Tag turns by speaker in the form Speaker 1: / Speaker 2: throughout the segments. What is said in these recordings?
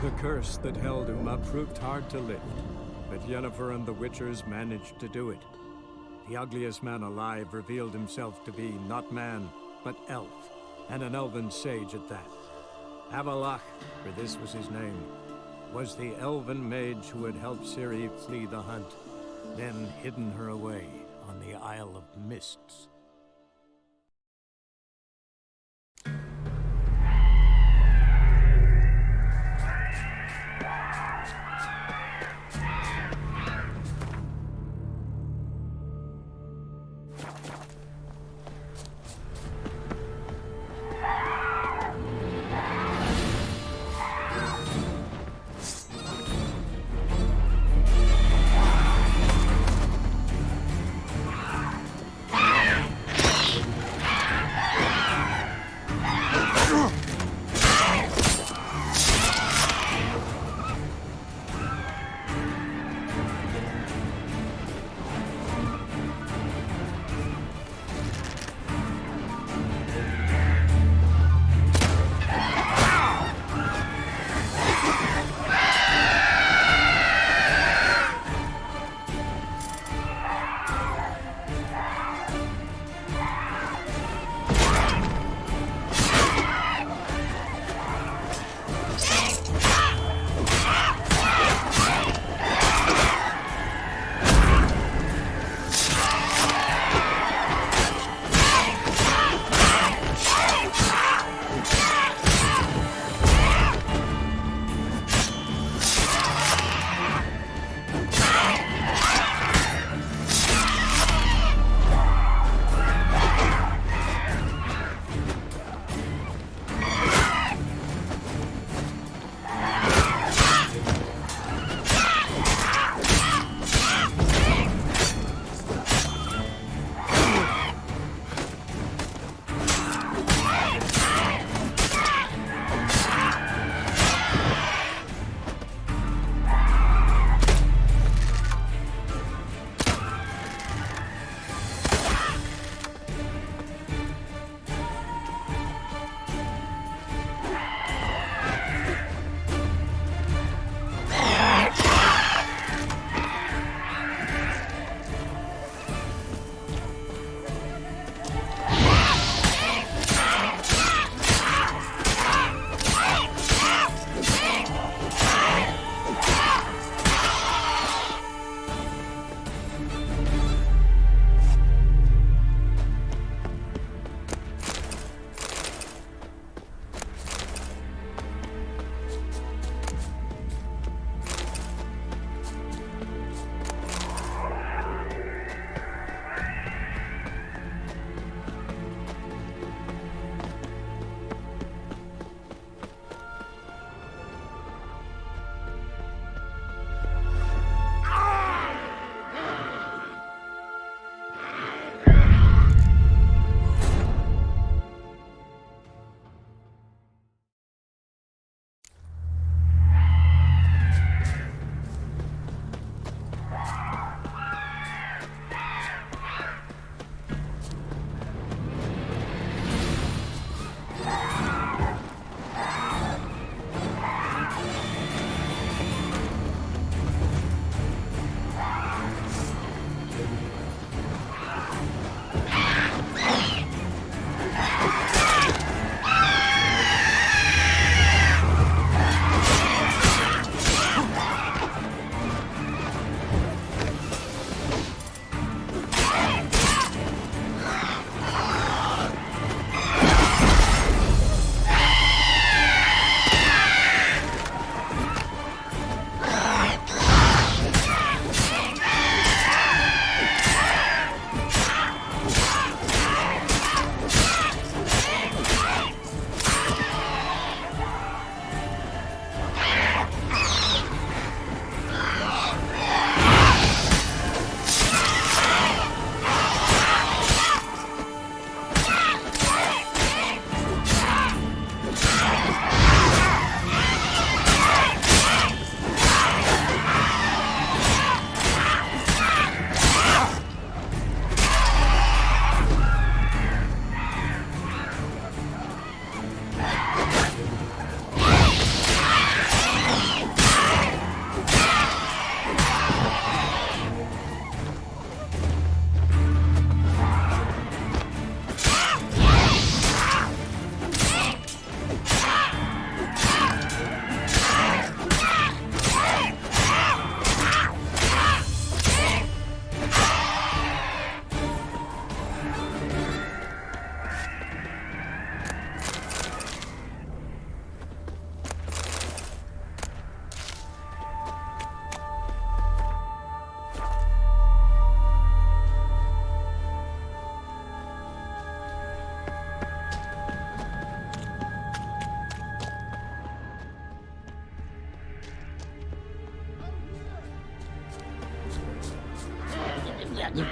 Speaker 1: The curse that held Uma proved hard to lift, but Yennefer and the Witchers managed to do it. The ugliest man alive revealed himself to be not man, but elf, and an elven sage at that. Avallac'h, for this was his name, was the elven mage who had helped Ciri flee the hunt, then hidden her away on the Isle of Mists.
Speaker 2: Show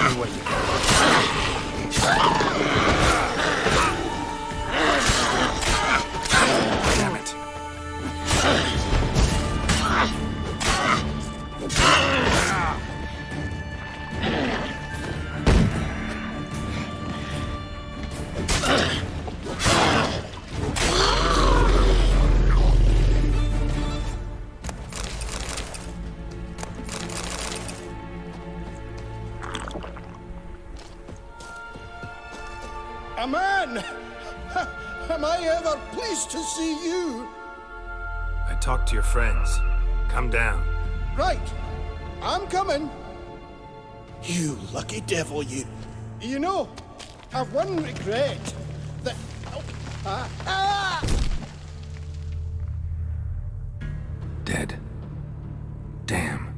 Speaker 2: me what you got. Damn it.
Speaker 3: A man! Am I ever pleased to see you?
Speaker 2: I talked to your friends. Come down.
Speaker 3: Right. I'm coming. You lucky devil, you. You know, I've one regret. That...
Speaker 2: Dead. Damn.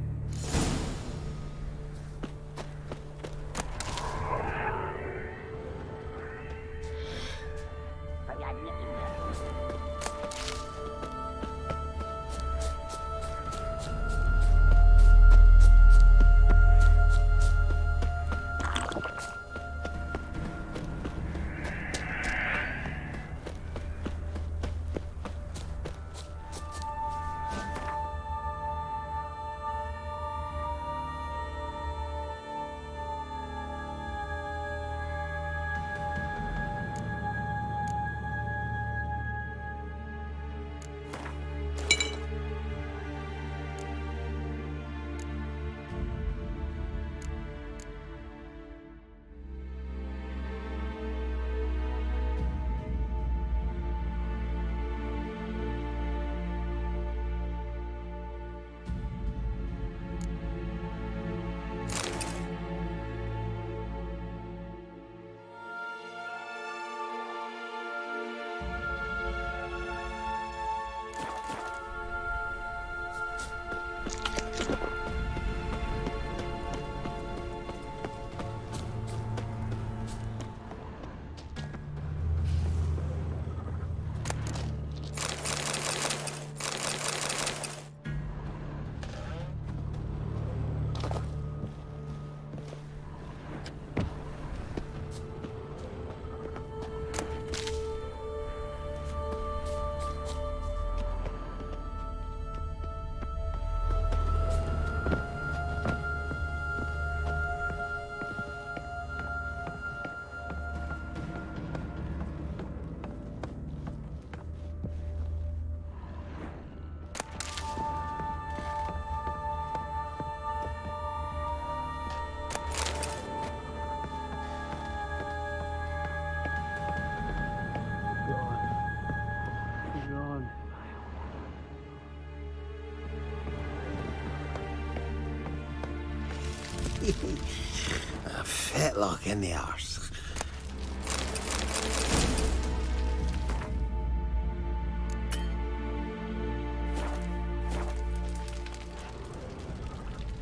Speaker 3: A fetlock in the arse.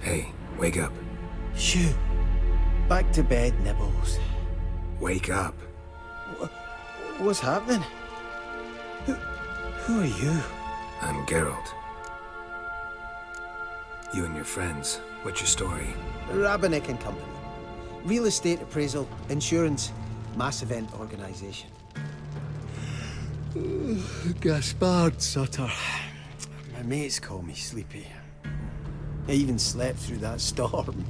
Speaker 2: Hey, wake up.
Speaker 3: Shoo. Back to bed, Nibbles.
Speaker 2: Wake up.
Speaker 3: What's happening? Who are you?
Speaker 2: I'm Geralt. You and your friends. What's your story?
Speaker 3: Rabenik and Company. Real estate appraisal, insurance, mass event organisation. Gaspard Sutter. My mates call me Sleepy. I even slept through that storm.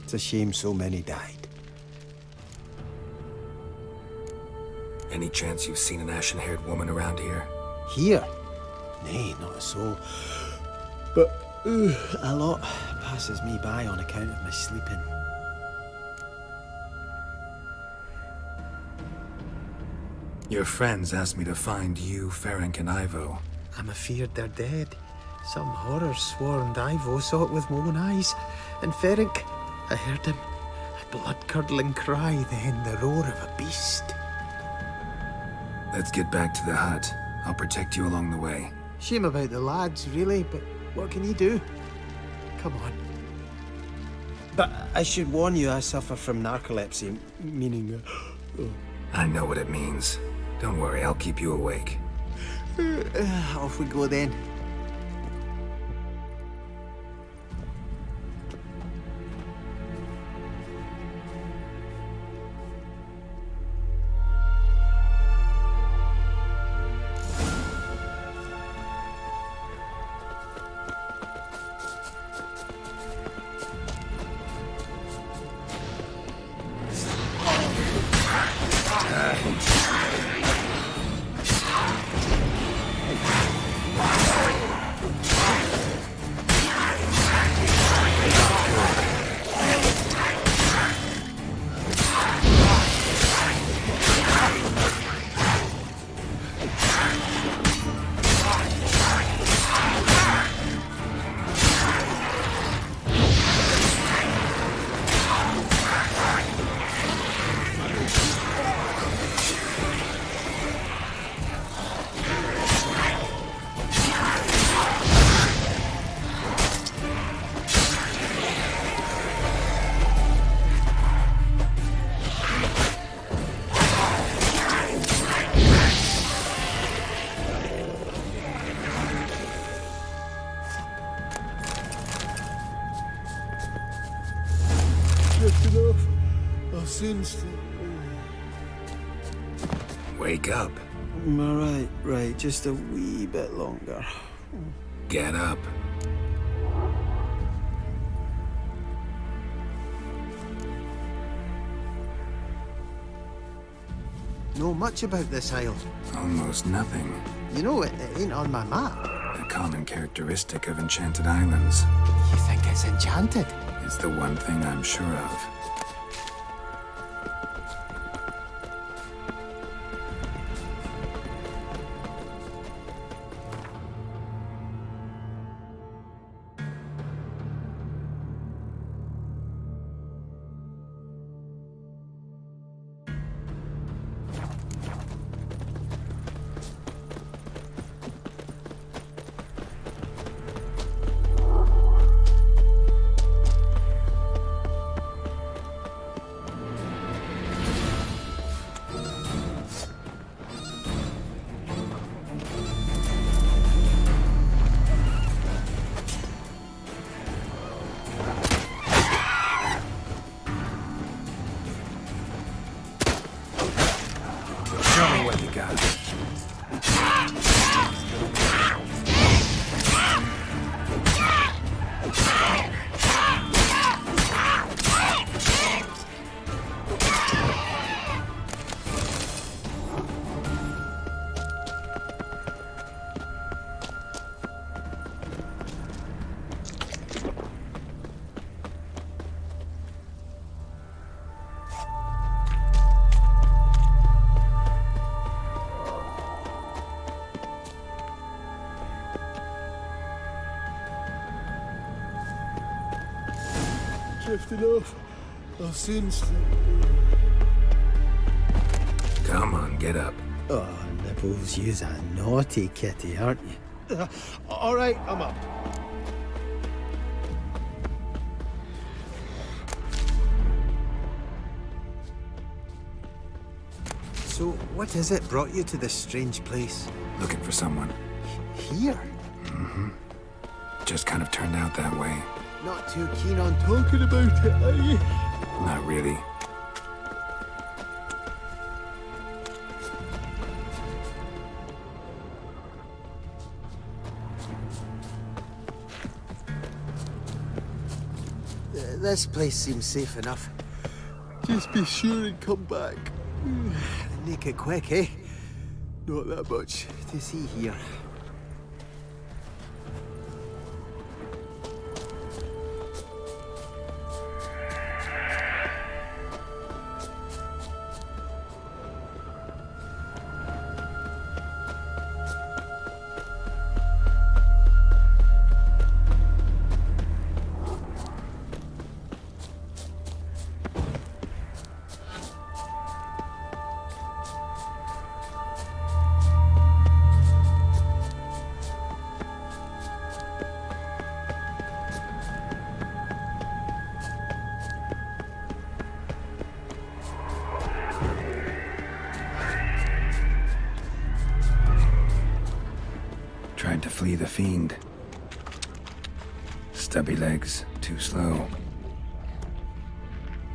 Speaker 3: It's a shame so many died.
Speaker 2: Any chance you've seen an ashen-haired woman around here?
Speaker 4: Here? Nay, not a soul. But a lot passes me by on account of my sleeping.
Speaker 2: Your friends asked me to find you, Ferenc, and Ivo.
Speaker 4: I'm afeard they're dead. Some horror swarmed Ivo, saw it with my own eyes. And Ferenc, I heard him. A blood-curdling cry, then the roar of a beast.
Speaker 2: Let's get back to the hut. I'll protect you along the way.
Speaker 4: Shame about the lads, really, but what can you do? Come on. But I should warn you, I suffer from narcolepsy, meaning...
Speaker 2: I know what it means. Don't worry, I'll keep you awake.
Speaker 4: Off we go then.
Speaker 3: Enough. I'll soon sleep.
Speaker 2: Wake up.
Speaker 4: Right, just a wee bit longer.
Speaker 2: Get up.
Speaker 4: Know much about this isle.
Speaker 2: Almost nothing.
Speaker 4: You know, it ain't on my map.
Speaker 2: A common characteristic of enchanted islands.
Speaker 4: You think it's enchanted?
Speaker 2: It's the one thing I'm sure of. Show me what you got.
Speaker 3: Drifting off. I'll soon sleep.
Speaker 2: Come on, get up.
Speaker 4: Oh, Nibbles, you's a naughty kitty, aren't you?
Speaker 3: All right, I'm up.
Speaker 4: So, what is it brought you to this strange place?
Speaker 2: Looking for someone.
Speaker 4: Here?
Speaker 2: Just kind of turned out that way.
Speaker 4: Not too keen on talking about it, are you?
Speaker 2: Not really.
Speaker 4: This place seems safe enough.
Speaker 3: Just be sure and come back.
Speaker 4: Make it quick, eh? Not that much to see here.
Speaker 2: Tried to flee the fiend. Stubby legs, too slow.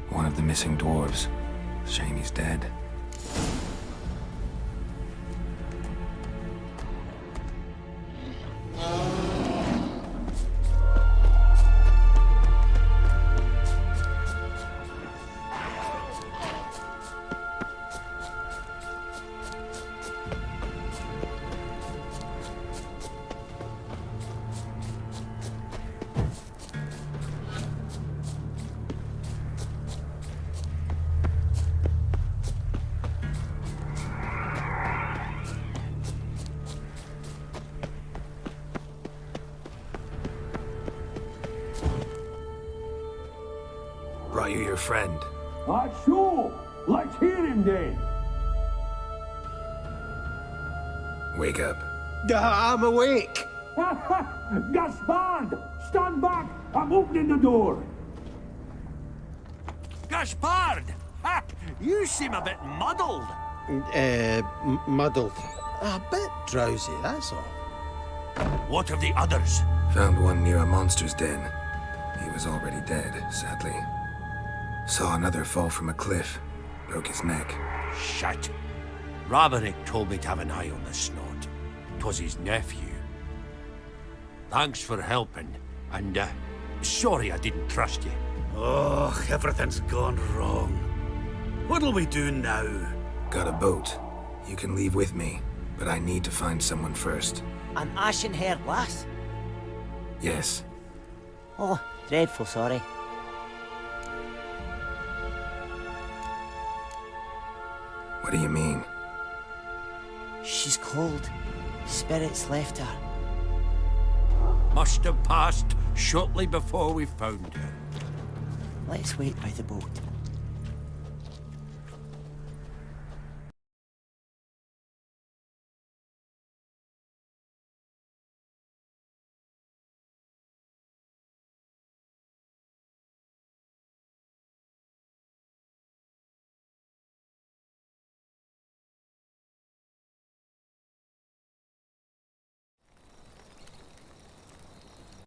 Speaker 2: One of the missing dwarves. Shame he's dead. Brought you your friend.
Speaker 5: Sure. Let's hear him then.
Speaker 2: Wake up.
Speaker 4: I'm awake!
Speaker 5: Gaspard! Stand back! I'm opening the door.
Speaker 6: Gaspard! Ha! You seem a bit muddled.
Speaker 4: Muddled. A bit drowsy, that's all.
Speaker 6: What of the others?
Speaker 2: Found one near a monster's den. He was already dead, sadly. Saw another fall from a cliff. Broke his neck.
Speaker 6: Shit. Raverick told me to have an eye on the snot. 'Twas his nephew. Thanks for helping, and sorry I didn't trust you.
Speaker 7: Oh, everything's gone wrong. What'll we do now?
Speaker 2: Got a boat. You can leave with me, but I need to find someone first.
Speaker 8: An ashen-haired lass?
Speaker 2: Yes.
Speaker 8: Oh, dreadful sorry.
Speaker 2: What do you mean?
Speaker 8: She's cold. Spirits left her.
Speaker 6: Must have passed shortly before we found her.
Speaker 8: Let's wait by the boat.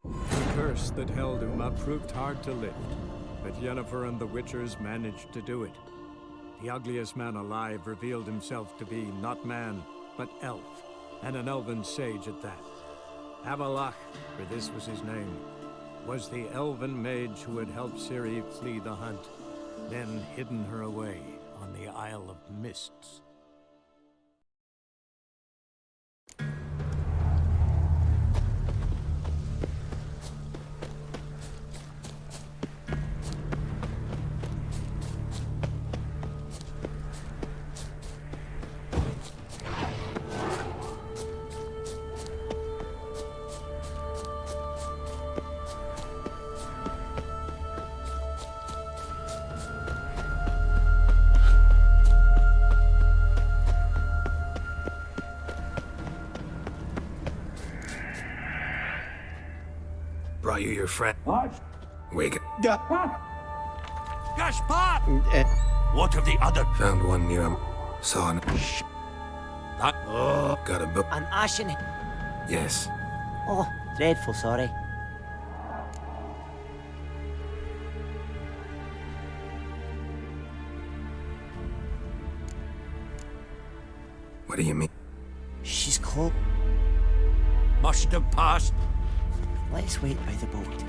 Speaker 1: The curse that held Uma proved hard to lift, but Yennefer and the Witchers managed to do it. The ugliest man alive revealed himself to be not man, but elf, and an elven sage at that. Avalach, for this was his name, was the elven mage who had helped Ciri flee the hunt, then hidden her away on the Isle of Mists.
Speaker 2: Brought you your friend. Wake up.
Speaker 6: Gaspard! What of the other?
Speaker 2: Found one near him. Saw an...
Speaker 6: That...
Speaker 2: Got a boat.
Speaker 8: An ashen...
Speaker 2: Yes.
Speaker 8: Oh, dreadful sorry.
Speaker 2: What do you mean?
Speaker 8: She's cold.
Speaker 6: Must have passed.
Speaker 8: Let's wait by the boat.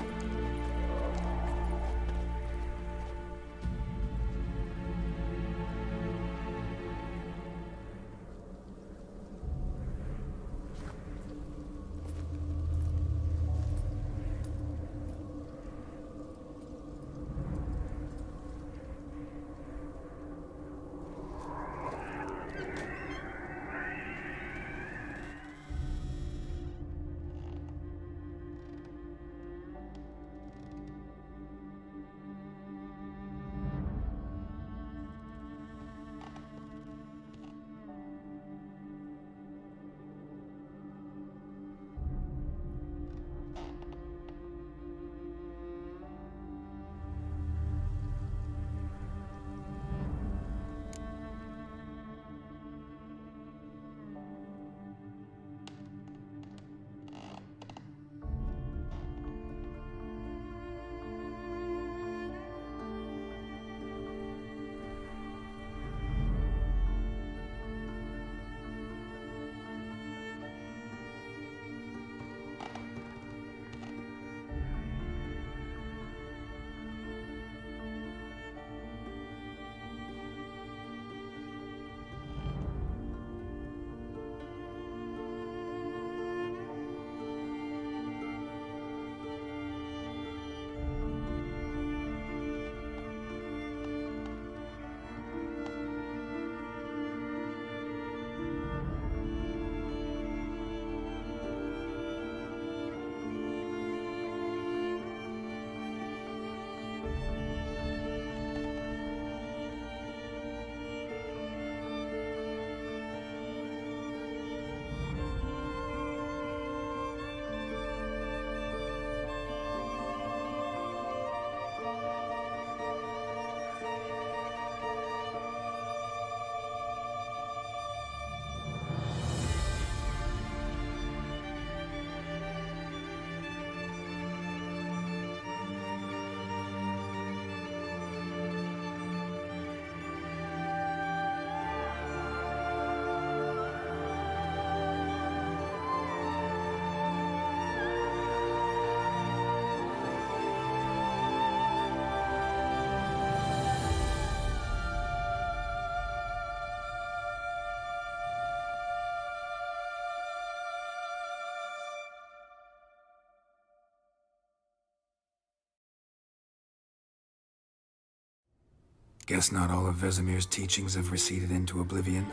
Speaker 2: Guess not all of Vesemir's teachings have receded into oblivion.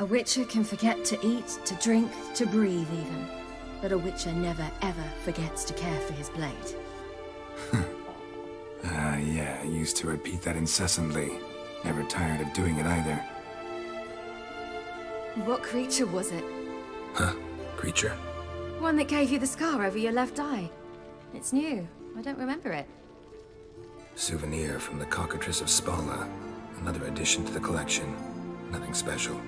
Speaker 9: A Witcher can forget to eat, to drink, to breathe even. But a Witcher never ever forgets to care for his blade.
Speaker 2: Yeah, I used to repeat that incessantly. Never tired of doing it either.
Speaker 9: What creature was it?
Speaker 2: Huh? Creature?
Speaker 9: One that gave you the scar over your left eye. It's new. I don't remember it.
Speaker 2: Souvenir from the Cockatrice of Spala. Another addition to the collection. Nothing special.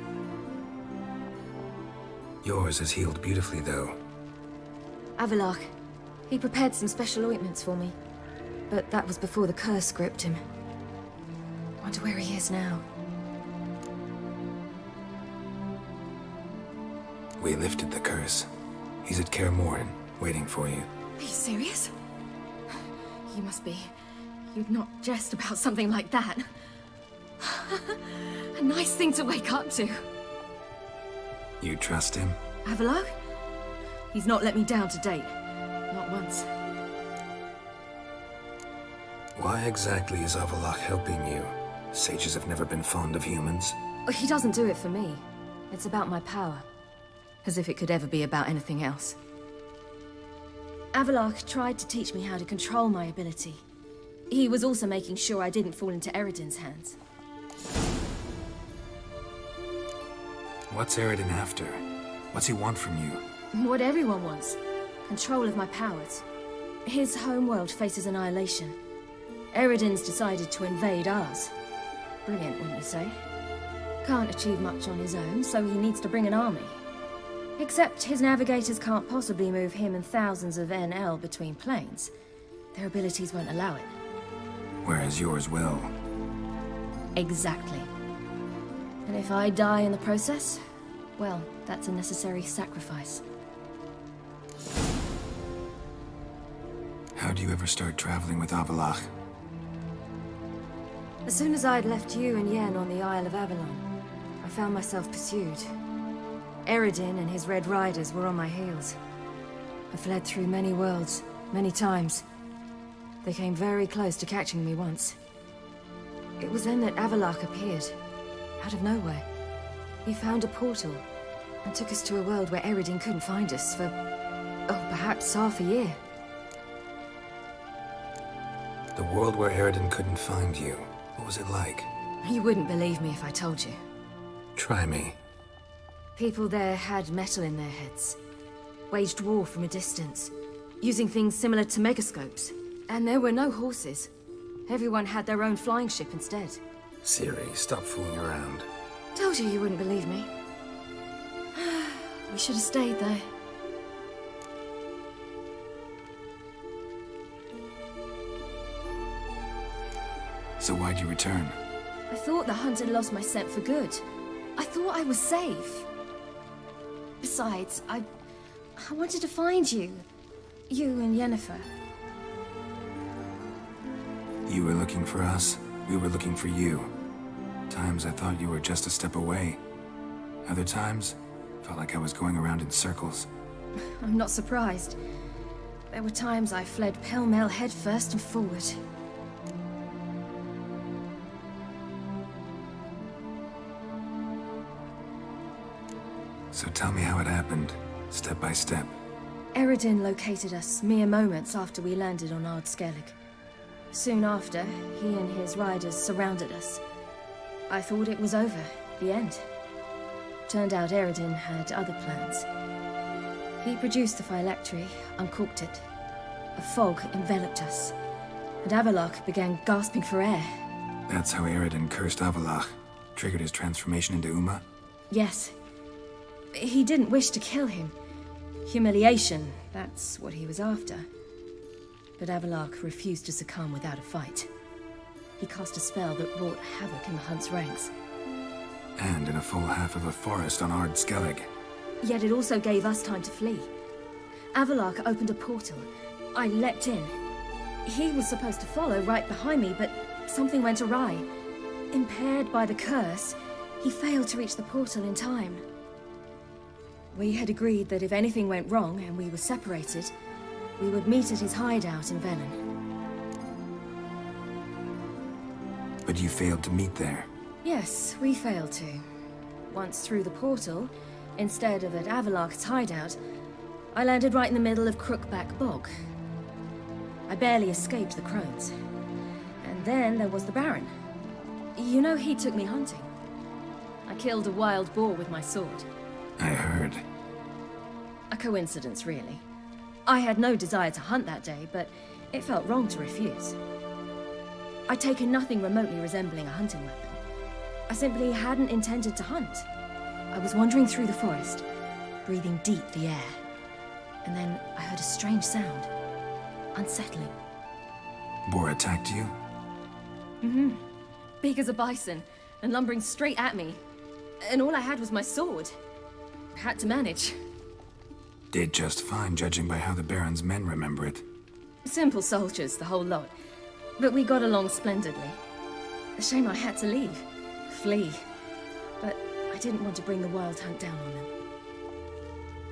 Speaker 2: Yours has healed beautifully, though.
Speaker 9: Avallac'h. He prepared some special ointments for me. But that was before the curse gripped him. Wonder where he is now.
Speaker 2: We lifted the curse. He's at Kaer Morhen, waiting for you.
Speaker 9: Are you serious? You must be. You'd not jest about something like that. A nice thing to wake up to.
Speaker 2: You trust him?
Speaker 9: Avallac'h? He's not let me down to date. Not once.
Speaker 2: Why exactly is Avallac'h helping you? Sages have never been fond of humans.
Speaker 9: He doesn't do it for me. It's about my power. As if it could ever be about anything else. Avallac'h tried to teach me how to control my ability. He was also making sure I didn't fall into Eredin's hands.
Speaker 2: What's Eredin after? What's he want from you?
Speaker 9: What everyone wants. Control of my powers. His homeworld faces annihilation. Eredin's decided to invade ours. Brilliant, wouldn't you say? Can't achieve much on his own, so he needs to bring an army. Except his navigators can't possibly move him and thousands of NL between planes. Their abilities won't allow it.
Speaker 2: Whereas yours will.
Speaker 9: Exactly. And if I die in the process, well, that's a necessary sacrifice.
Speaker 2: How'd you ever start traveling with Avallac'h?
Speaker 9: As soon as I'd left you and Yen on the Isle of Avalon, I found myself pursued. Eredin and his Red Riders were on my heels. I fled through many worlds, many times. They came very close to catching me once. It was then that Avallac'h appeared, out of nowhere. He found a portal, and took us to a world where Eredin couldn't find us for, perhaps half a year.
Speaker 2: The world where Eredin couldn't find you. What was it like?
Speaker 9: You wouldn't believe me if I told you.
Speaker 2: Try me.
Speaker 9: People there had metal in their heads. Waged war from a distance, using things similar to megascopes. And there were no horses. Everyone had their own flying ship instead.
Speaker 2: Ciri, stop fooling around.
Speaker 9: Told you wouldn't believe me. We should have stayed there.
Speaker 2: So why'd you return?
Speaker 9: I thought the hunt had lost my scent for good. I thought I was safe. Besides, I wanted to find you. You and Yennefer.
Speaker 2: You were looking for us. We were looking for you. Times I thought you were just a step away. Other times, felt like I was going around in circles.
Speaker 9: I'm not surprised. There were times I fled pell-mell headfirst and forward.
Speaker 2: So tell me how it happened, step by step.
Speaker 9: Eredin located us mere moments after we landed on Ard Skellig. Soon after, he and his riders surrounded us. I thought it was over, the end. Turned out Eredin had other plans. He produced the phylactery, uncorked it. A fog enveloped us, and Avallac'h began gasping for air.
Speaker 2: That's how Eredin cursed Avallac'h, triggered his transformation into Uma?
Speaker 9: Yes. He didn't wish to kill him. Humiliation, that's what he was after. But Avallac'h refused to succumb without a fight. He cast a spell that wrought havoc in the Hunt's ranks.
Speaker 2: And in a full half of a forest on Ard Skellig.
Speaker 9: Yet it also gave us time to flee. Avallac'h opened a portal. I leapt in. He was supposed to follow right behind me, but something went awry. Impaired by the curse, he failed to reach the portal in time. We had agreed that if anything went wrong and we were separated, we would meet at his hideout in Velen.
Speaker 2: But you failed to meet there.
Speaker 9: Yes, we failed to. Once through the portal, instead of at Avalok's hideout, I landed right in the middle of Crookback Bog. I barely escaped the crones. And then there was the Baron. You know, he took me hunting. I killed a wild boar with my sword.
Speaker 2: I heard.
Speaker 9: A coincidence, really. I had no desire to hunt that day, but it felt wrong to refuse. I'd taken nothing remotely resembling a hunting weapon. I simply hadn't intended to hunt. I was wandering through the forest, breathing deep the air. And then I heard a strange sound. Unsettling.
Speaker 2: Boar attacked you?
Speaker 9: Mm-hmm. Big as a bison, and lumbering straight at me. And all I had was my sword. Had to manage.
Speaker 2: Did just fine, judging by how the Baron's men remember it.
Speaker 9: Simple soldiers, the whole lot. But we got along splendidly. A shame I had to leave. Flee. But I didn't want to bring the Wild Hunt down on them.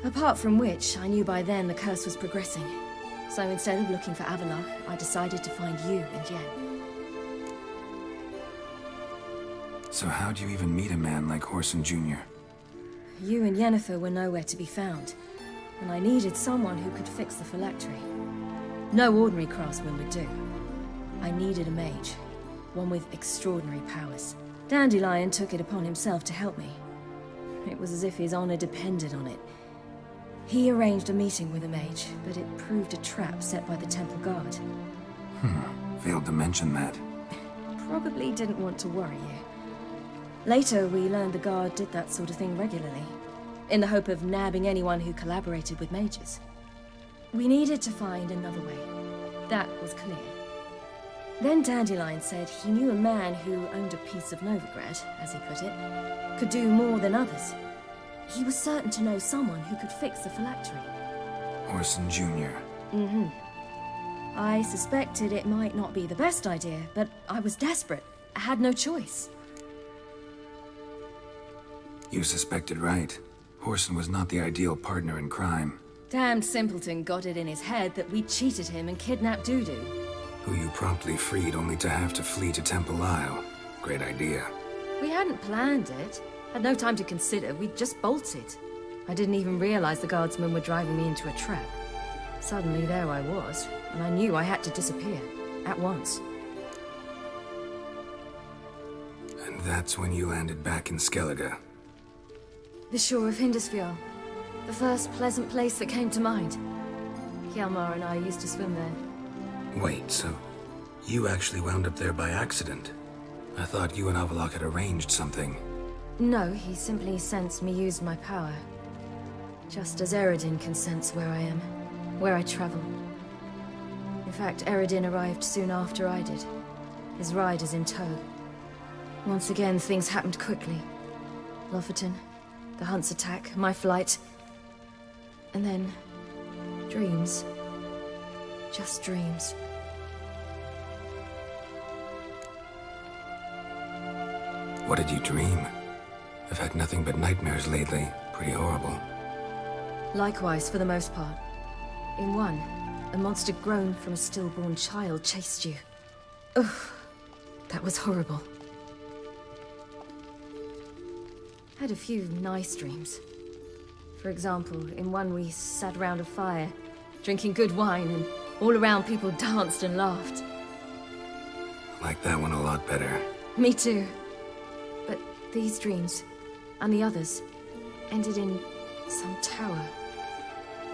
Speaker 9: Apart from which, I knew by then the curse was progressing. So instead of looking for Avalok, I decided to find you and Yen.
Speaker 2: So how'd you even meet a man like Whoreson Jr.?
Speaker 9: You and Yennefer were nowhere to be found, and I needed someone who could fix the phylactery. No ordinary craftsman would do. I needed a mage, one with extraordinary powers. Dandelion took it upon himself to help me. It was as if his honor depended on it. He arranged a meeting with a mage, but it proved a trap set by the Temple Guard.
Speaker 2: Failed to mention that.
Speaker 9: Probably didn't want to worry you. Later, we learned the Guard did that sort of thing regularly, in the hope of nabbing anyone who collaborated with mages. We needed to find another way. That was clear. Then Dandelion said he knew a man who owned a piece of Novigrad, as he put it, could do more than others. He was certain to know someone who could fix the phylactery.
Speaker 2: Whoreson Jr.
Speaker 9: Mm-hmm. I suspected it might not be the best idea, but I was desperate. I had no choice.
Speaker 2: You suspected right. Whoreson was not the ideal partner in crime.
Speaker 9: Damned simpleton got it in his head that we cheated him and kidnapped Dudu.
Speaker 2: Who you promptly freed only to have to flee to Temple Isle. Great idea.
Speaker 9: We hadn't planned it. Had no time to consider. We just bolted. I didn't even realize the guardsmen were driving me into a trap. Suddenly there I was, and I knew I had to disappear. At once.
Speaker 2: And that's when you landed back in Skellige.
Speaker 9: The shore of Hindisfjall. The first pleasant place that came to mind. Hjalmar and I used to swim there.
Speaker 2: Wait, so you actually wound up there by accident? I thought you and Avalok had arranged something.
Speaker 9: No, he simply sensed me use my power. Just as Eredin can sense where I am, where I travel. In fact, Eredin arrived soon after I did, his riders in tow. Once again, things happened quickly. Lofoten, the Hunt's attack, my flight. And then, dreams. Just dreams.
Speaker 2: What did you dream? I've had nothing but nightmares lately. Pretty horrible.
Speaker 9: Likewise, for the most part. In one, a monster grown from a stillborn child chased you. Ugh, that was horrible. Had a few nice dreams. For example, in one we sat around a fire, drinking good wine, and all around people danced and laughed.
Speaker 2: Like that one a lot better.
Speaker 9: Me too. But these dreams, and the others, ended in some tower.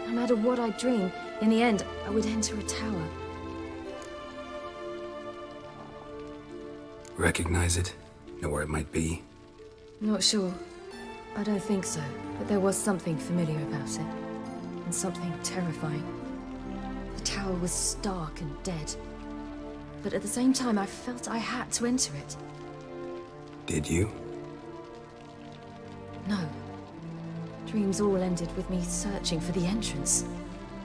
Speaker 9: No matter what I dreamed, in the end, I would enter a tower.
Speaker 2: Recognize it? Know where it might be?
Speaker 9: Not sure. I don't think so, but there was something familiar about it. And something terrifying. The tower was stark and dead. But at the same time, I felt I had to enter it.
Speaker 2: Did you?
Speaker 9: No. Dreams all ended with me searching for the entrance.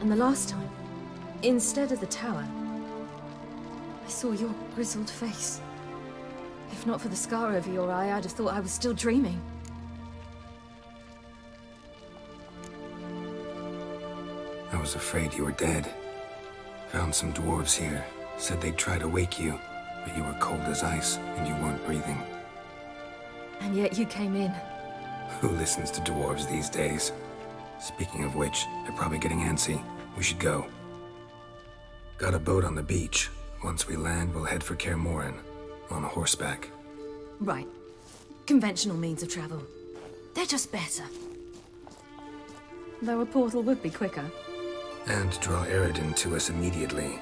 Speaker 9: And the last time, instead of the tower, I saw your grizzled face. If not for the scar over your eye, I'd have thought I was still dreaming.
Speaker 2: I was afraid you were dead. Found some dwarves here. Said they'd try to wake you. but you were cold as ice, and you weren't breathing.
Speaker 9: And yet you came in.
Speaker 2: Who listens to dwarves these days? Speaking of which, they're probably getting antsy. We should go. Got a boat on the beach. Once we land, we'll head for Kaer Morhen. On horseback.
Speaker 9: Right. Conventional means of travel. They're just better. Though a portal would be quicker.
Speaker 2: And draw Eredin to us immediately.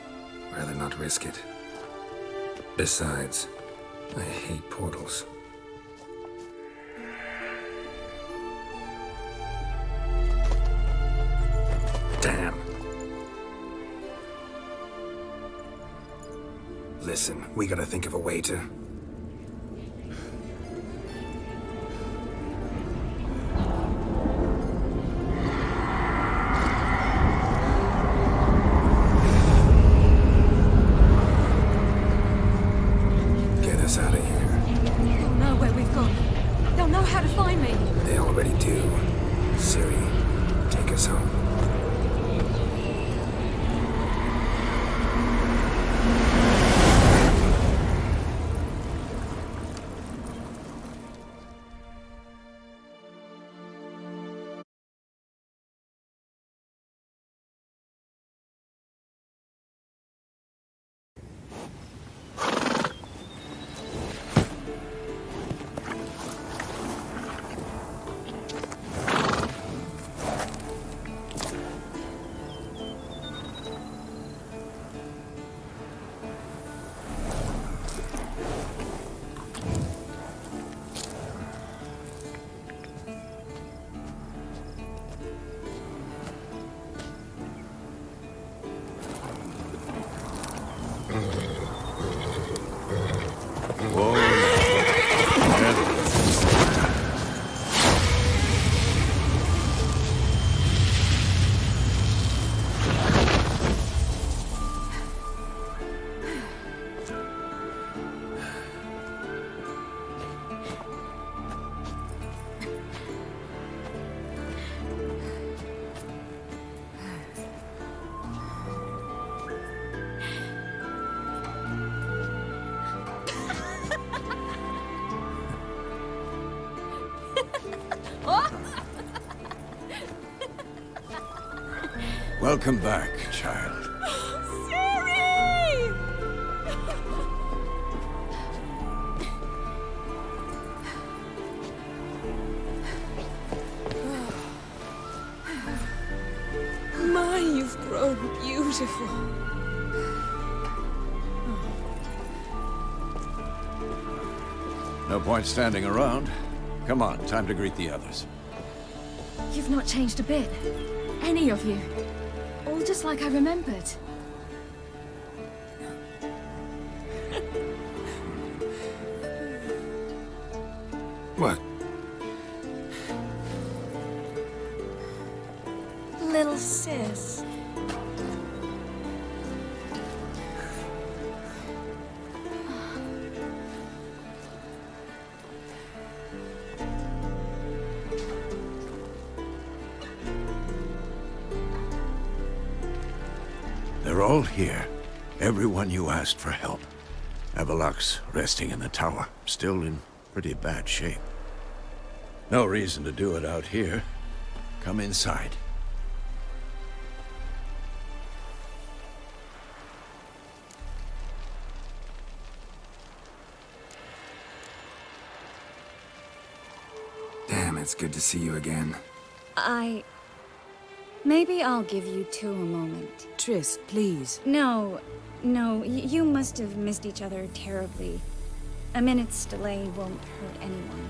Speaker 2: Rather not risk it. Besides, I hate portals. Damn. Listen, we gotta think of a way to... Get us out of here.
Speaker 9: They'll know where we've gone. They'll know how to find me.
Speaker 2: They already do. Ciri, take us home.
Speaker 7: Welcome back, child.
Speaker 9: Ciri! My, you've grown beautiful.
Speaker 7: No point standing around. Come on, time to greet the others.
Speaker 9: You've not changed a bit. Any of you. All just like I remembered.
Speaker 2: What?
Speaker 9: Little sis.
Speaker 7: They're all here. Everyone you asked for help. Avalok's resting in the tower, still in pretty bad shape. No reason to do it out here. Come inside.
Speaker 2: Damn, it's good to see you again.
Speaker 10: Maybe I'll give you two a moment.
Speaker 11: Triss, please.
Speaker 10: No, you must have missed each other terribly. A minute's delay won't hurt anyone.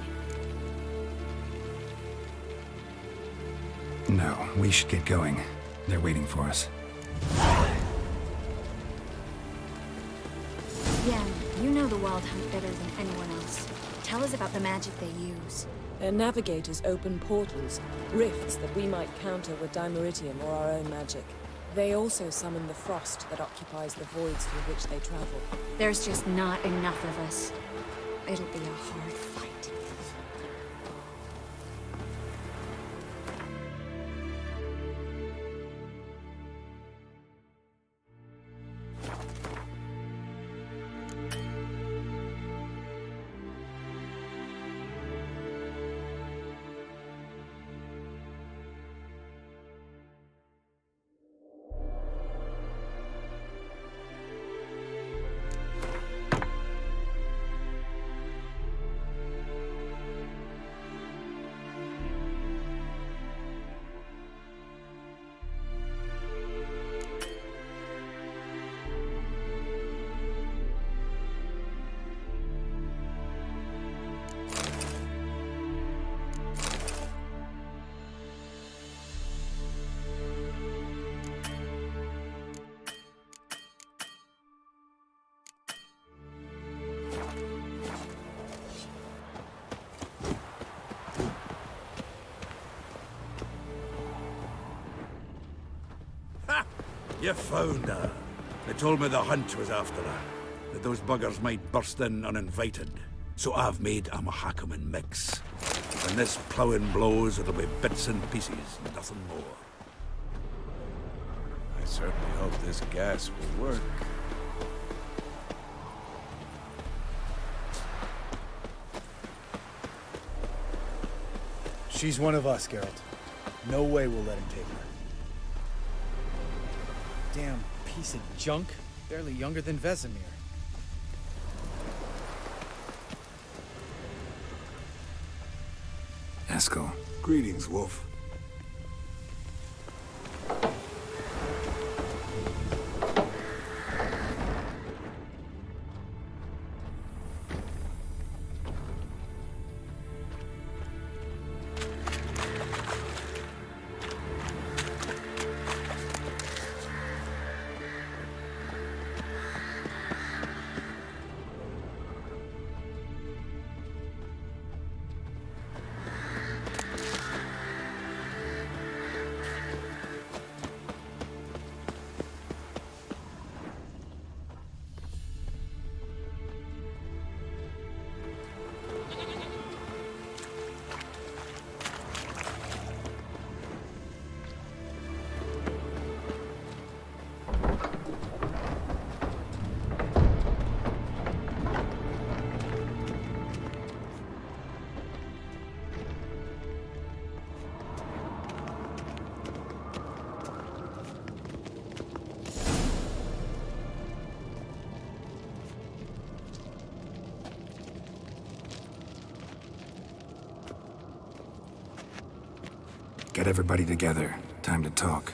Speaker 2: No, we should get going. They're waiting for us.
Speaker 10: Yeah, you know the Wild Hunt better than anyone else. Tell us about the magic they use.
Speaker 11: Their navigators open portals, rifts that we might counter with Dimeritium or our own magic. They also summon the frost that occupies the voids through which they travel.
Speaker 10: There's just not enough of us. It'll be a hard fight.
Speaker 7: You found her. They told me the hunt was after her. That those buggers might burst in uninvited. So I've made a Mahakaman mix. When this ploughing blows, it'll be bits and pieces, nothing more.
Speaker 12: I certainly hope this gas will work.
Speaker 3: She's one of us, Geralt. No way we'll let him take her. Damn piece of junk. Barely younger than Vesemir.
Speaker 2: Eskel.
Speaker 13: Greetings, Wolf.
Speaker 2: Get everybody together. Time to talk.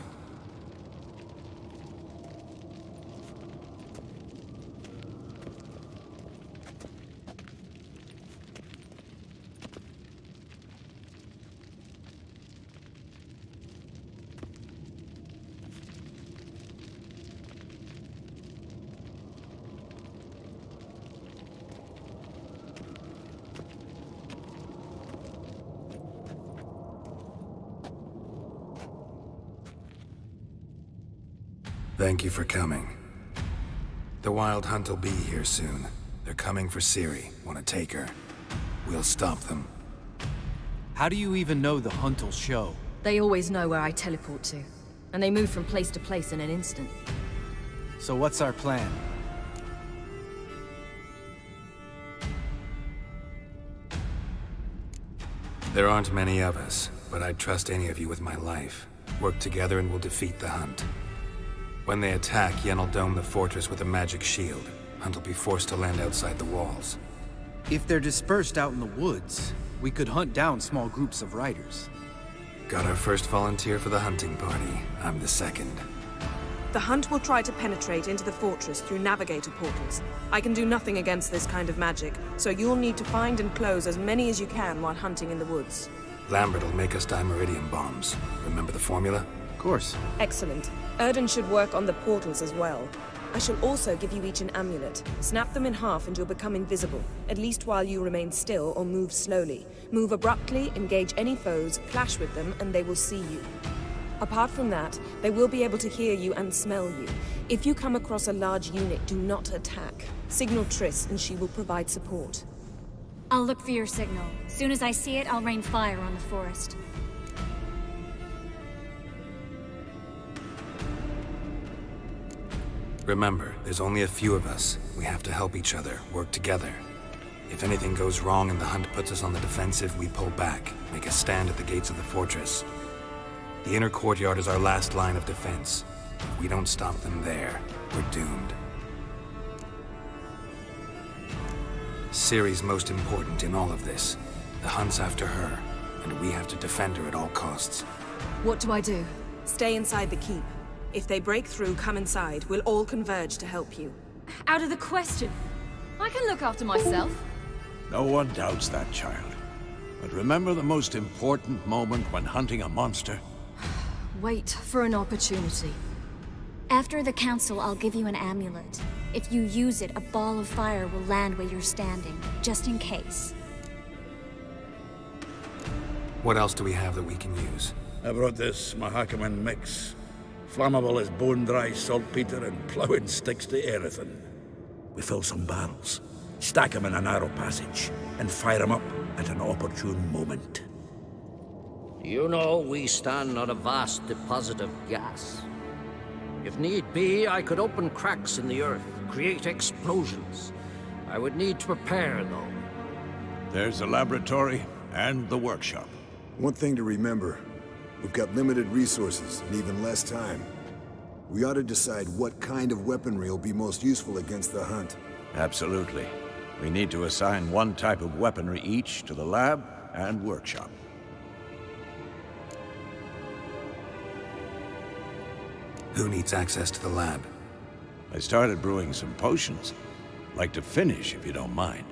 Speaker 2: Thank you for coming. The Wild Hunt will be here soon. They're coming for Ciri. Want to take her? We'll stop them.
Speaker 14: How do you even know the Hunt will show?
Speaker 9: They always know where I teleport to. And they move from place to place in an instant.
Speaker 14: So what's our plan?
Speaker 2: There aren't many of us, but I'd trust any of you with my life. Work together and we'll defeat the Hunt. When they attack, Yen will dome the fortress with a magic shield. Hunt will be forced to land outside the walls.
Speaker 14: If they're dispersed out in the woods, we could hunt down small groups of riders.
Speaker 2: Got our first volunteer for the hunting party. I'm the second.
Speaker 11: The Hunt will try to penetrate into the fortress through navigator portals. I can do nothing against this kind of magic, so you'll need to find and close as many as you can while hunting in the woods.
Speaker 2: Lambert will make us dimeridium bombs. Remember the formula?
Speaker 14: Of course.
Speaker 11: Excellent. Erden should work on the portals as well. I shall also give you each an amulet. Snap them in half and you'll become invisible, at least while you remain still or move slowly. Move abruptly, engage any foes, clash with them, and they will see you. Apart from that, they will be able to hear you and smell you. If you come across a large unit, do not attack. Signal Triss and she will provide support.
Speaker 10: I'll look for your signal. Soon as I see it, I'll rain fire on the forest.
Speaker 2: Remember, there's only a few of us. We have to help each other, work together. If anything goes wrong and the Hunt puts us on the defensive, we pull back, make a stand at the gates of the fortress. The inner courtyard is our last line of defense. If we don't stop them there, we're doomed. Ciri's most important in all of this. The Hunt's after her, and we have to defend her at all costs.
Speaker 9: What do I do?
Speaker 11: Stay inside the keep. If they break through, come inside. We'll all converge to help you.
Speaker 9: Out of the question. I can look after myself.
Speaker 7: No one doubts that, child. But remember the most important moment when hunting a monster?
Speaker 9: Wait for an opportunity.
Speaker 10: After the council, I'll give you an amulet. If you use it, a ball of fire will land where you're standing, just in case.
Speaker 2: What else do we have that we can use?
Speaker 7: I brought this Mahakaman mix.
Speaker 13: Flammable as bone-dry saltpeter and ploughing sticks to everything. We fill some barrels, stack 'em in a narrow passage, and fire 'em up at an opportune moment.
Speaker 15: You know, we stand on a vast deposit of gas. If need be, I could open cracks in the earth, create explosions. I would need to prepare, though.
Speaker 7: There's the laboratory and the workshop.
Speaker 16: One thing to remember, we've got limited resources and even less time. We ought to decide what kind of weaponry will be most useful against the hunt.
Speaker 7: Absolutely. We need to assign one type of weaponry each to the lab and workshop.
Speaker 2: Who needs access to the lab?
Speaker 7: I started brewing some potions. Like to finish, if you don't mind.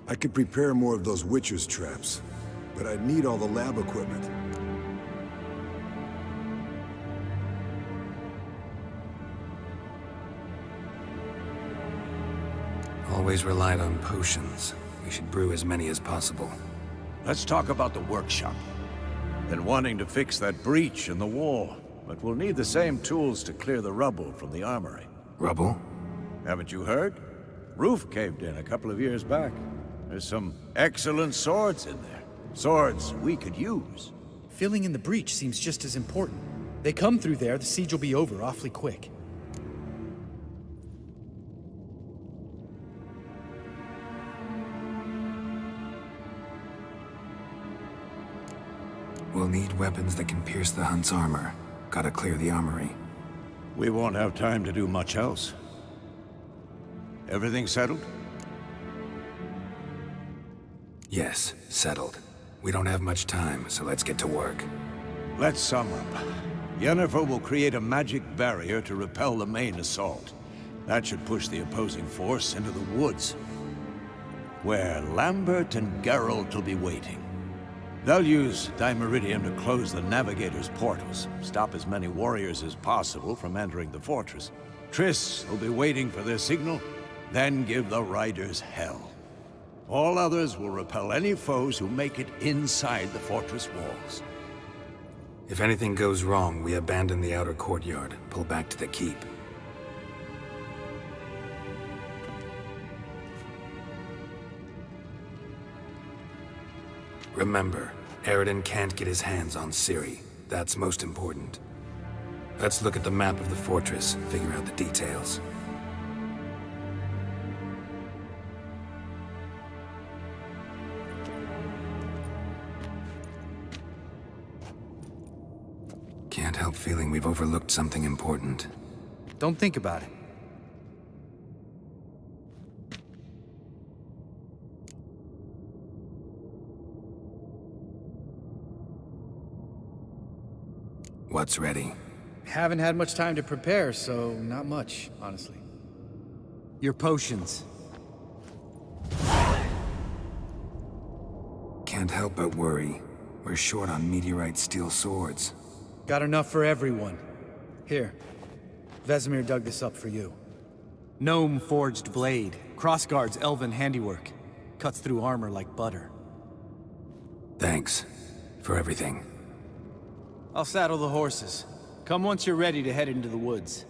Speaker 16: I could prepare more of those Witcher's traps, but I'd need all the lab equipment.
Speaker 2: Always relied on potions. We should brew as many as possible.
Speaker 7: Let's talk about the workshop. Been wanting to fix that breach in the wall, but we'll need the same tools to clear the rubble from the armory.
Speaker 2: Rubble?
Speaker 7: Haven't you heard? Roof caved in a couple of years back. There's some excellent swords in there. Swords we could use.
Speaker 14: Filling in the breach seems just as important. They come through there, the siege will be over awfully quick.
Speaker 2: We'll need weapons that can pierce the Hunt's armor. Gotta clear the armory.
Speaker 7: We won't have time to do much else. Everything settled?
Speaker 2: Yes, settled. We don't have much time, so let's get to work.
Speaker 7: Let's sum up. Yennefer will create a magic barrier to repel the main assault. That should push the opposing force into the woods, where Lambert and Geralt will be waiting. They'll use Dimeridium to close the Navigator's portals, stop as many warriors as possible from entering the fortress. Triss will be waiting for their signal, then give the riders hell. All others will repel any foes who make it inside the fortress walls.
Speaker 2: If anything goes wrong, we abandon the outer courtyard, pull back to the keep. Remember, Eredin can't get his hands on Ciri. That's most important. Let's look at the map of the fortress, figure out the details. Can't help feeling we've overlooked something important.
Speaker 14: Don't think about it.
Speaker 2: What's ready?
Speaker 14: Haven't had much time to prepare, so not much, honestly. Your potions.
Speaker 2: Can't help but worry. We're short on meteorite steel swords.
Speaker 14: Got enough for everyone. Here. Vesemir dug this up for you. Gnome forged blade. Crossguard's elven handiwork. Cuts through armor like butter.
Speaker 2: Thanks. For everything.
Speaker 14: I'll saddle the horses. Come once you're ready to head into the woods.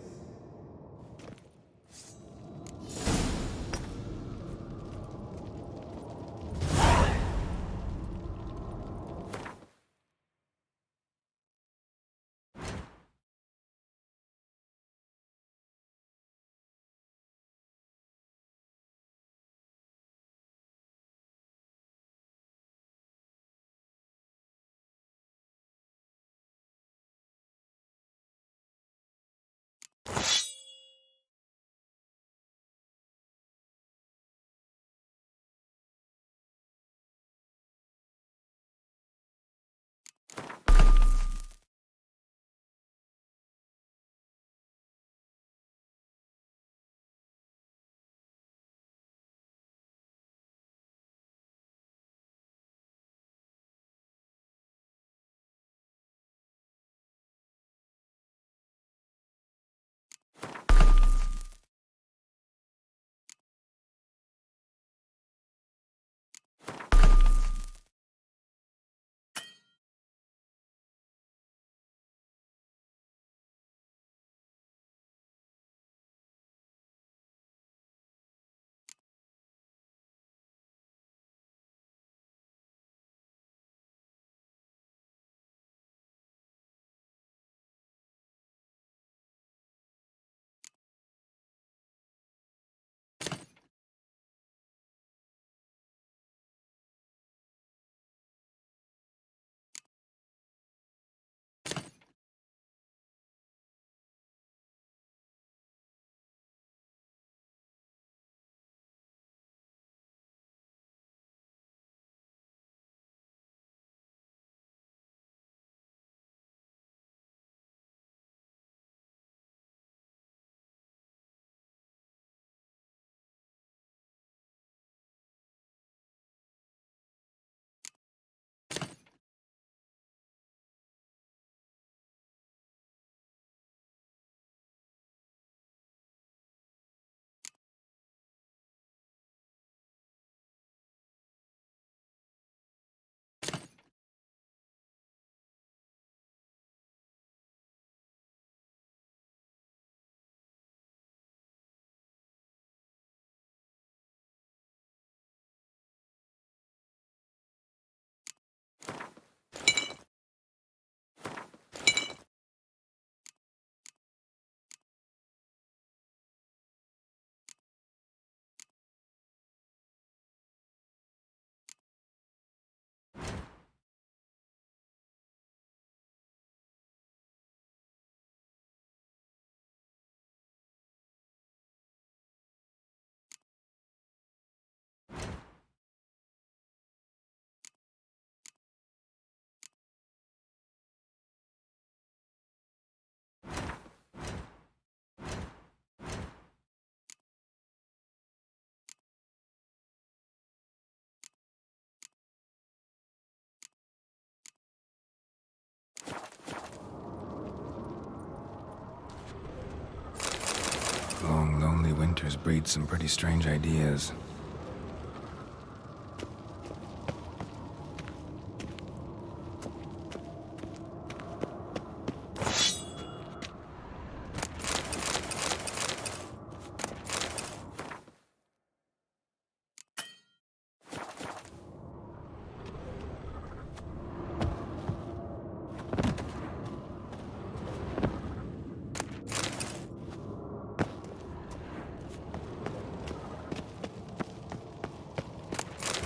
Speaker 2: Long, lonely winters breed some pretty strange ideas.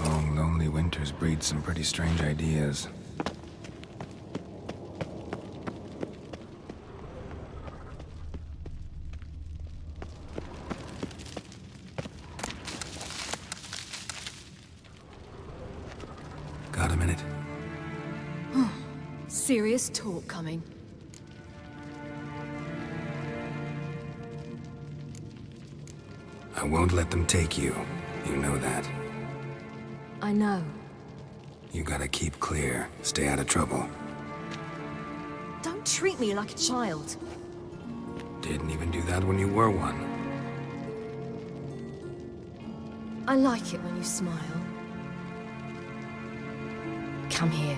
Speaker 2: Long, lonely winters breed some pretty strange ideas. Got a minute?
Speaker 9: Serious talk coming.
Speaker 2: I won't let them take you. You know that.
Speaker 9: I know.
Speaker 2: You gotta keep clear. Stay out of trouble.
Speaker 9: Don't treat me like a child.
Speaker 2: Didn't even do that when you were one.
Speaker 9: I like it when you smile. Come here.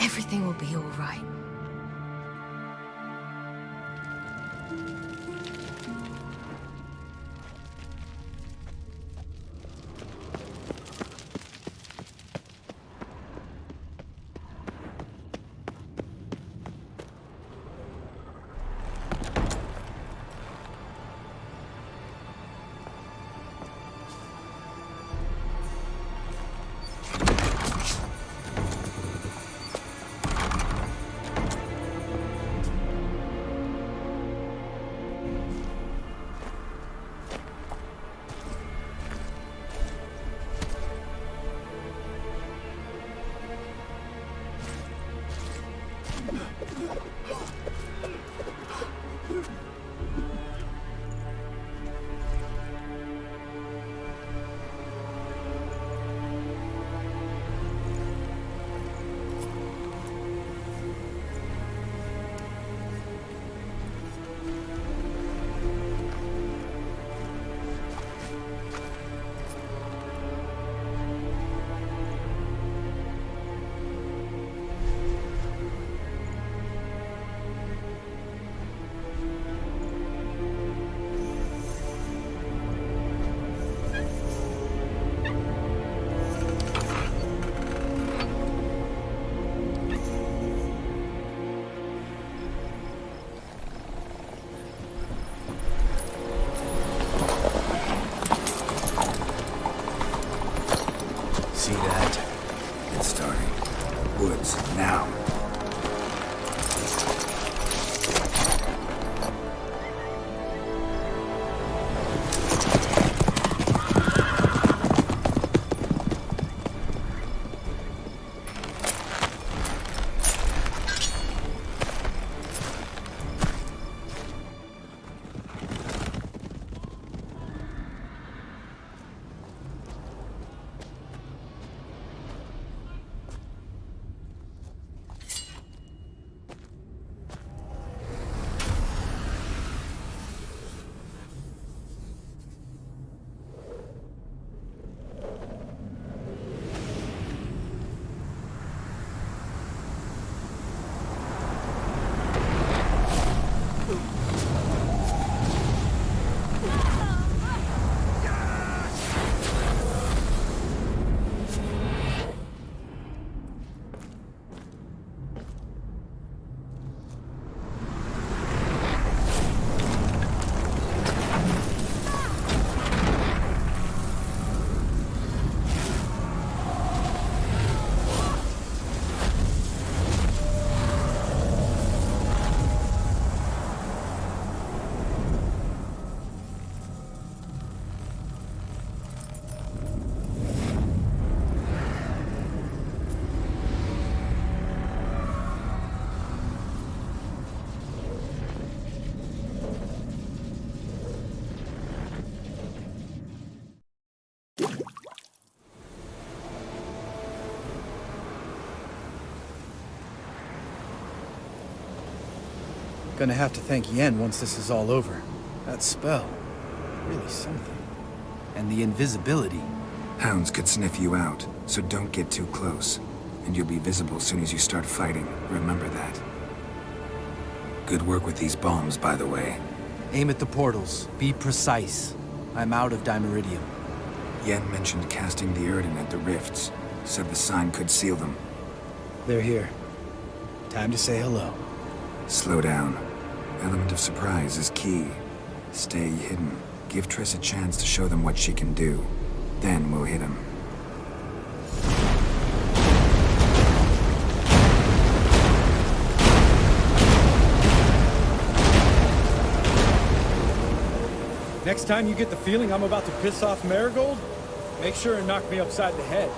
Speaker 9: Everything will be all right.
Speaker 2: See that? It's starting. Woods, now.
Speaker 14: Gonna have to thank Yen once this is all over. That spell, really something. And the invisibility.
Speaker 2: Hounds could sniff you out, so don't get too close. And you'll be visible as soon as you start fighting. Remember that. Good work with these bombs, by the way.
Speaker 14: Aim at the portals. Be precise. I'm out of Dimeridium.
Speaker 2: Yen mentioned casting the Erdin at the rifts. Said the sign could seal them.
Speaker 14: They're here. Time to say hello.
Speaker 2: Slow down. Element of surprise is key. Stay hidden. Give Triss a chance to show them what she can do. Then we'll hit him.
Speaker 17: Next time you get the feeling I'm about to piss off Marigold, make sure and knock me upside the head.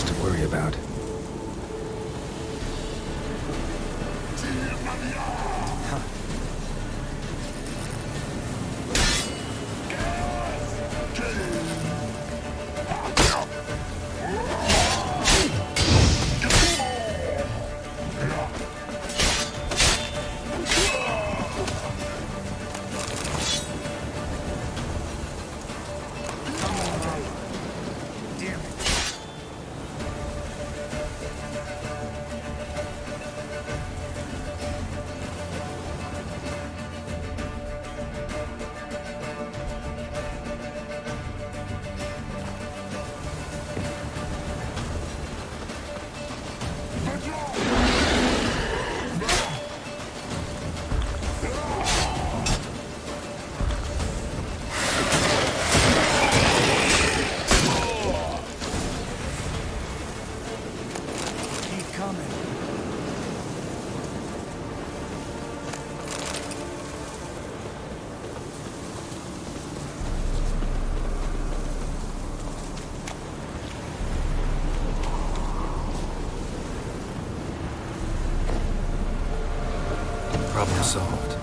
Speaker 2: less to worry about. Problem solved.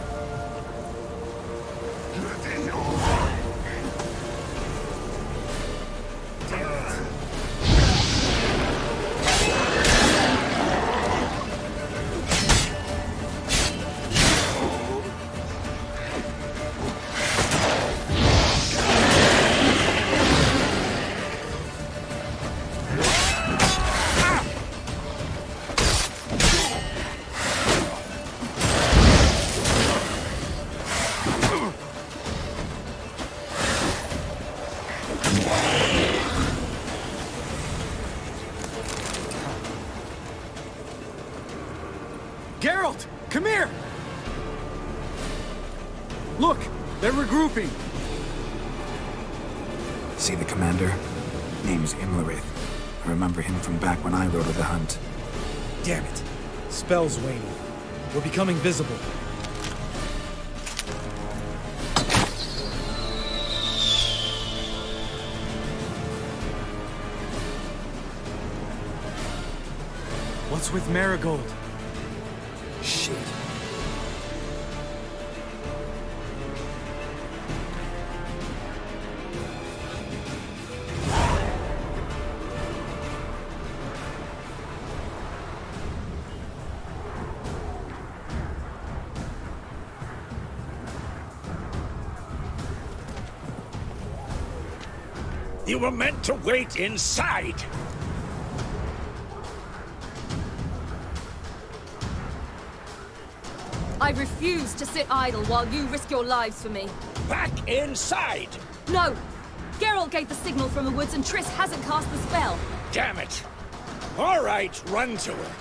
Speaker 14: Geralt, come here! Look, they're regrouping.
Speaker 2: See the commander? Name's Imlerith. I remember him from back when I rode with the Hunt.
Speaker 14: Damn it. Spell's waning. We're becoming visible. What's with Marigold?
Speaker 2: Shit.
Speaker 13: You were meant to wait inside!
Speaker 18: I refuse to sit idle while you risk your lives for me.
Speaker 13: Back inside!
Speaker 18: No! Geralt gave the signal from the woods and Triss hasn't cast the spell.
Speaker 13: Damn it! All right, run to her.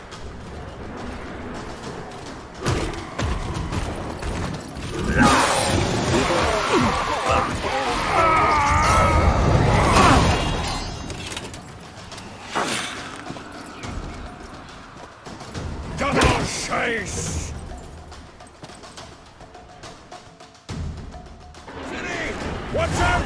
Speaker 13: Double chase! Watch out!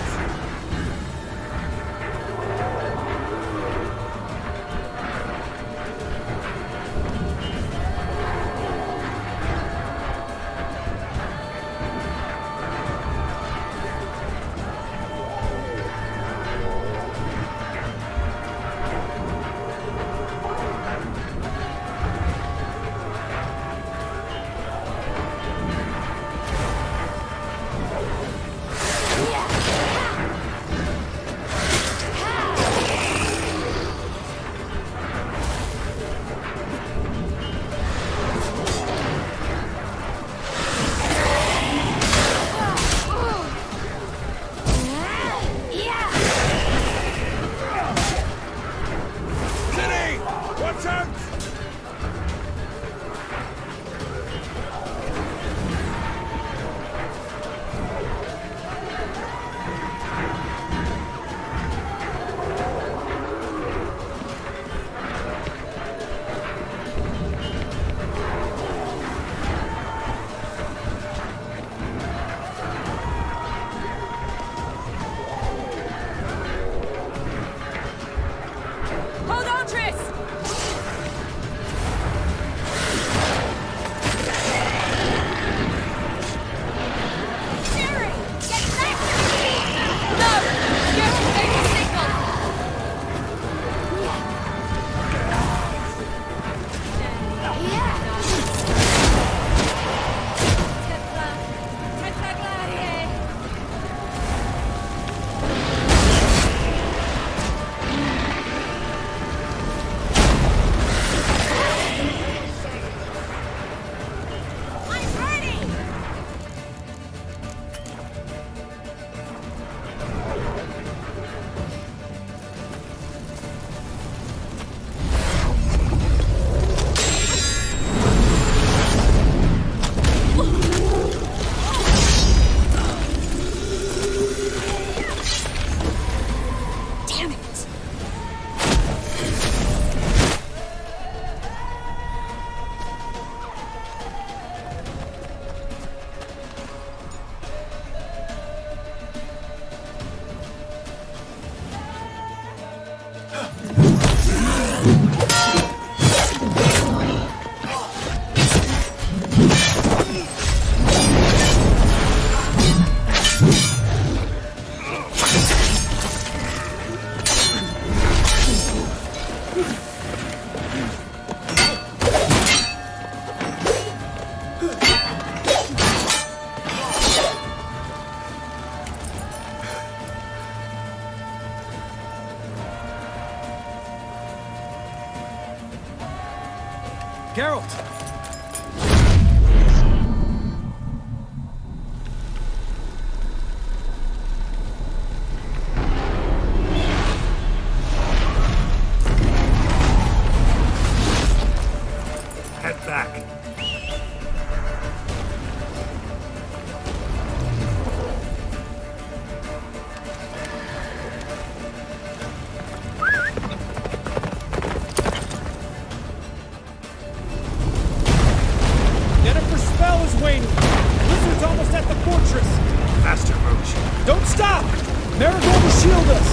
Speaker 14: Geralt!
Speaker 6: Head back.
Speaker 17: Yennefer's spell is waning. Blizzard's almost at the fortress.
Speaker 6: Faster, Roach.
Speaker 17: Don't stop! Marigold will shield us.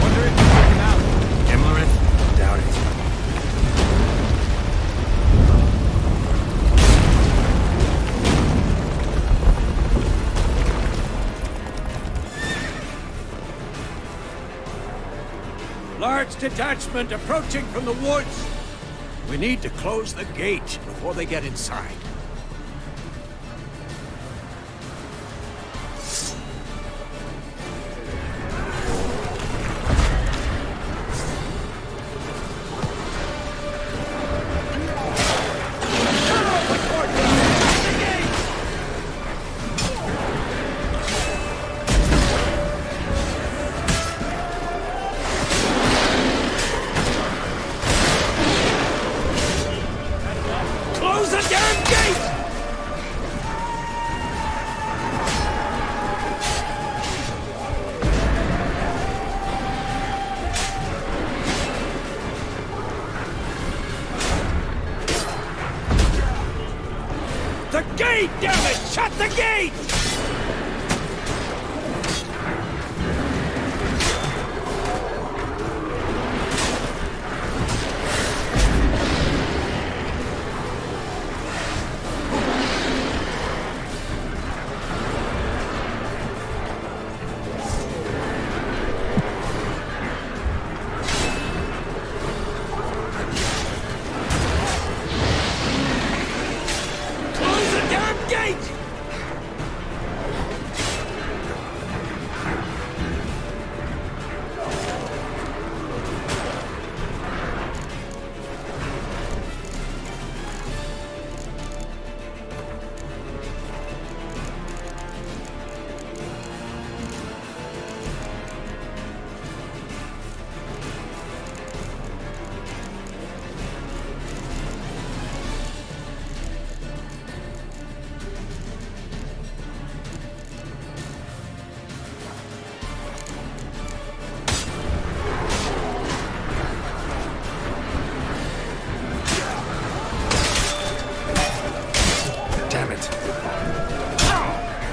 Speaker 14: Wonder if you took him out.
Speaker 6: Imlerith? Doubt it. Large detachment approaching from the woods.
Speaker 7: We need to close the gate before they get inside.
Speaker 6: Close the damn gate! The gate, damn it! Shut the gate! Close the damn gate! Damn it.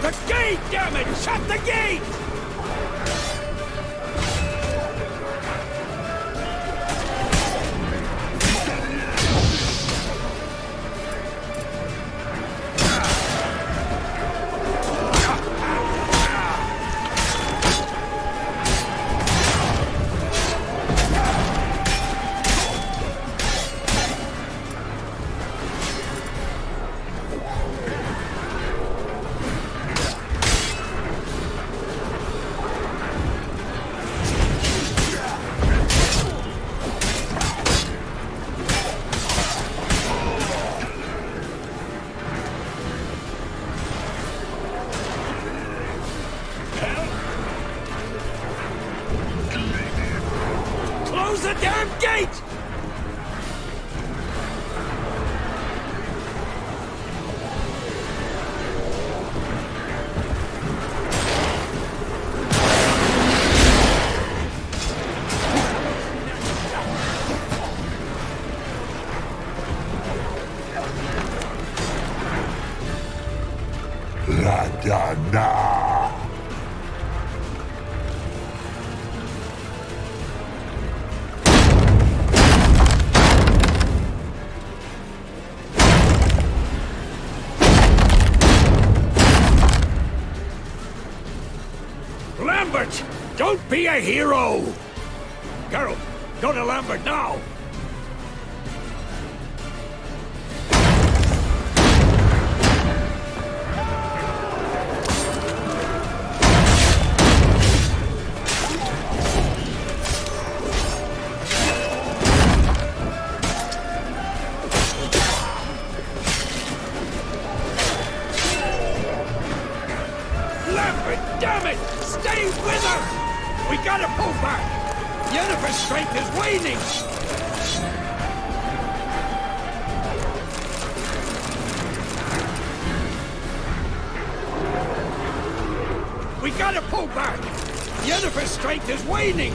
Speaker 6: The gate, damn it! Shut the gate! Close the damn gate!
Speaker 5: La Dana!
Speaker 6: Lambert! Don't be a hero! Geralt, go to Lambert now!
Speaker 13: Lambert, damn it! Stay with her! We gotta pull back! Yennefer's strength is waning! We gotta pull back! Yennefer's strength is waning!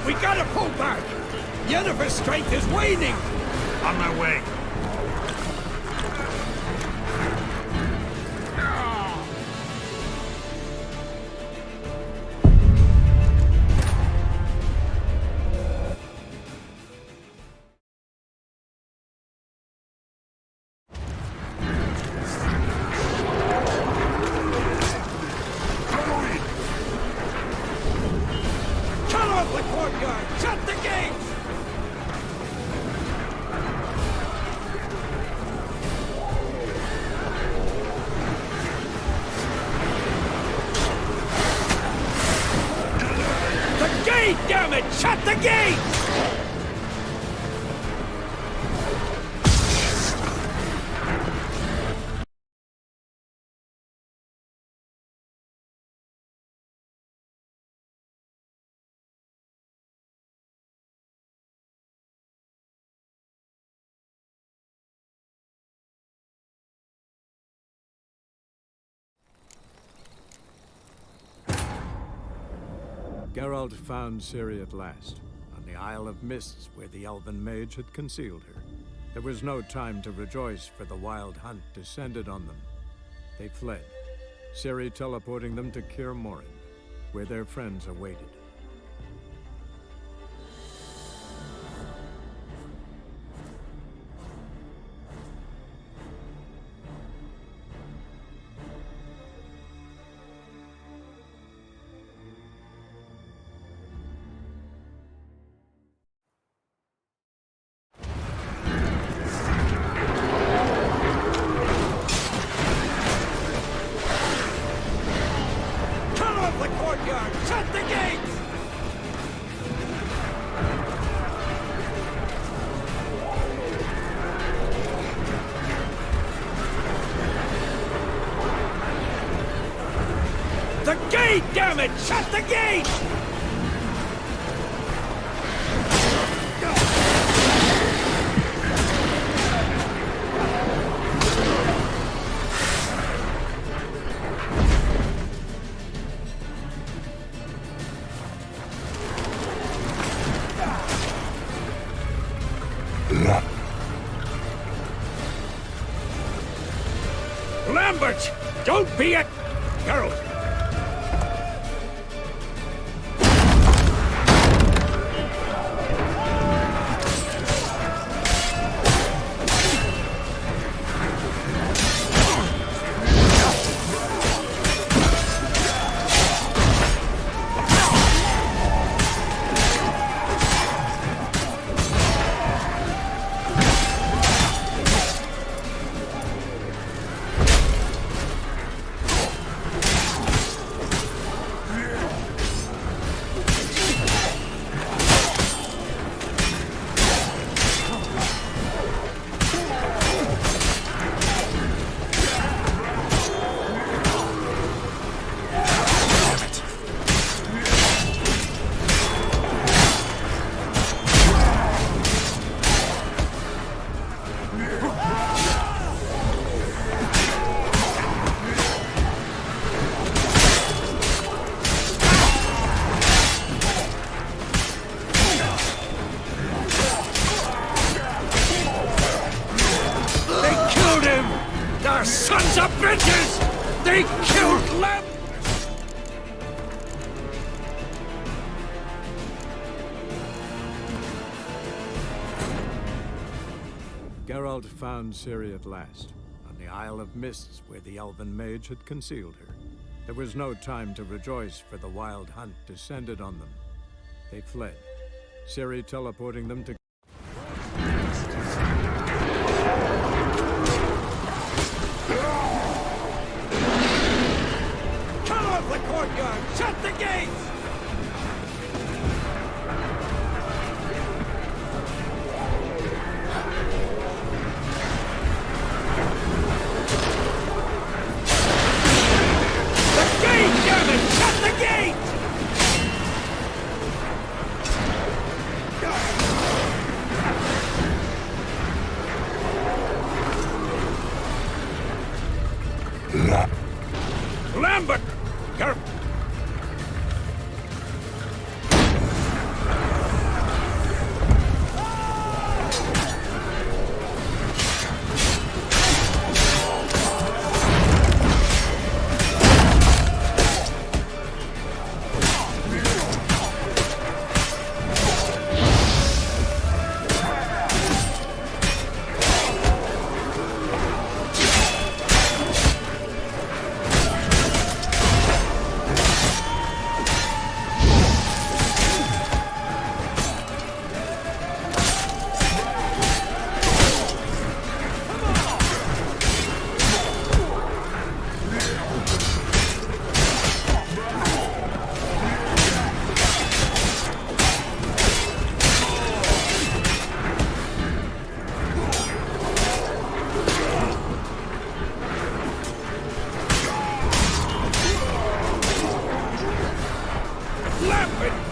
Speaker 13: We gotta pull back! Yennefer's strength is waning!
Speaker 6: On my way.
Speaker 13: Cut off the courtyard! Shut the gates! The gate, damn it! Shut the gate!
Speaker 1: Geralt found Ciri at last, on the Isle of Mists where the Elven Mage had concealed her. There was no time to rejoice, for the Wild Hunt descended on them. They fled, Ciri teleporting them to Kaer Morhen, where their friends awaited.
Speaker 13: Cut off the courtyard! Shut the gates! The gate, damn it! Shut the gate! Lambert! Don't be a... Geralt! They're sons of bitches! They killed Lambert!
Speaker 1: Geralt found Ciri at last, on the Isle of Mists where the Elven Mage had concealed her. There was no time to rejoice, for the Wild Hunt descended on them. They fled, Ciri teleporting them to...
Speaker 13: Cut
Speaker 6: off the courtyard! Shut the gates! The gate, damn it! Shut the gate! Lambert! Careful!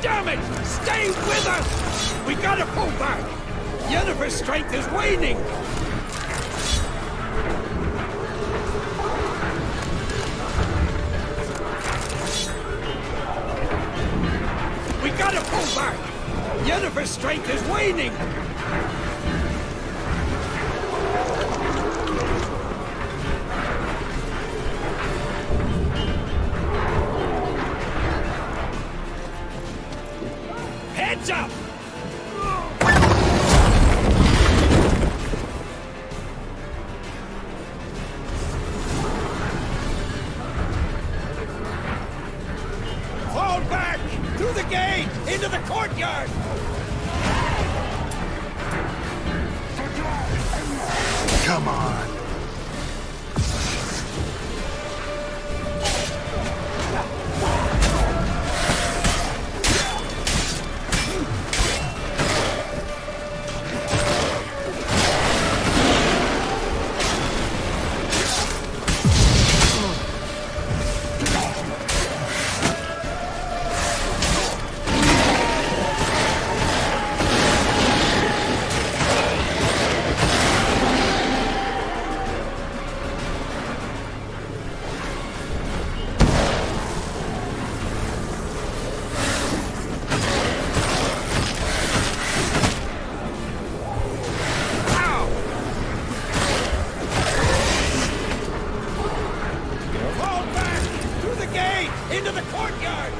Speaker 6: Damn it! Stay with us! We gotta pull back! Yennefer's strength is waning! We gotta pull back! Yennefer's strength is waning! Heads up! Fall back! Through the gate! Into the courtyard!
Speaker 5: Come on.
Speaker 6: Into the courtyard!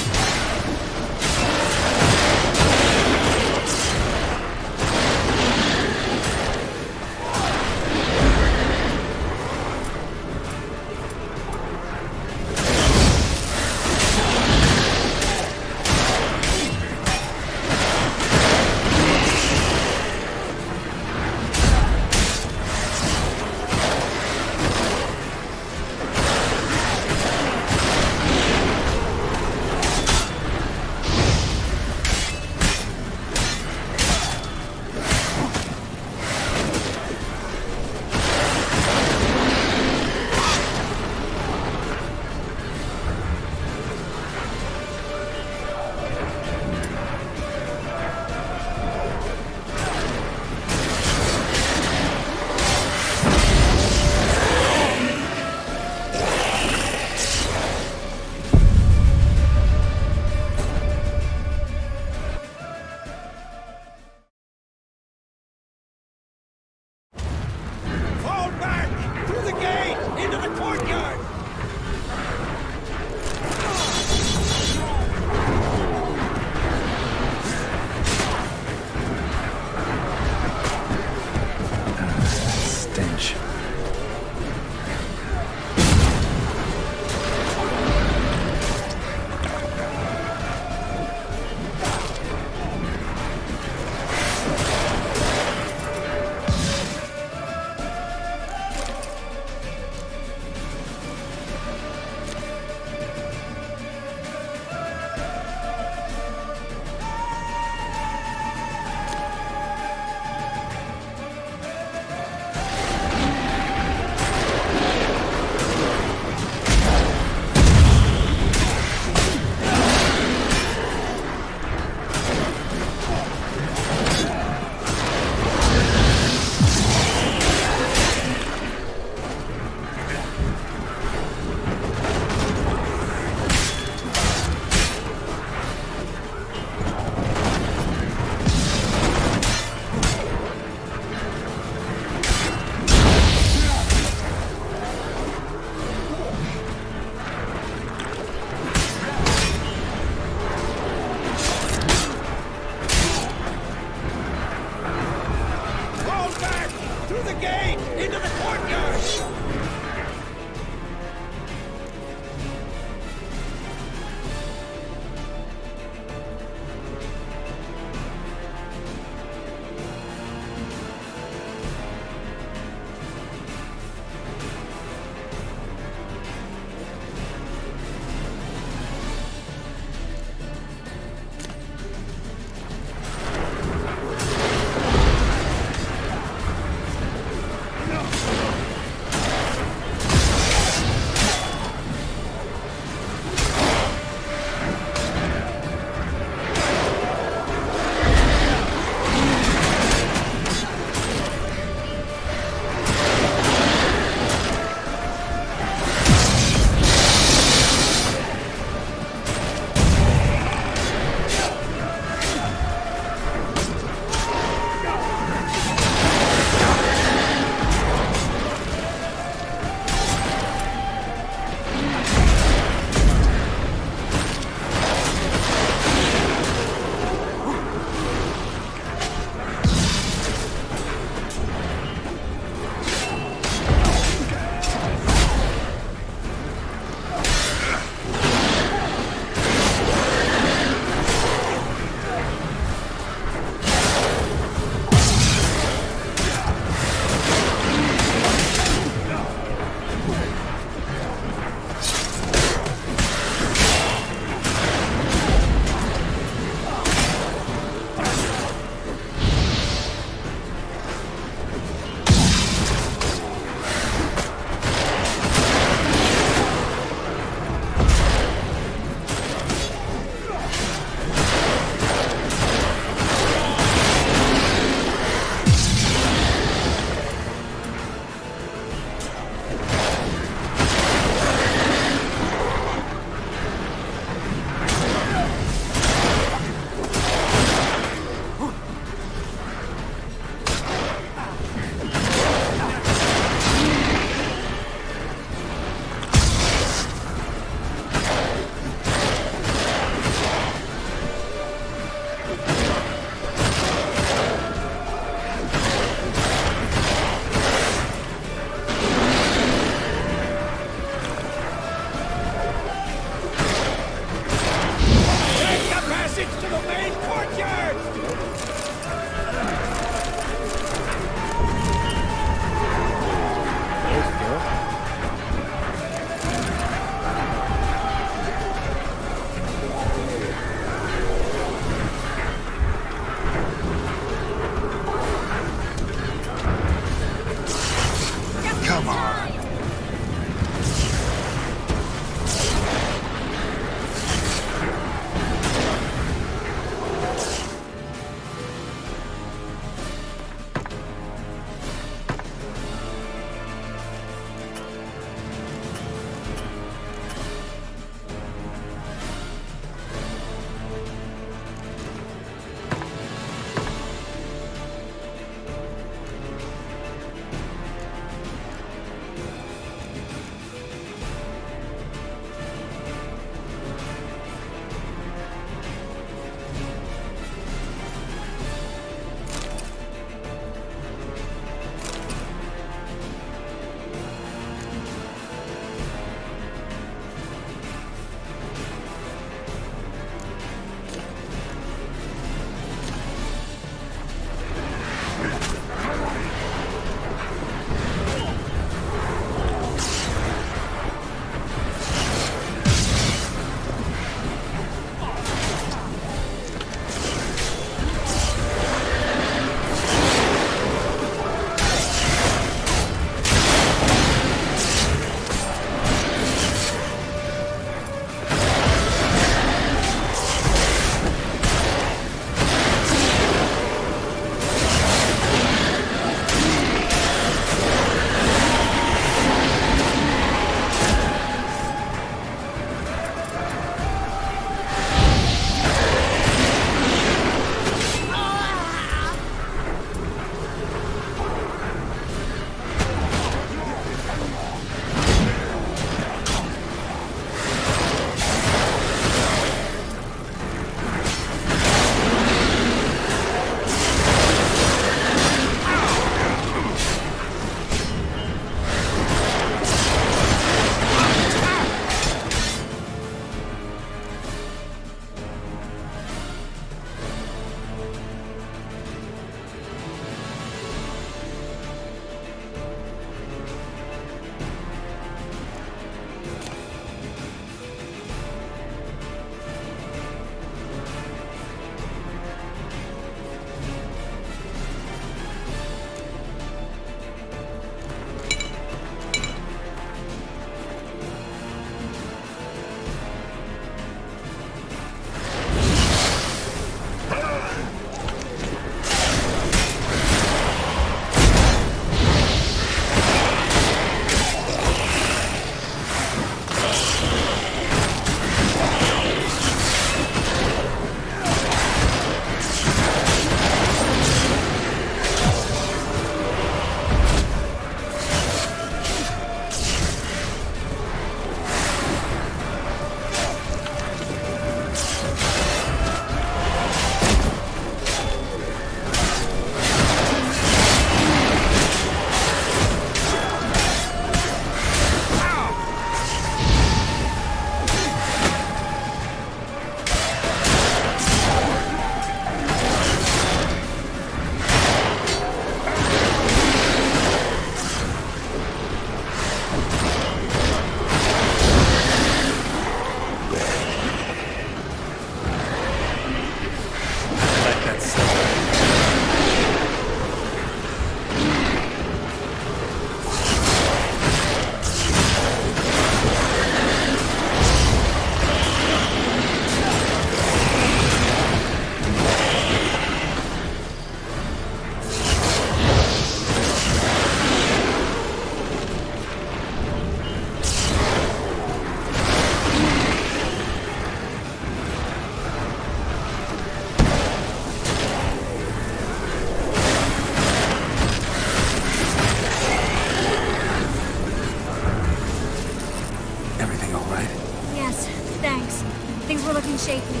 Speaker 10: Things were looking shaky.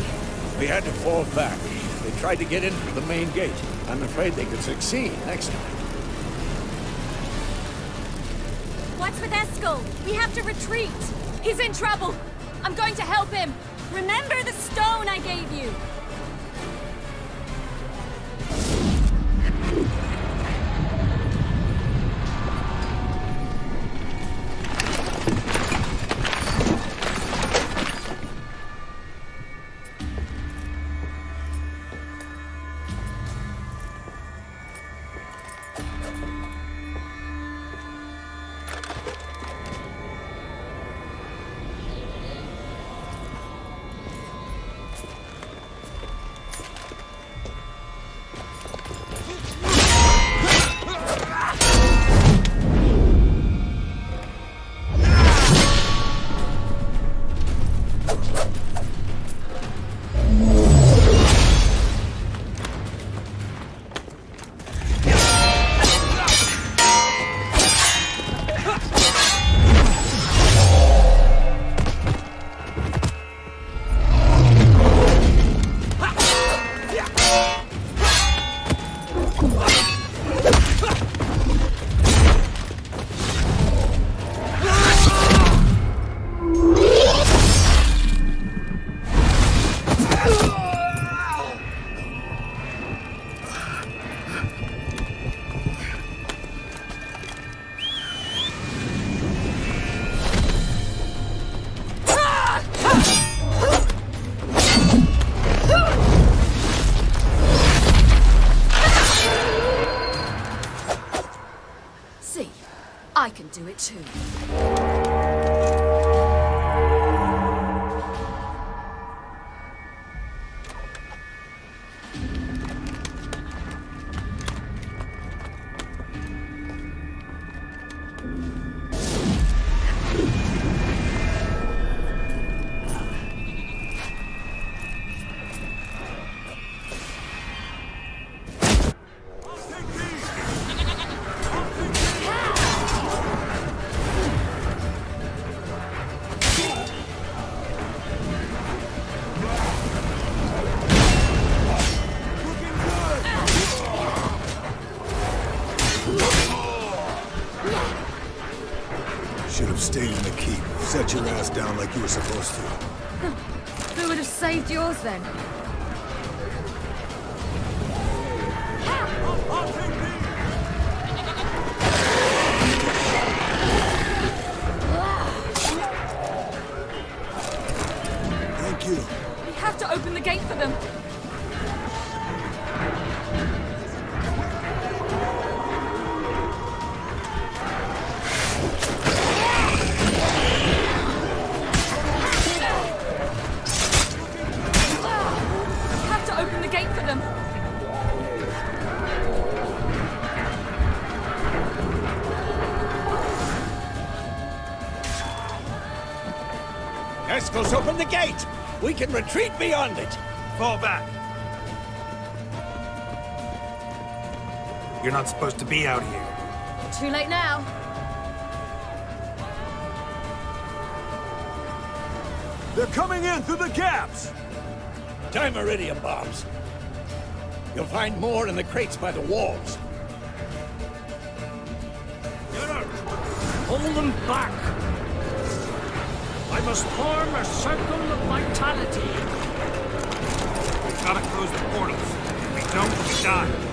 Speaker 13: We had to fall back. They tried to get in through the main gate. I'm afraid they could succeed next time.
Speaker 10: What's with Eskel? We have to retreat.
Speaker 18: He's in trouble. I'm going to help him.
Speaker 10: Remember the stone I gave you.
Speaker 18: I can do it too.
Speaker 16: Should have stayed in the keep. Set your ass down like you were supposed to.
Speaker 9: Who would have saved yours then?
Speaker 16: Thank you.
Speaker 18: We have to open the gate for them.
Speaker 13: Eskel's open the gate! We can retreat beyond it!
Speaker 5: Fall back. You're not supposed to be out here.
Speaker 18: Too late now.
Speaker 13: They're coming in through the gaps! Time iridium bombs. You'll find more in the crates by the walls.
Speaker 6: Hold them back! I must form a circle of vitality.
Speaker 5: We've got to close the portals. If we don't, we die.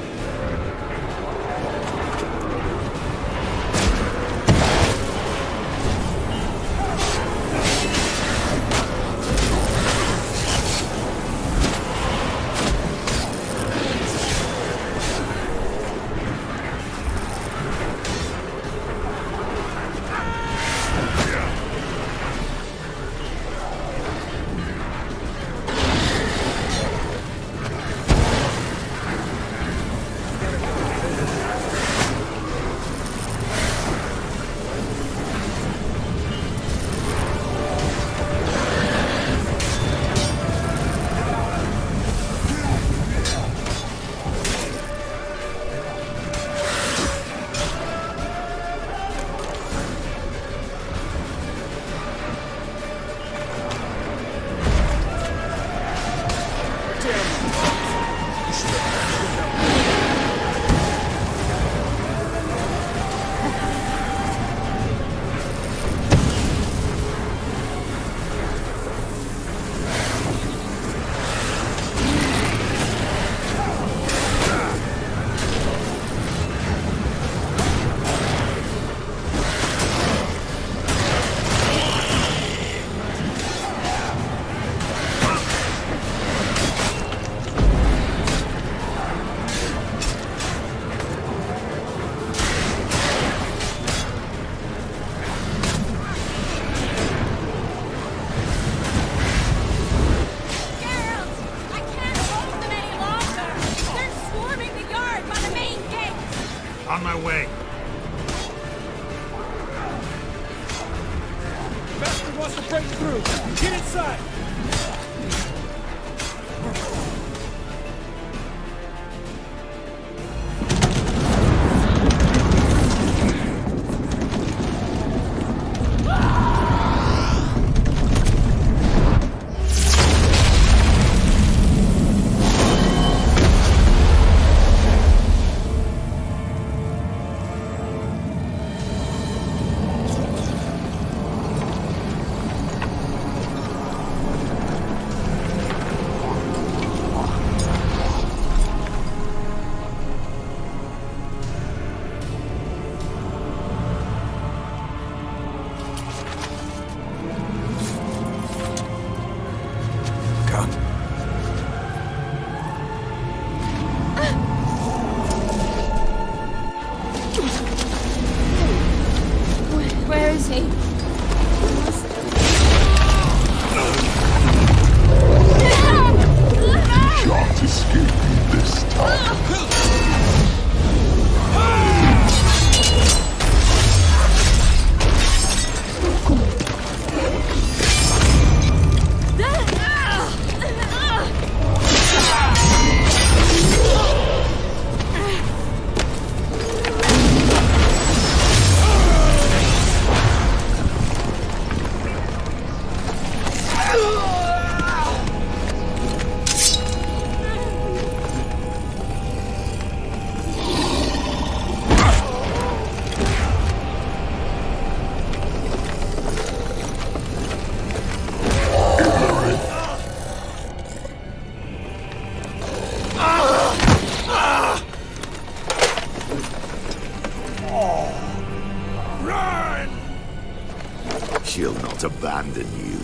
Speaker 19: than you.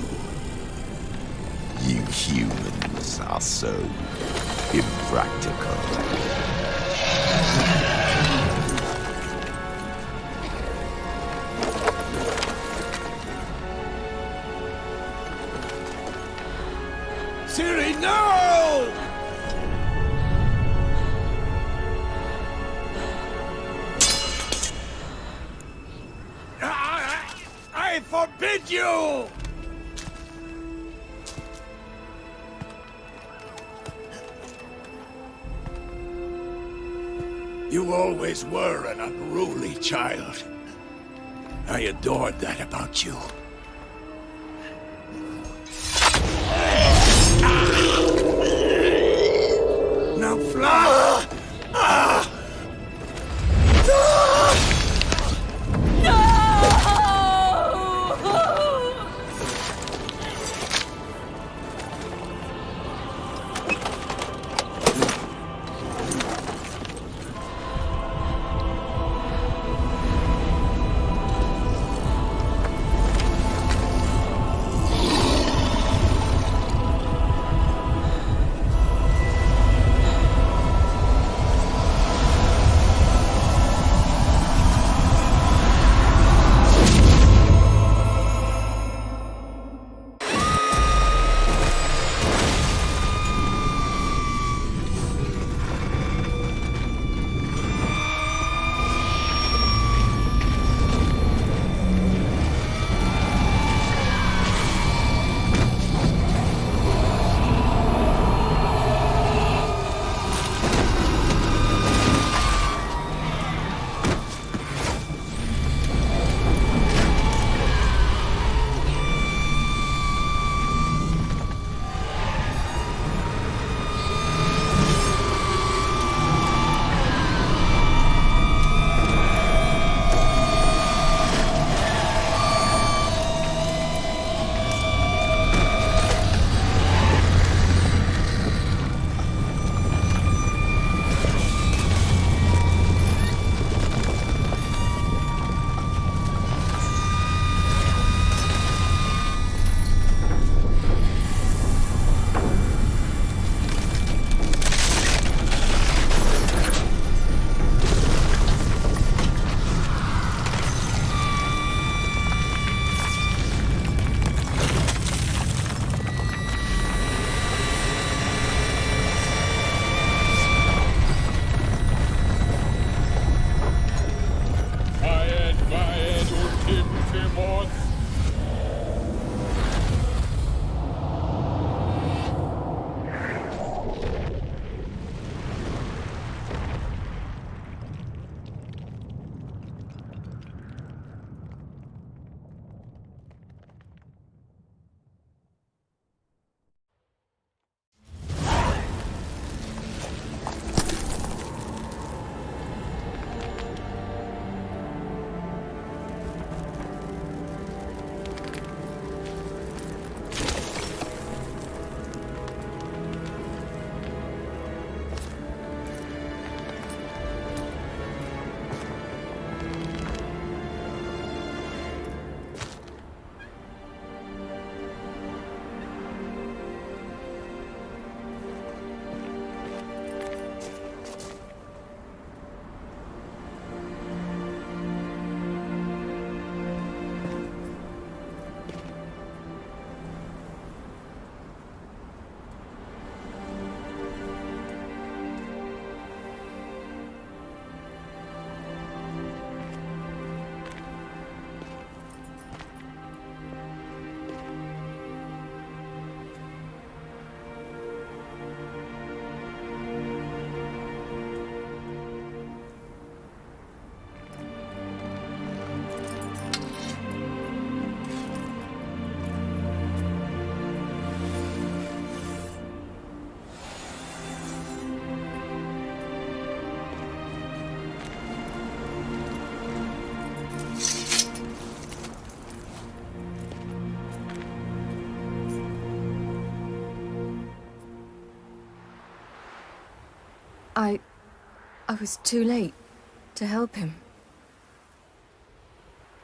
Speaker 19: You humans are so impractical.
Speaker 13: Ciri, no! I forbid you! You always were an unruly child. I adored that about you. Now fly!
Speaker 9: I was too late to help him.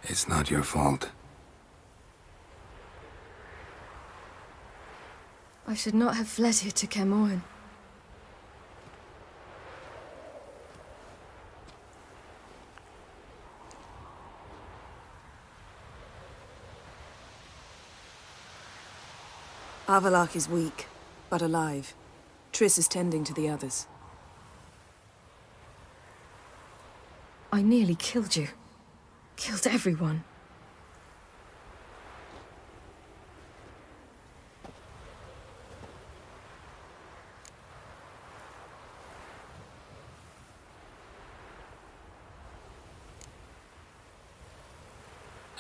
Speaker 2: It's not your fault.
Speaker 9: I should not have fled here to Kaer Morhen.
Speaker 11: Avallac'h is weak, but alive. Triss is tending to the others.
Speaker 9: I nearly killed you. Killed everyone.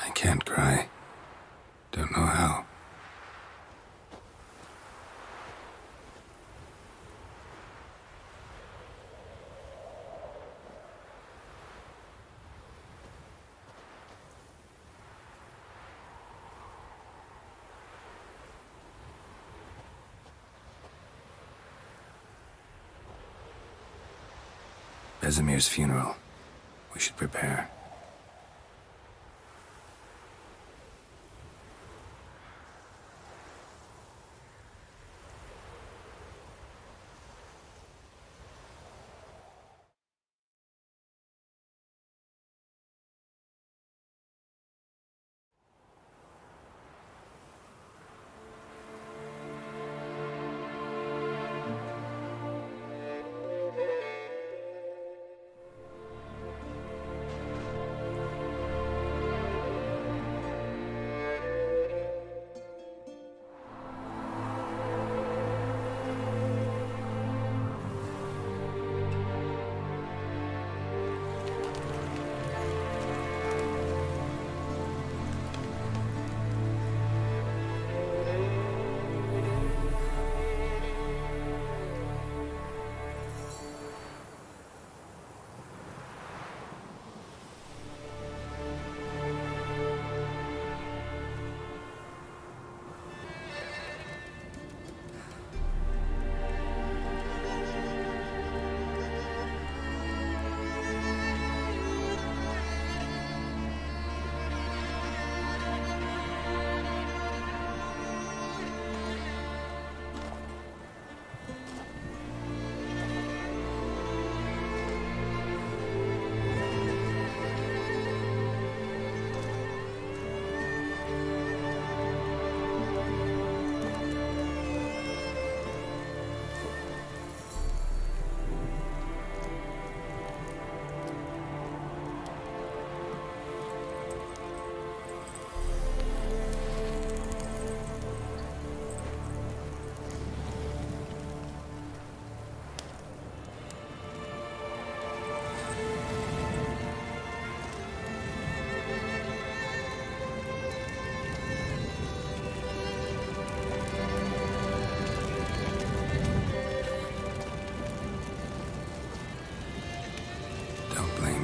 Speaker 2: I can't cry. Don't know how. Vesemir's funeral. We should prepare.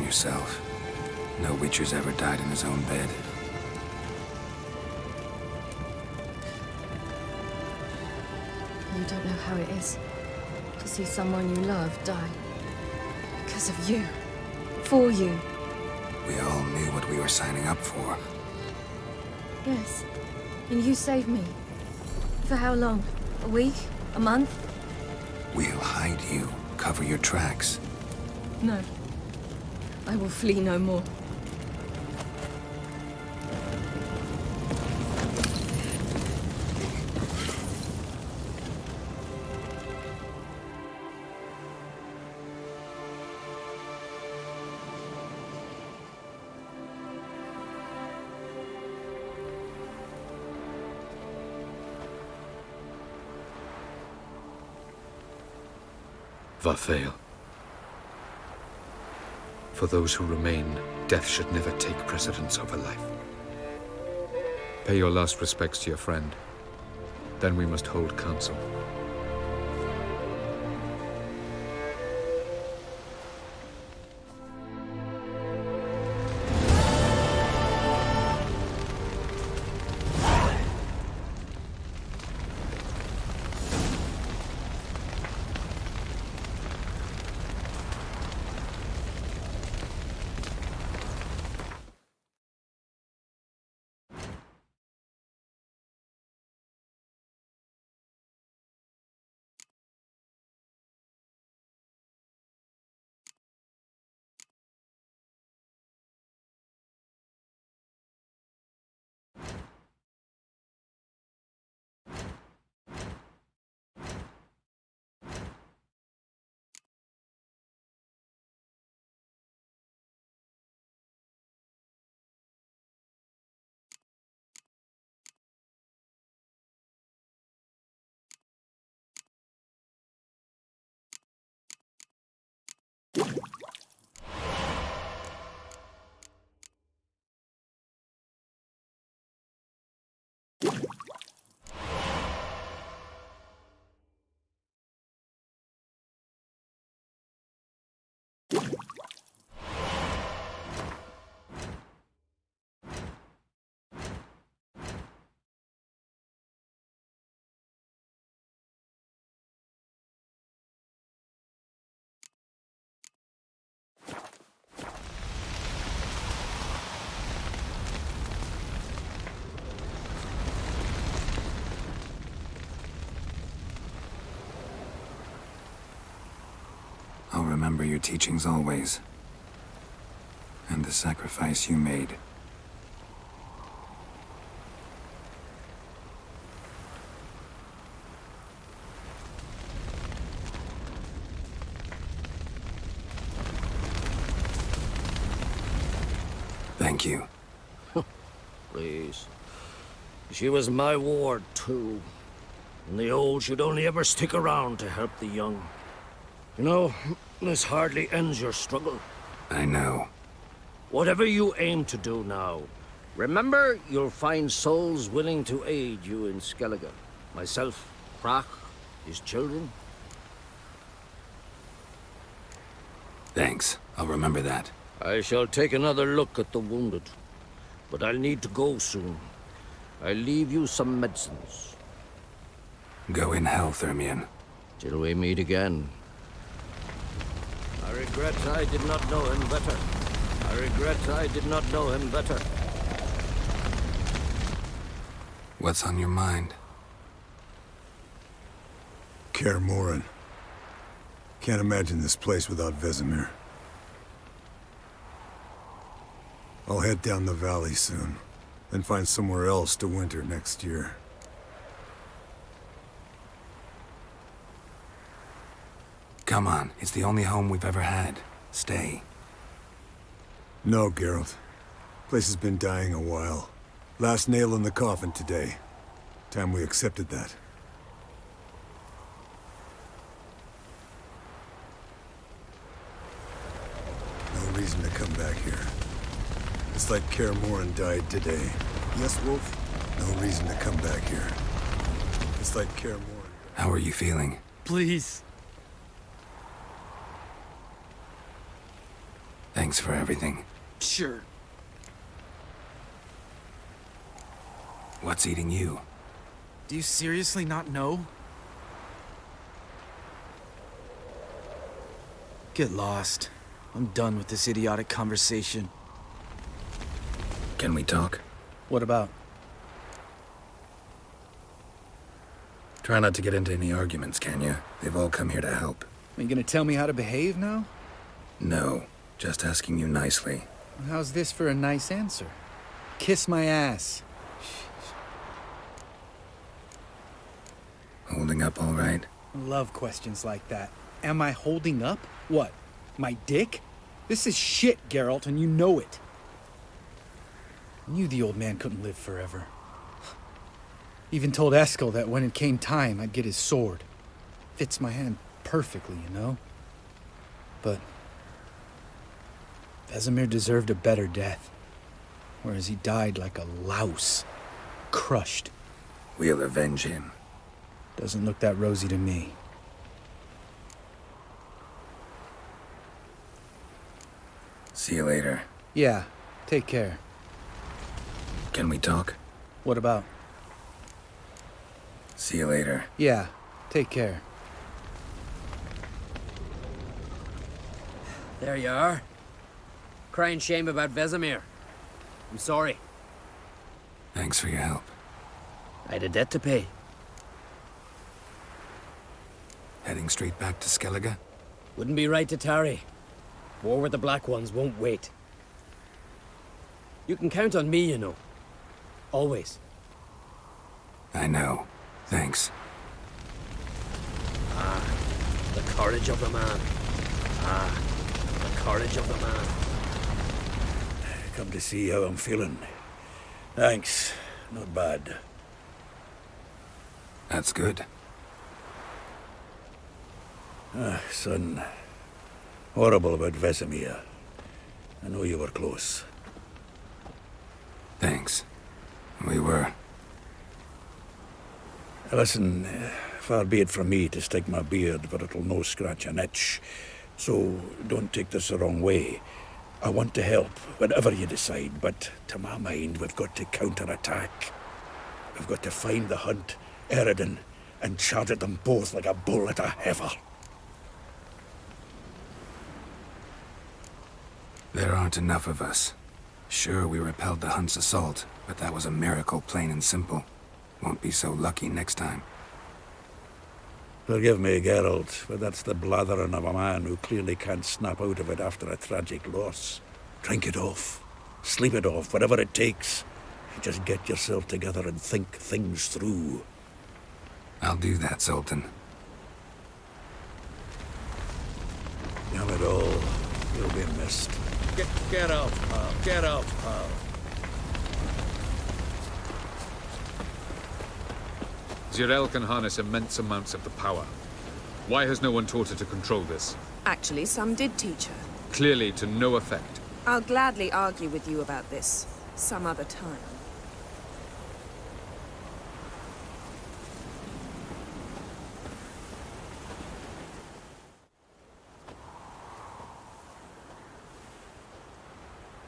Speaker 2: Yourself. No Witcher's ever died in his own bed.
Speaker 9: You don't know how it is to see someone you love die. Because of you. For you.
Speaker 2: We all knew what we were signing up for.
Speaker 9: Yes. And you saved me. For how long? A week? A month?
Speaker 2: We'll hide you. Cover your tracks.
Speaker 9: No. I will flee no more.
Speaker 20: Varthael. For those who remain, death should never take precedence over life. Pay your last respects to your friend. Then we must hold council.
Speaker 2: remember your teachings always. And the sacrifice you made. Thank you.
Speaker 15: Please. She was my ward, too. And the old should only ever stick around to help the young. You know, this hardly ends your struggle.
Speaker 2: I know.
Speaker 15: Whatever you aim to do now, remember you'll find souls willing to aid you in Skellige. Myself, Crach, his children.
Speaker 2: Thanks. I'll remember that.
Speaker 15: I shall take another look at the wounded. But I'll need to go soon. I'll leave you some medicines.
Speaker 2: Go in health, Ermion.
Speaker 15: Till we meet again. I regret I did not know him better. I regret I did not know him better.
Speaker 2: What's on your mind?
Speaker 16: Kaer Morhen. Can't imagine this place without Vesemir. I'll head down the valley soon, then find somewhere else to winter next year.
Speaker 2: Come on, it's the only home we've ever had. Stay.
Speaker 16: No, Geralt. Place has been dying a while. Last nail in the coffin today. Time we accepted that. No reason to come back here. It's like Kaer Morhen died today. Yes, Wolf? No reason to come back here. It's like Kaer Morhen.
Speaker 2: How are you feeling?
Speaker 14: Please.
Speaker 2: Thanks for everything.
Speaker 14: Sure.
Speaker 2: What's eating you?
Speaker 14: Do you seriously not know? Get lost. I'm done with this idiotic conversation.
Speaker 2: Can we talk?
Speaker 14: What about?
Speaker 2: Try not to get into any arguments, can you? They've all come here to help.
Speaker 14: Are you gonna tell me how to behave now?
Speaker 2: No, just asking you nicely.
Speaker 14: How's this for a nice answer? Kiss my ass.
Speaker 2: Holding up all right?
Speaker 14: I love questions like that. Am I holding up? What? My dick? This is shit, Geralt, and you know it. I knew the old man couldn't live forever. Even told Eskel that when it came time, I'd get his sword. Fits my hand perfectly, you know? But Vesemir deserved a better death. Whereas he died like a louse. Crushed.
Speaker 2: We'll avenge him.
Speaker 14: Doesn't look that rosy to me.
Speaker 2: See you later.
Speaker 14: Yeah, take care.
Speaker 2: Can we talk?
Speaker 14: What about?
Speaker 2: See you later.
Speaker 14: Yeah, take care.
Speaker 21: There you are. Crying shame about Vesemir. I'm sorry.
Speaker 2: Thanks for your help.
Speaker 21: I had a debt to pay.
Speaker 2: Heading straight back to Skellige?
Speaker 21: Wouldn't be right to tarry. War with the Black Ones won't wait. You can count on me, you know. Always.
Speaker 2: I know. Thanks.
Speaker 15: Ah, the courage of the man. Ah, the courage of the man.
Speaker 13: Come to see how I'm feeling. Thanks. Not bad.
Speaker 2: That's good.
Speaker 13: Son. Horrible about Vesemir. I know you were close.
Speaker 2: Thanks. We were.
Speaker 13: Listen, far be it from me to stick my beard, but it'll no scratch an itch. So don't take this the wrong way. I want to help, whatever you decide, but to my mind, we've got to counterattack. We've got to find the Hunt, Eredin, and charge at them both like a bull at a heifer.
Speaker 2: There aren't enough of us. Sure, we repelled the Hunt's assault, but that was a miracle, plain and simple. Won't be so lucky next time.
Speaker 13: Forgive me, Geralt, but that's the blathering of a man who clearly can't snap out of it after a tragic loss. Drink it off. Sleep it off, whatever it takes. Just get yourself together and think things through.
Speaker 2: I'll do that, Sultan.
Speaker 13: Damn it all. You'll be missed.
Speaker 7: Get out, pal. Get out, pal.
Speaker 20: Zirael can harness immense amounts of the power. Why has no one taught her to control this?
Speaker 11: Actually, some did teach her.
Speaker 20: Clearly to no effect.
Speaker 11: I'll gladly argue with you about this some other time.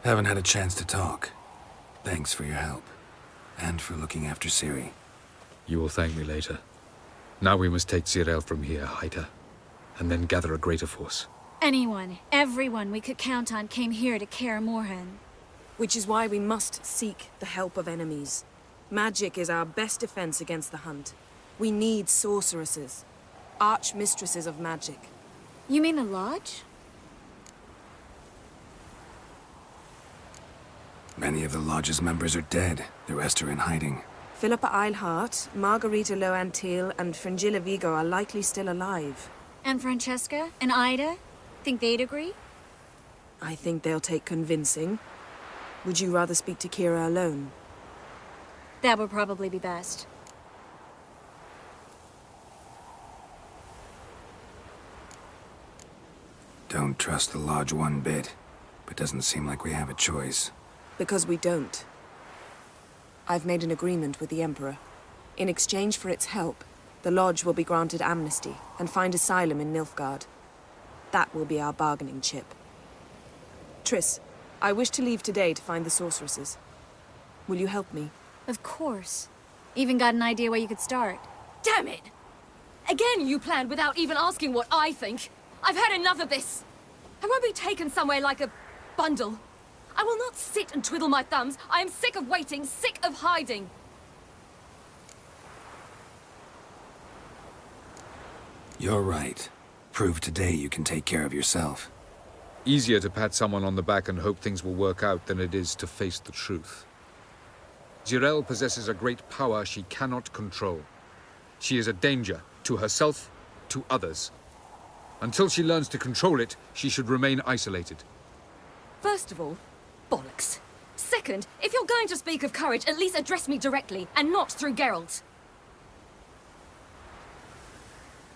Speaker 2: Haven't had a chance to talk. Thanks for your help. And for looking after Ciri.
Speaker 20: You will thank me later. Now we must take Zirael from here, hide her, and then gather a greater force.
Speaker 10: Anyone, everyone we could count on came here to Kaer Morhen.
Speaker 11: Which is why we must seek the help of enemies. Magic is our best defense against the Hunt. We need sorceresses. Archmistresses of magic.
Speaker 10: You mean the Lodge?
Speaker 2: Many of the Lodge's members are dead. The rest are in hiding.
Speaker 11: Philippa Eilhart, Margarita Loantil, and Fringilla Vigo are likely still alive.
Speaker 10: And Francesca? And Ida? Think they'd agree?
Speaker 11: I think they'll take convincing. Would you rather speak to Kira alone?
Speaker 10: That would probably be best.
Speaker 2: Don't trust the Lodge one bit, but doesn't seem like we have a choice.
Speaker 11: Because we don't. I've made an agreement with the Emperor. In exchange for its help, the Lodge will be granted amnesty and find asylum in Nilfgaard. That will be our bargaining chip. Triss, I wish to leave today to find the sorceresses. Will you help me?
Speaker 10: Of course. Even got an idea where you could start.
Speaker 18: Damn it! Again you planned without even asking what I think. I've had enough of this. I won't be taken somewhere like a bundle. I will not sit and twiddle my thumbs. I am sick of waiting, sick of hiding.
Speaker 2: You're right. Prove today you can take care of yourself.
Speaker 20: Easier to pat someone on the back and hope things will work out than it is to face the truth. Zirael possesses a great power she cannot control. She is a danger to herself, to others. Until she learns to control it, she should remain isolated.
Speaker 18: First of all, bollocks. Second, if you're going to speak of courage, at least address me directly, and not through Geralt.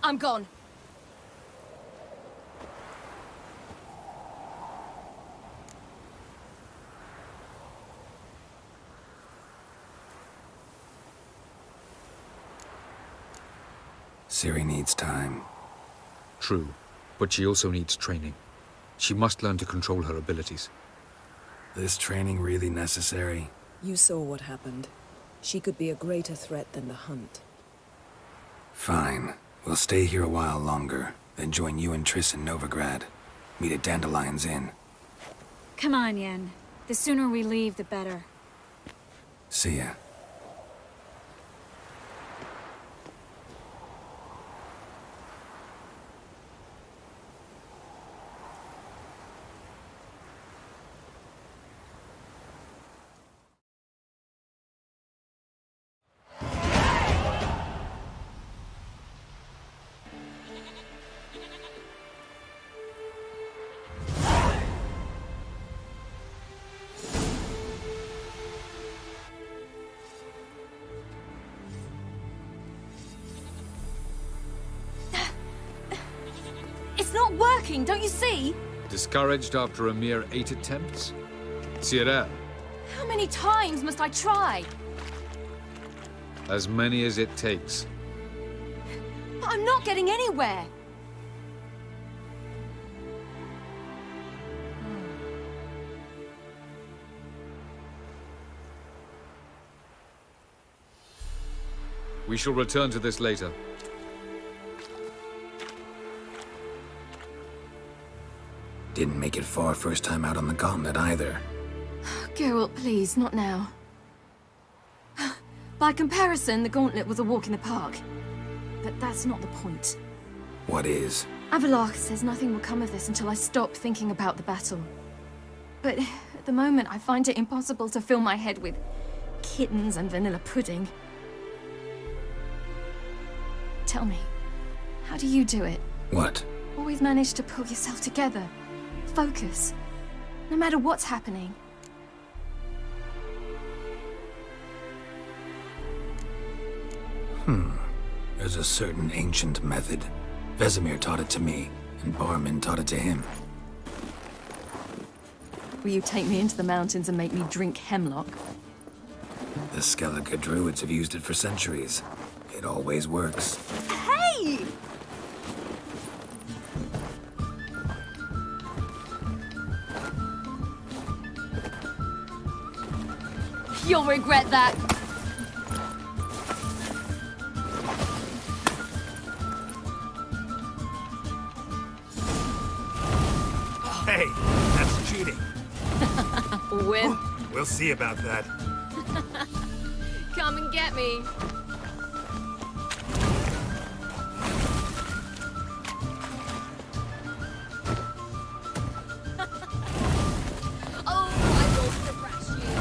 Speaker 18: I'm gone.
Speaker 2: Ciri needs time.
Speaker 20: True, but she also needs training. She must learn to control her abilities.
Speaker 2: This training really necessary?
Speaker 11: You saw what happened. She could be a greater threat than the Hunt.
Speaker 2: Fine. We'll stay here a while longer, then join you and Triss in Novigrad. Meet at Dandelion's Inn.
Speaker 10: Come on, Yen. The sooner we leave, the better.
Speaker 2: See ya.
Speaker 18: Working, don't you see?
Speaker 20: Discouraged after a mere 8 attempts? Zirael.
Speaker 18: How many times must I try?
Speaker 20: As many as it takes.
Speaker 18: But I'm not getting anywhere.
Speaker 20: We shall return to this later.
Speaker 2: Didn't make it far first time out on the gauntlet either.
Speaker 9: Geralt, please, not now. By comparison, the gauntlet was a walk in the park. but that's not the point.
Speaker 2: What is?
Speaker 9: Avallac'h says nothing will come of this until I stop thinking about the battle. But at the moment, I find it impossible to fill my head with kittens and vanilla pudding. Tell me, how do you do it?
Speaker 2: What?
Speaker 9: Always manage to pull yourself together. Focus. No matter what's happening.
Speaker 2: There's a certain ancient method. Vesemir taught it to me, and Barman taught it to him.
Speaker 9: Will you take me into the mountains and make me drink hemlock?
Speaker 2: The Skellige druids have used it for centuries. It always works.
Speaker 9: Hey! You'll regret that.
Speaker 5: Hey, that's cheating.
Speaker 18: Win.
Speaker 5: We'll see about that.
Speaker 18: Come and get me. Oh, I will thrash you.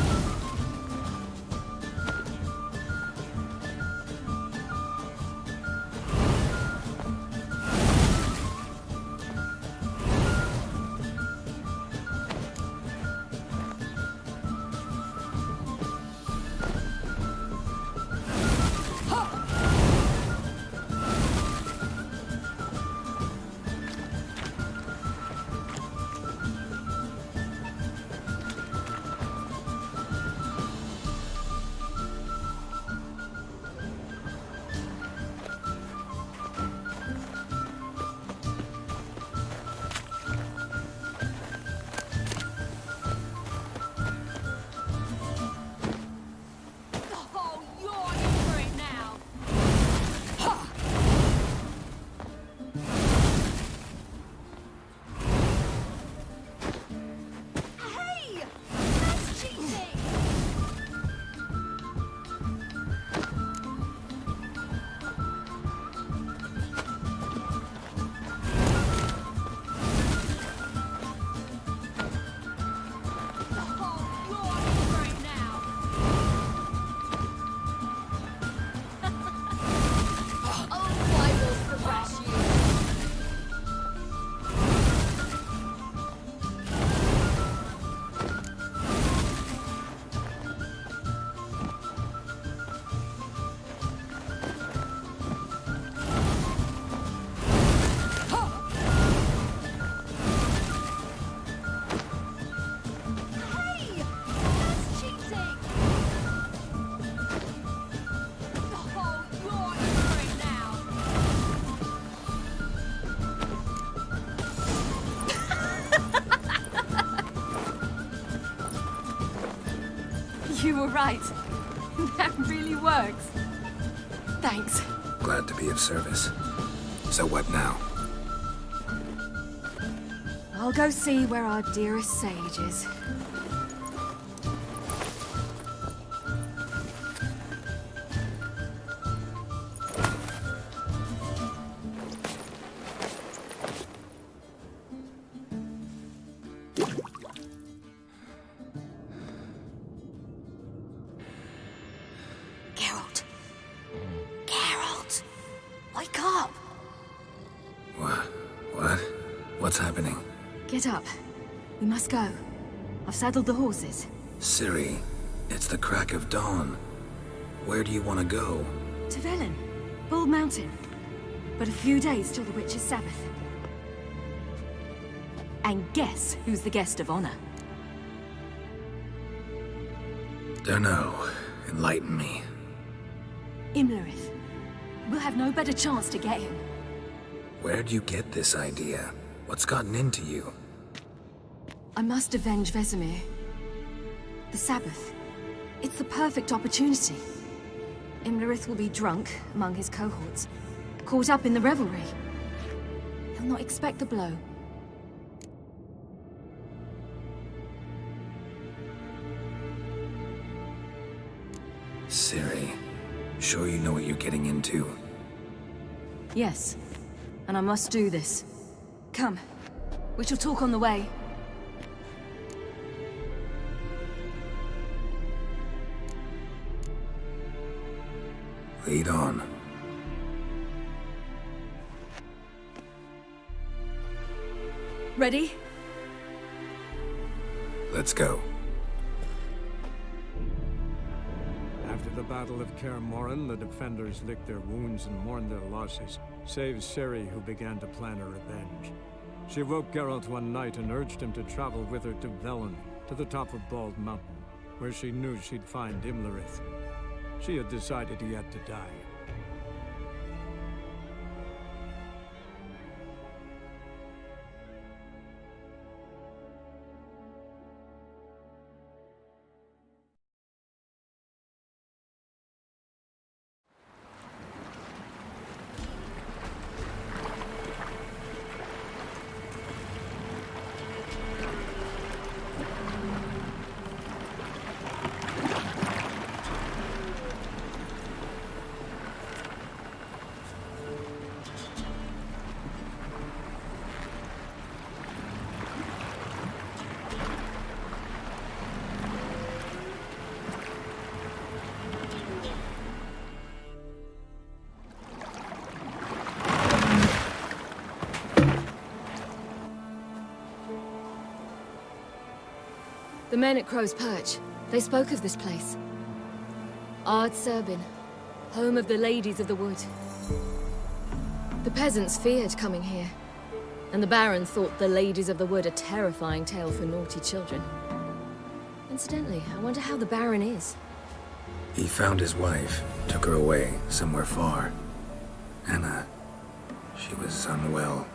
Speaker 18: Oh, you're in for it now. Hey! That's cheating! Oh, you're in for it now. Oh, I will thrash you. Hey! That's cheating! Oh, you're in for it now.
Speaker 9: You were right. That really works. Thanks.
Speaker 2: Glad to be of service. So what now?
Speaker 9: I'll go see where our dearest sage is. Geralt. Geralt! Wake up!
Speaker 2: What? What's happening?
Speaker 9: Get up. We must go. I've saddled the horses.
Speaker 2: Ciri, it's the crack of dawn. Where do you want to go?
Speaker 9: To Velen. Bald Mountain. But a few days till the Witch's Sabbath. And guess who's the guest of honor?
Speaker 2: Dunno. Enlighten me.
Speaker 9: Imlerith. We'll have no better chance to get him.
Speaker 2: Where'd you get this idea? What's gotten into you?
Speaker 9: I must avenge Vesemir. The Sabbath. It's the perfect opportunity. Imlerith will be drunk among his cohorts, caught up in the revelry. He'll not expect the blow.
Speaker 2: Ciri, sure you know what you're getting into?
Speaker 9: Yes. And I must do this. Come. We shall talk on the way.
Speaker 2: Lead on.
Speaker 9: Ready?
Speaker 2: Let's go.
Speaker 1: After the Battle of Kaer Morhen, the defenders licked their wounds and mourned their losses, save Ciri, who began to plan a revenge. She woke Geralt one night and urged him to travel with her to Velen, to the top of Bald Mountain, where she knew she'd find Imlerith. She had decided he had to die.
Speaker 18: The men at Crow's Perch, they spoke of this place. Ard Serbin, home of the Ladies of the Wood. The peasants feared coming here, and the Baron thought the Ladies of the Wood a terrifying tale for naughty children. Incidentally, I wonder how the Baron is.
Speaker 2: He found his wife, took her away, somewhere far. Anna, she was unwell.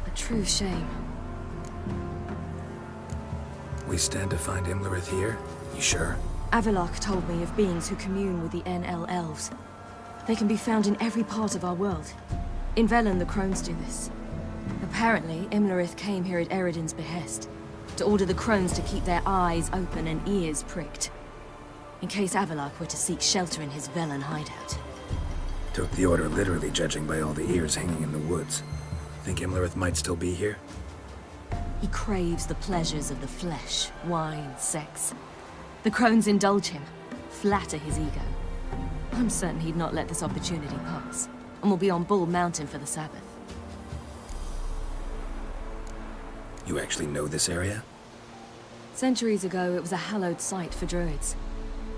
Speaker 18: A true shame.
Speaker 2: We stand to find Imlerith here? You sure?
Speaker 9: Avallac'h told me of beings who commune with the NL Elves. They can be found in every part of our world. In Velen, the Crones do this. Apparently, Imlerith came here at Eredin's behest, to order the Crones to keep their eyes open and ears pricked, in case Avallac'h were to seek shelter in his Velen hideout.
Speaker 2: Took the order literally, judging by all the ears hanging in the woods. Think Imlerith might still be here?
Speaker 9: He craves the pleasures of the flesh, wine, sex. The Crones indulge him, flatter his ego. I'm certain he'd not let this opportunity pass, and will be on Bald Mountain for the Sabbath.
Speaker 2: You actually know this area?
Speaker 9: Centuries ago, it was a hallowed site for druids.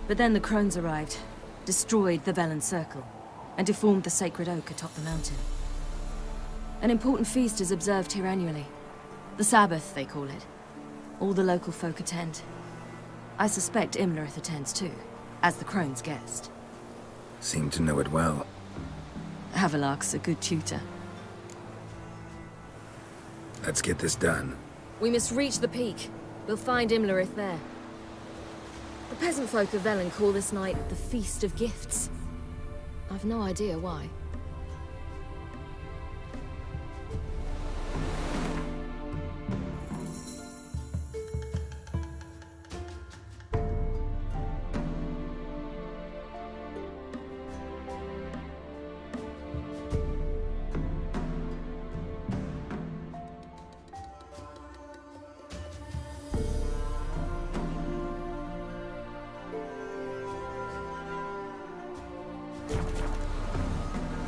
Speaker 9: But then the Crones arrived, destroyed the Velen Circle, and deformed the sacred oak atop the mountain. An important feast is observed here annually. The Sabbath, they call it. All the local folk attend. I suspect Imlerith attends too, as the Crone's guest.
Speaker 2: Seem to know it well.
Speaker 9: Avallac'h's a good tutor.
Speaker 2: Let's get this done.
Speaker 18: We must reach the peak. We'll find Imlerith there. The peasant folk of Velen call this night the Feast of Gifts. I've no idea why.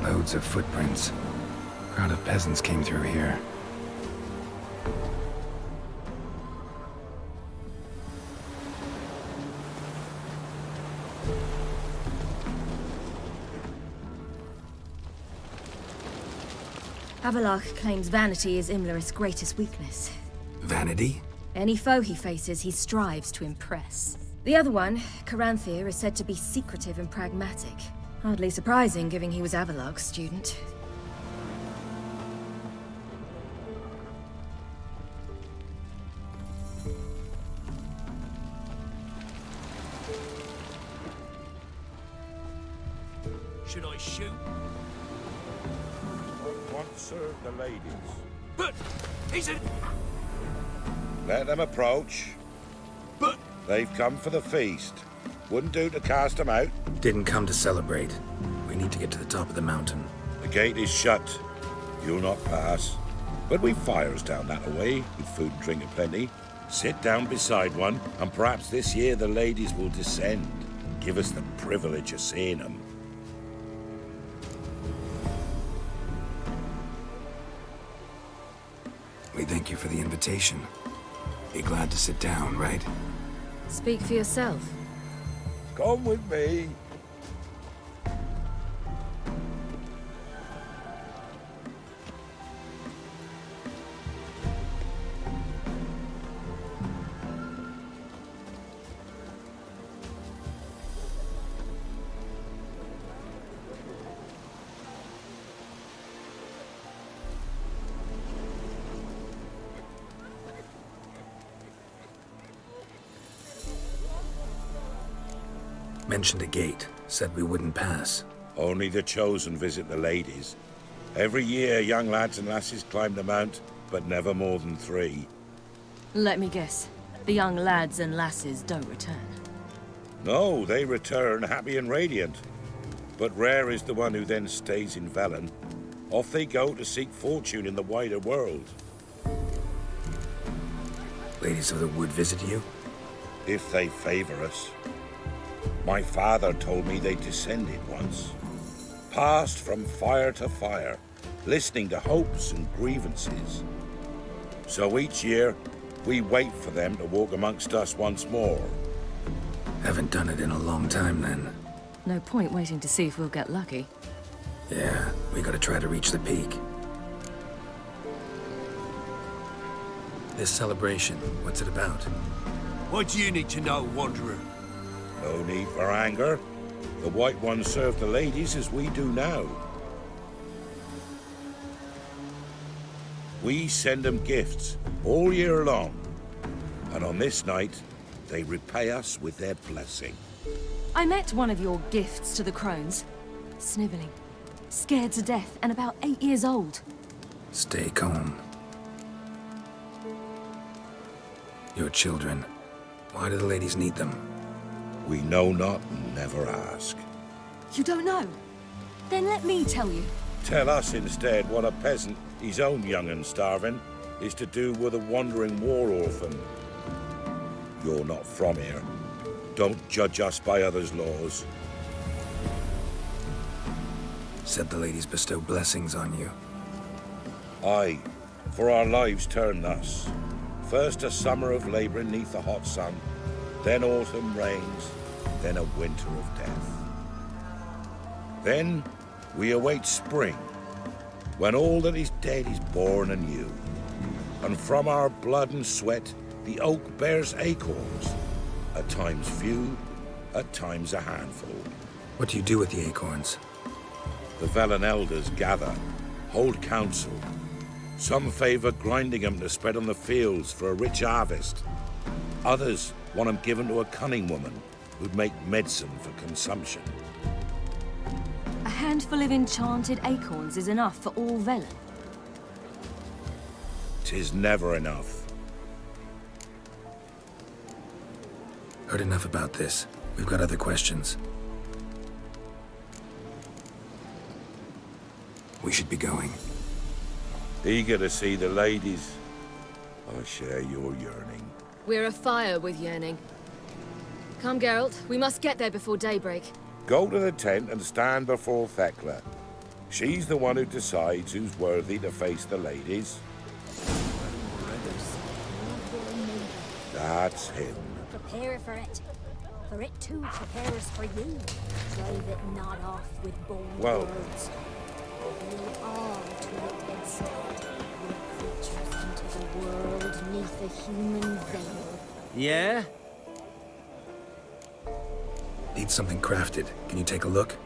Speaker 2: Loads of footprints. Crowd of peasants came through here.
Speaker 9: Avallac'h claims vanity is Imlerith's greatest weakness.
Speaker 2: Vanity?
Speaker 9: Any foe he faces, he strives to impress. The other one, Caranthir, is said to be secretive and pragmatic. Hardly surprising, given he was Avallac'h's student.
Speaker 6: Should I shoot?
Speaker 7: Once served the ladies.
Speaker 6: But he's a...
Speaker 7: Let them approach.
Speaker 6: But...
Speaker 7: They've come for the feast. Wouldn't do to cast them out.
Speaker 2: Didn't come to celebrate. We need to get to the top of the mountain.
Speaker 4: The gate is shut. You'll not pass. But we've fires down that way, with food and drink aplenty. Sit down beside one, and perhaps this year the ladies will descend. Give us the privilege of seeing them.
Speaker 2: We thank you for the invitation. Be glad to sit down, right?
Speaker 9: Speak for yourself.
Speaker 4: Come with me.
Speaker 2: Mentioned a gate. Said we wouldn't pass.
Speaker 4: Only the chosen visit the ladies. Every year, young lads and lasses climb the mount, but never more than 3.
Speaker 18: Let me guess. The young lads and lasses don't return.
Speaker 4: No, they return happy and radiant. But rare is the one who then stays in Velen. Off they go to seek fortune in the wider world.
Speaker 2: Ladies of the Wood visit you?
Speaker 4: If they favor us. My father told me they descended once. Passed from fire to fire, listening to hopes and grievances. So each year, we wait for them to walk amongst us once more.
Speaker 2: Haven't done it in a long time, then.
Speaker 18: No point waiting to see if we'll get lucky.
Speaker 2: Yeah, we gotta try to reach the peak. This celebration, what's it about?
Speaker 6: What do you need to know, Wanderer?
Speaker 4: No need for anger. The White Ones serve the ladies as we do now. We send them gifts all year long. And on this night, they repay us with their blessing.
Speaker 18: I met one of your gifts to the crones. Sniveling. Scared to death and about 8 years old.
Speaker 2: Stay calm. Your children. Why do the ladies need them?
Speaker 4: We know not and never ask.
Speaker 18: You don't know? Then let me tell you.
Speaker 4: Tell us instead what a peasant, his own young and starving, is to do with a wandering war orphan. You're not from here. Don't judge us by others' laws.
Speaker 2: Said the ladies bestow blessings on you.
Speaker 4: Aye, for our lives turn thus. First a summer of labouring neath the hot sun, then autumn rains, then a winter of death. Then we await spring, when all that is dead is born anew. And from our blood and sweat, the oak bears acorns, at times few, at times a handful.
Speaker 2: What do you do with the acorns?
Speaker 4: The Velen elders gather, hold council. Some favor grinding them to spread on the fields for a rich harvest. Others want them given to a cunning woman who'd make medicine for consumption.
Speaker 18: A handful of enchanted acorns is enough for all Velen.
Speaker 4: 'Tis never enough.
Speaker 2: Heard enough about this. We've got other questions. We should be going.
Speaker 4: Eager to see the ladies. I share your yearning.
Speaker 18: We're afire with yearning. Come, Geralt. We must get there before daybreak.
Speaker 4: Go to the tent and stand before Thekla. She's the one who decides who's worthy to face the ladies. That's him.
Speaker 10: Prepare for it. For it too prepares for you. Drive it not off with bold words. You are to witness. Your creatures into the world neath a human veil.
Speaker 21: Yeah?
Speaker 2: Need something crafted. Can you take a look?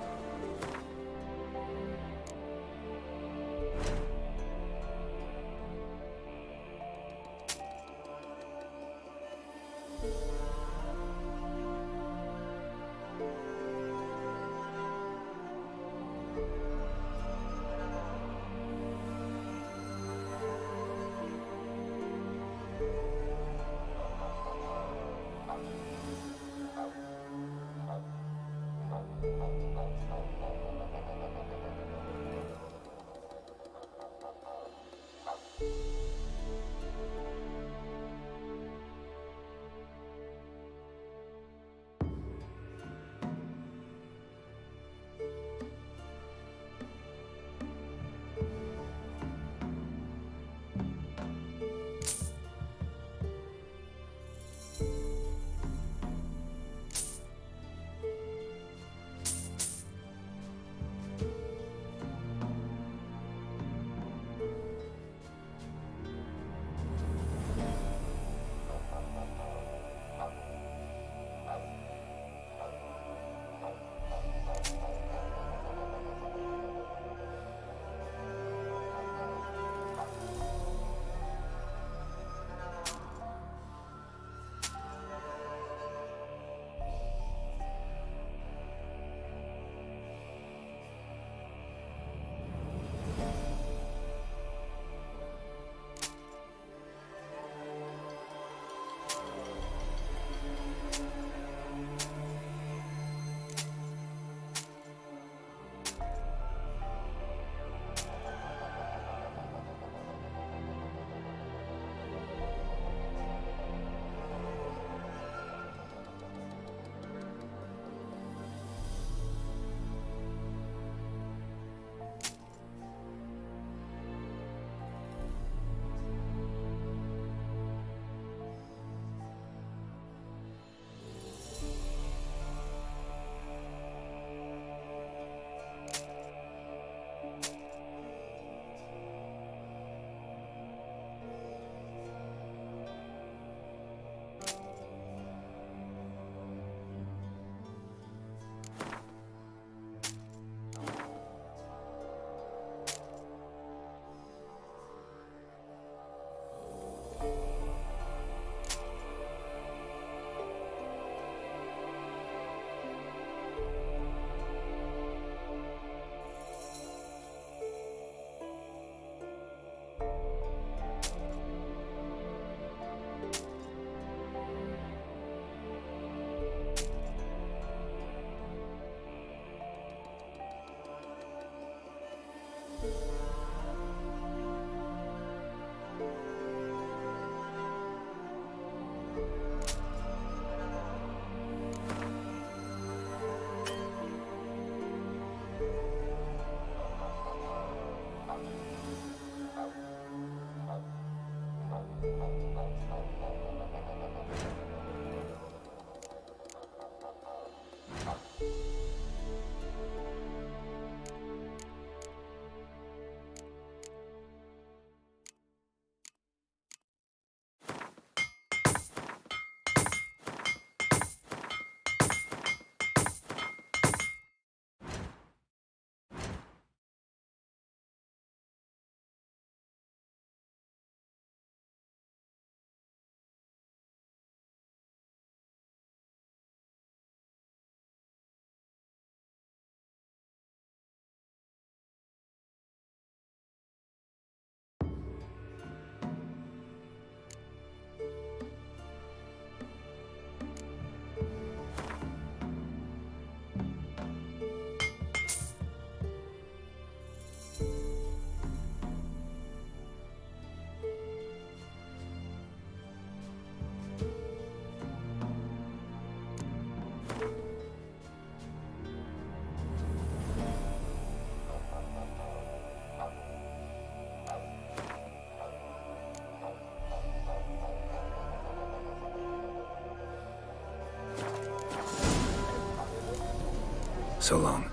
Speaker 2: So long.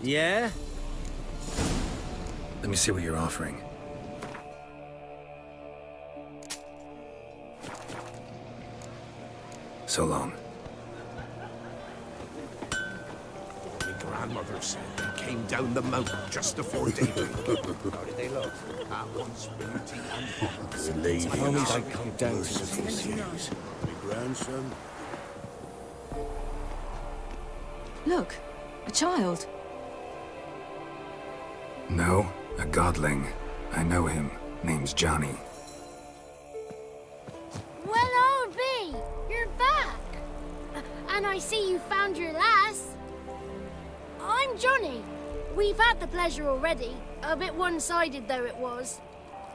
Speaker 21: Yeah?
Speaker 2: Let me see what you're offering. So long.
Speaker 19: My grandmother said they came down the mountain just before daybreak. How did they look? At once beauty and violence.
Speaker 21: The lady told me I'd come down to the
Speaker 19: My grandson.
Speaker 9: Look, a child.
Speaker 2: No, a godling. I know him. Name's Johnny.
Speaker 10: Well, old B, you're back. And I see you found your lass. I'm Johnny. We've had the pleasure already. A bit one-sided though it was.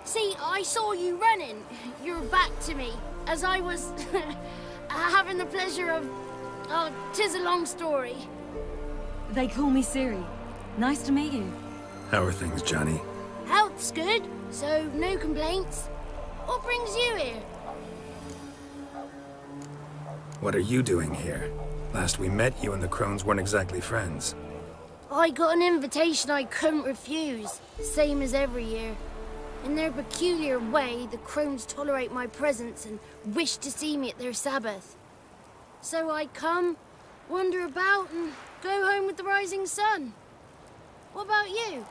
Speaker 10: See, I saw you running. Your back to me, as I was having the pleasure of... Oh, 'tis a long story.
Speaker 9: They call me Ciri. Nice to meet you.
Speaker 2: How are things, Johnny?
Speaker 10: Health's good, so no complaints. What brings you here?
Speaker 2: What are you doing here? Last we met, you and the Crones weren't exactly friends.
Speaker 10: I got an invitation I couldn't refuse, same as every year. In their peculiar way, the Crones tolerate my presence and wish to see me at their Sabbath. So I come, wander about, and go home with the rising sun. What about you?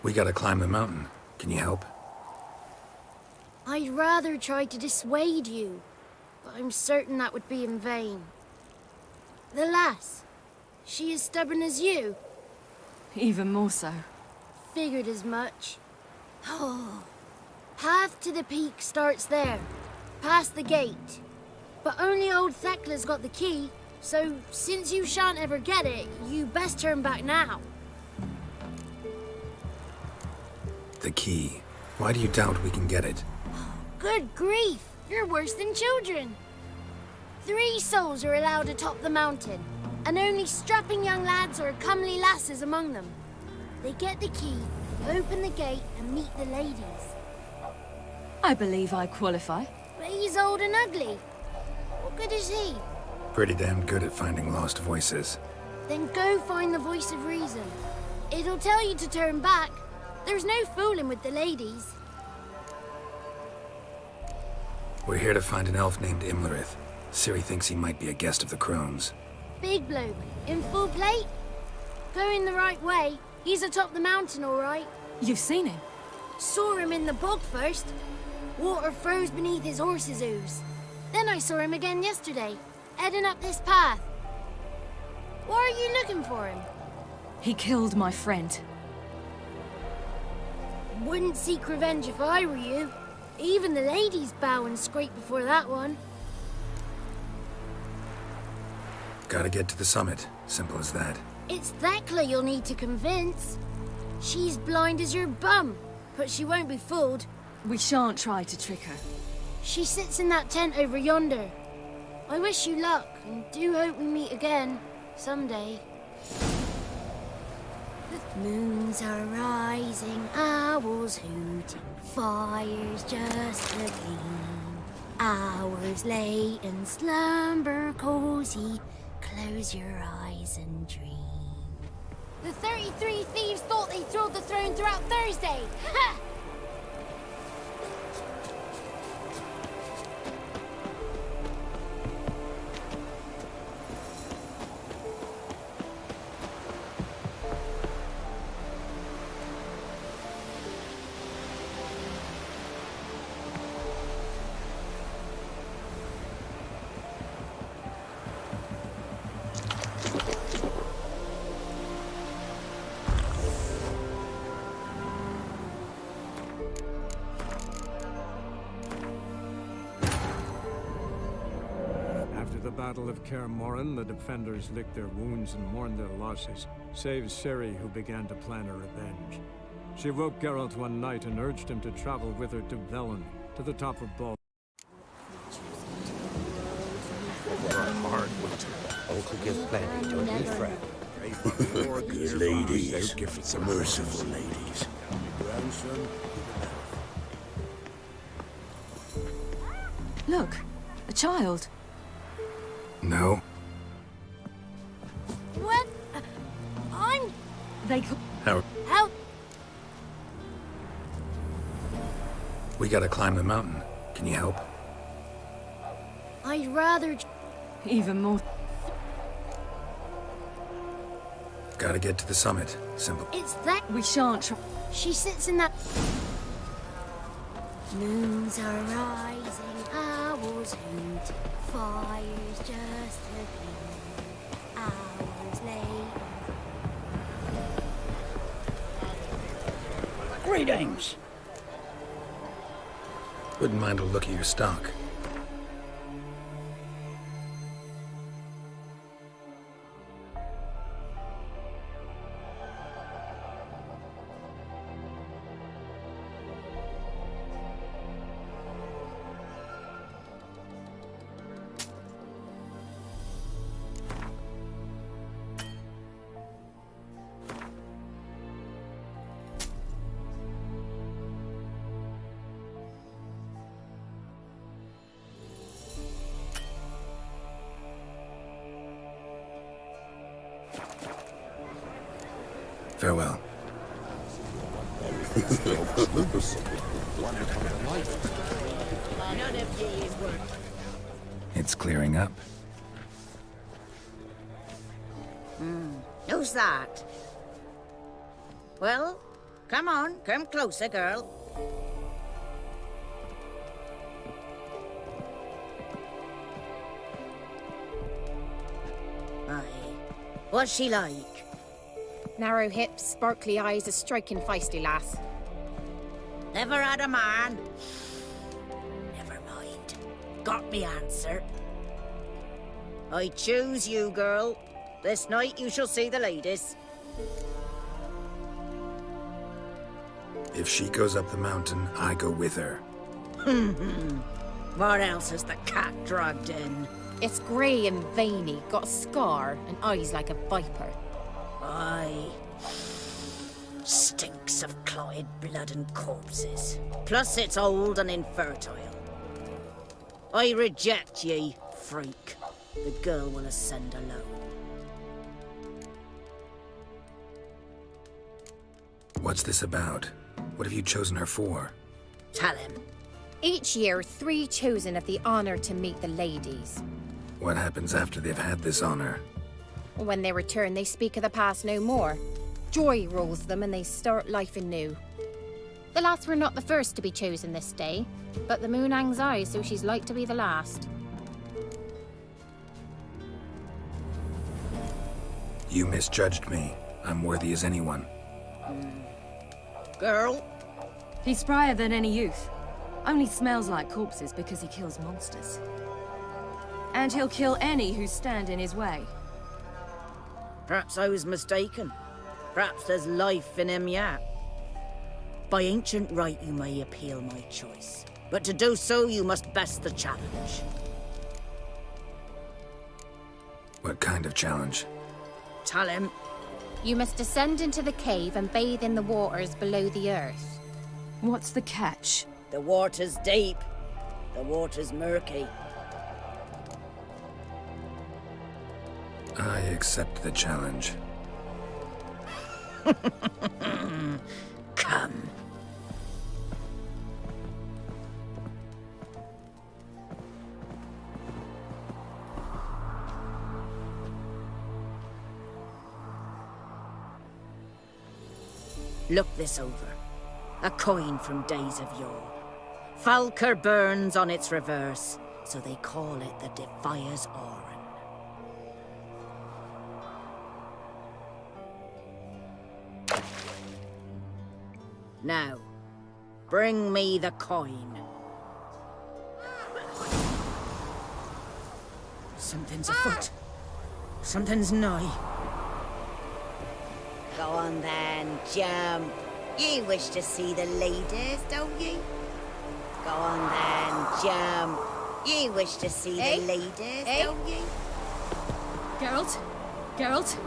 Speaker 2: We gotta climb the mountain. Can you help?
Speaker 10: I'd rather try to dissuade you, but I'm certain that would be in vain. The lass, she is stubborn as you.
Speaker 9: Even more so.
Speaker 10: Figured as much. Oh. Path to the peak starts there, past the gate. But only old Thekla's got the key, so since you shan't ever get it, you best turn back now.
Speaker 2: The key. Why do you doubt we can get it?
Speaker 10: Good grief, you're worse than children. 3 souls are allowed atop the mountain, and only strapping young lads or comely lasses among them. They get the key, open the gate, and meet the ladies.
Speaker 9: I believe I qualify.
Speaker 10: But he's old and ugly. What good is he?
Speaker 2: Pretty damn good at finding lost voices.
Speaker 10: Then go find the voice of reason. It'll tell you to turn back. There's no fooling with the ladies.
Speaker 2: We're here to find an elf named Imlerith. Ciri thinks he might be a guest of the Crones.
Speaker 10: Big bloke, in full plate? Going the right way. He's atop the mountain, all right.
Speaker 9: You've seen him?
Speaker 10: Saw him in the bog first. Water froze beneath his horse's hooves. Then I saw him again yesterday, heading up this path. Why are you looking for him?
Speaker 9: He killed my friend.
Speaker 10: Wouldn't seek revenge if I were you. Even the ladies bow and scrape before that one.
Speaker 2: Gotta get to the summit. Simple as that.
Speaker 10: It's Thekla you'll need to convince. She's blind as your bum, but she won't be fooled.
Speaker 9: We shan't try to trick her.
Speaker 10: She sits in that tent over yonder. I wish you luck, and do hope we meet again, someday. The moons are rising, owls hooting, fires just a gleam. Hours late and slumber cozy, close your eyes and dream. The 33 thieves thought they thrilled the throne throughout Thursday. Ha!
Speaker 1: After the Battle of Kaer Morhen, the defenders licked their wounds and mourned their losses, save Ciri, who began to plan her revenge. She woke Geralt one night and urged him to travel with her to Velen, to the top of Bal.
Speaker 6: Uncle give plenty, don't you fret.
Speaker 7: Good ladies, merciful ladies.
Speaker 9: Look, a child.
Speaker 2: No.
Speaker 10: What? I'm...
Speaker 9: They...
Speaker 2: How?
Speaker 10: How...
Speaker 2: We gotta climb the mountain. Can you help?
Speaker 10: I'd rather...
Speaker 9: Even more...
Speaker 2: Gotta get to the summit. Simple.
Speaker 10: It's that...
Speaker 9: We shan't...
Speaker 10: She sits in that... Moons are rising, owls hoot, fires just appear, hours late.
Speaker 13: Greetings.
Speaker 2: Wouldn't mind a look at your stock. Farewell. It's clearing up.
Speaker 8: Who's that? Well, come on, come closer, girl. Aye. What's she like?
Speaker 22: Narrow hips, sparkly eyes, a striking feisty lass.
Speaker 8: Never had a man. Never mind. Got me answer. I choose you, girl. This night you shall see the ladies.
Speaker 2: If she goes up the mountain, I go with her.
Speaker 8: What else is the cat dragged in?
Speaker 22: It's grey and veiny, got a scar, and eyes like a viper.
Speaker 8: Aye. Stinks of clotted blood and corpses. Plus it's old and infertile. I reject ye, freak. The girl will ascend alone.
Speaker 2: What's this about? What have you chosen her for?
Speaker 8: Tell him.
Speaker 22: Each year, 3 chosen have the honour to meet the ladies.
Speaker 2: What happens after they've had this honor?
Speaker 22: When they return, they speak of the past no more. Joy rules them and they start life anew. The lass were not the first to be chosen this day, but the moon hangs high, so she's like to be the last.
Speaker 2: You misjudged me. I'm worthy as anyone.
Speaker 8: Girl?
Speaker 9: He's sprier than any youth. Only smells like corpses because he kills monsters. And he'll kill any who stand in his way.
Speaker 8: Perhaps I was mistaken. Perhaps there's life in him yet. By ancient right you may appeal my choice. But to do so you must best the challenge.
Speaker 2: What kind of challenge?
Speaker 8: Tell him.
Speaker 22: You must descend into the cave and bathe in the waters below the earth.
Speaker 9: What's the catch?
Speaker 8: The water's deep. The water's murky.
Speaker 2: I accept the challenge.
Speaker 8: Come. Look this over. A coin from days of yore. Falker burns on its reverse, so they call it the Defier's Oran. Now, bring me the coin. Something's afoot. Something's nigh.
Speaker 3: Go on then, jump. You wish to see the ladies, don't you? Go on then, jump. You wish to see the ladies, don't you?
Speaker 18: Geralt? Geralt?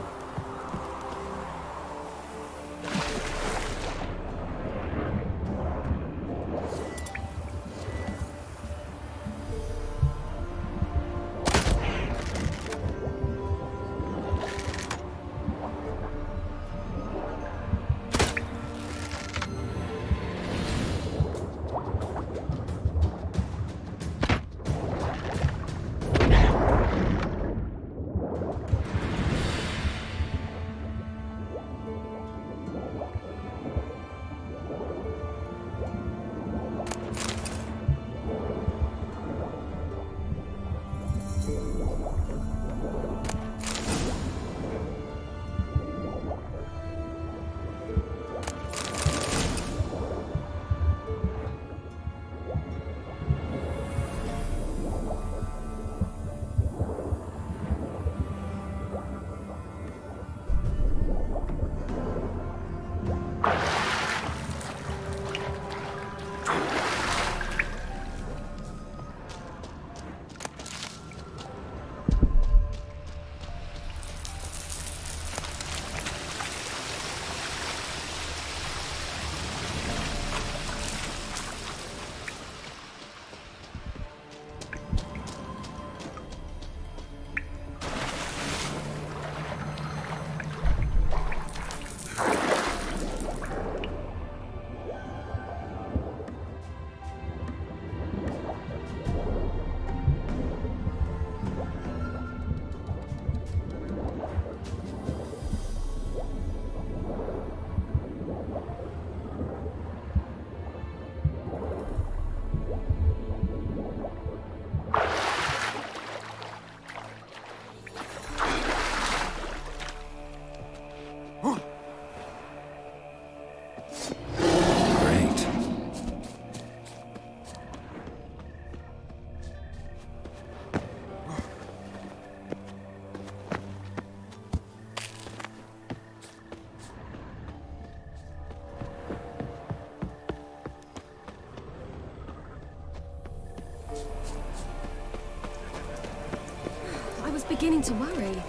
Speaker 18: Beginning to worry.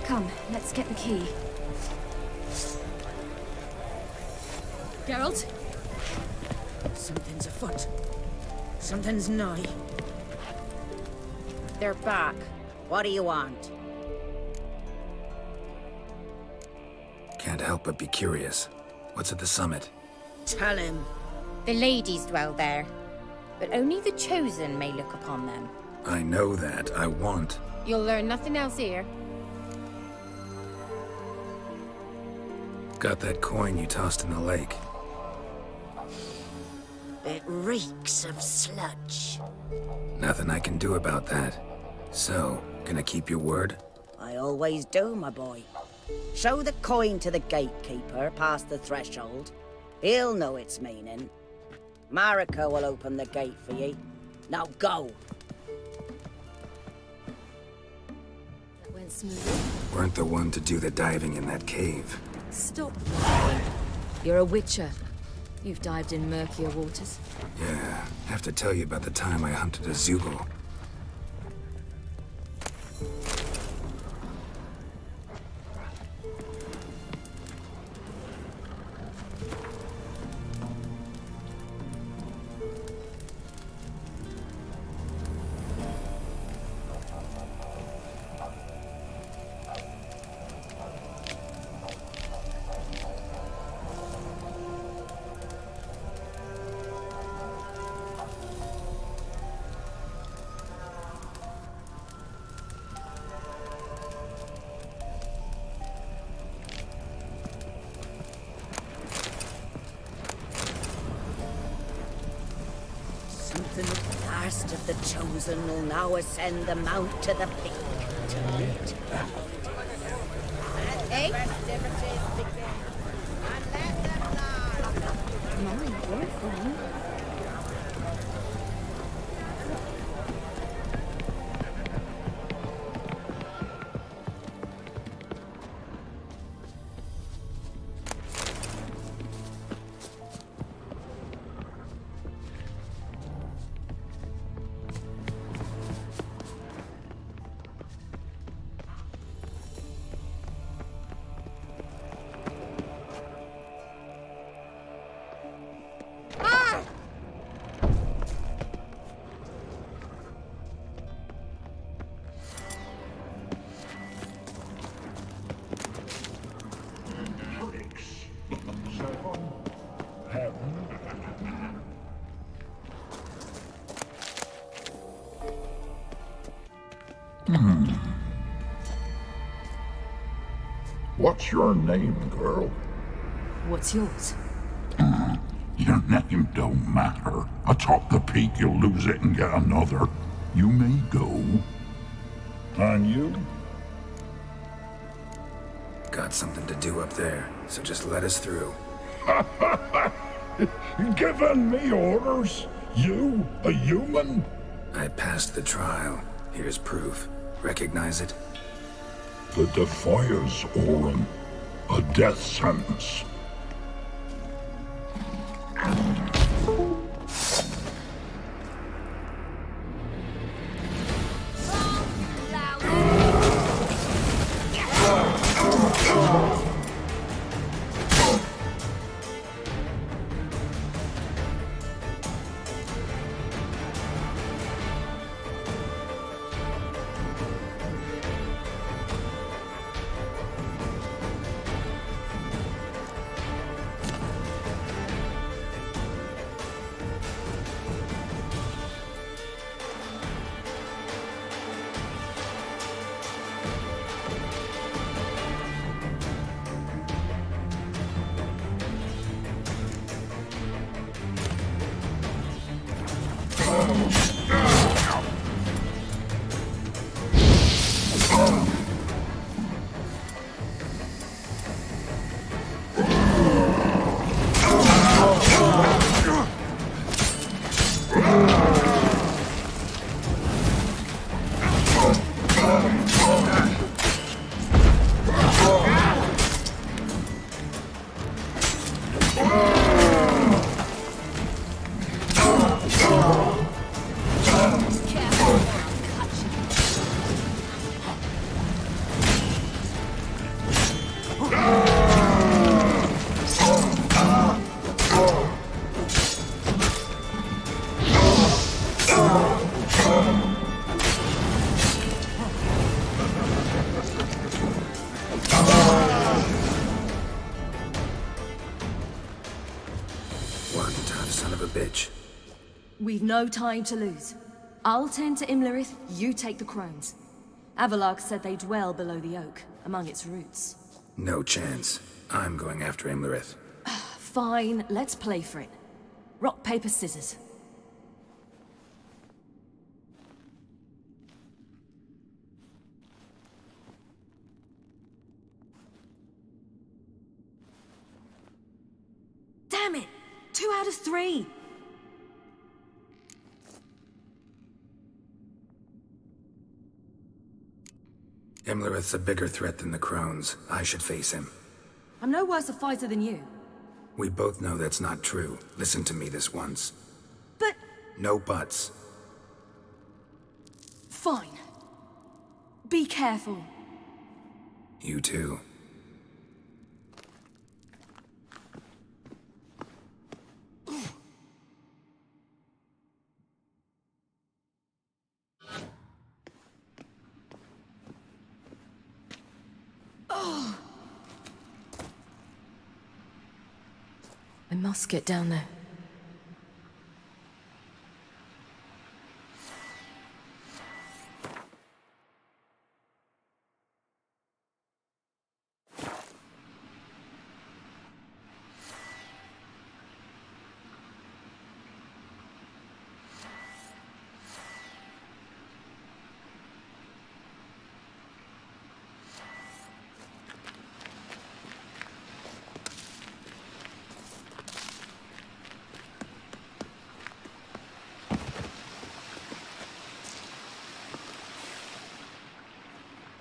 Speaker 18: Come, let's get the key. Geralt?
Speaker 8: Something's afoot. Something's nigh.
Speaker 3: They're back. What do you want?
Speaker 2: Can't help but be curious. What's at the summit?
Speaker 8: Tell him.
Speaker 3: The ladies dwell there, but only the chosen may look upon them.
Speaker 2: I know that. I want.
Speaker 3: You'll learn nothing else here.
Speaker 2: Got that coin you tossed in the lake.
Speaker 8: It reeks of sludge.
Speaker 2: Nothing I can do about that. So, gonna keep your word?
Speaker 8: I always do, my boy. Show the coin to the gatekeeper past the threshold. He'll know its meaning. Marika will open the gate for ye. Now go!
Speaker 2: Weren't the one to do the diving in that cave.
Speaker 9: Stop. You're a witcher. You've dived in murkier waters.
Speaker 2: Yeah, have to tell you about the time I hunted a Zeugle.
Speaker 8: The last of the chosen will now ascend the mount to the peak to meet.
Speaker 3: Hey?
Speaker 12: What's your name, girl?
Speaker 9: What's yours?
Speaker 12: Your name don't matter. Atop the peak, you'll lose it and get another. You may go. And you?
Speaker 2: Got something to do up there, so just let us through.
Speaker 12: Giving me orders? You, a human?
Speaker 2: I passed the trial. Here's proof. Recognize it?
Speaker 12: The Defiers, Orin. A death sentence.
Speaker 9: We've no time to lose. I'll tend to Imlerith, you take the crones. Avallac'h said they dwell below the oak, among its roots.
Speaker 2: No chance. I'm going after Imlerith.
Speaker 9: Fine, let's play for it. Rock, paper, scissors. Damn it! 2 out of 3!
Speaker 2: Imlerith's a bigger threat than the crones. I should face him.
Speaker 9: I'm no worse a fighter than you.
Speaker 2: We both know that's not true. Listen to me this once.
Speaker 9: But...
Speaker 2: No buts.
Speaker 9: Fine. Be careful.
Speaker 2: You too.
Speaker 9: I must get down there.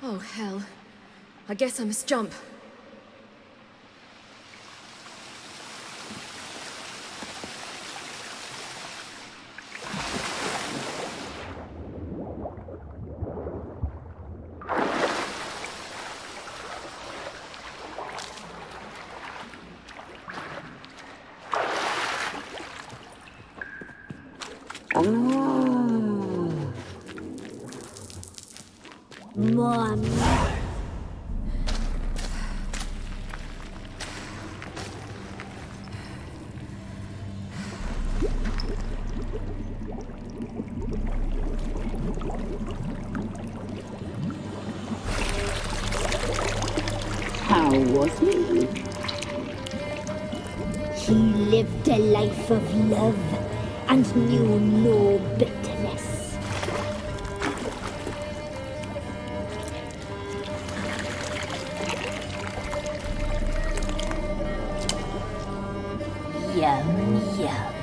Speaker 9: Oh, hell. I guess I must jump.
Speaker 10: How was he? He lived a life of love and knew no bitterness. Yum, yum.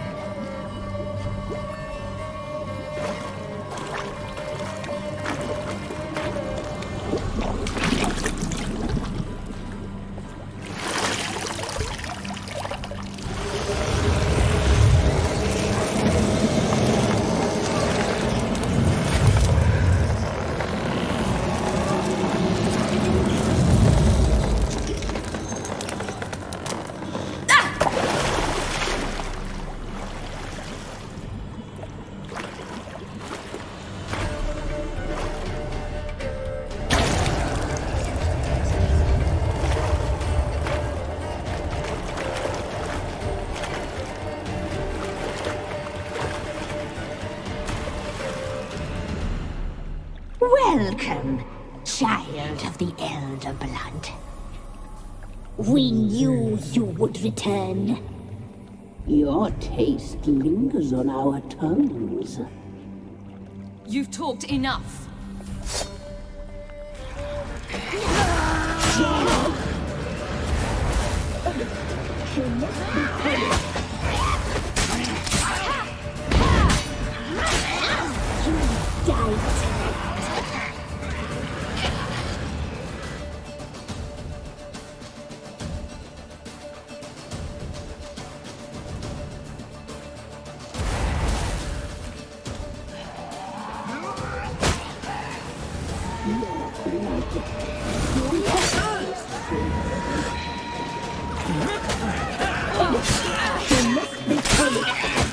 Speaker 10: Welcome, child of the Elder Blood. We knew you would return. Your taste lingers on our tongues.
Speaker 18: You've talked enough.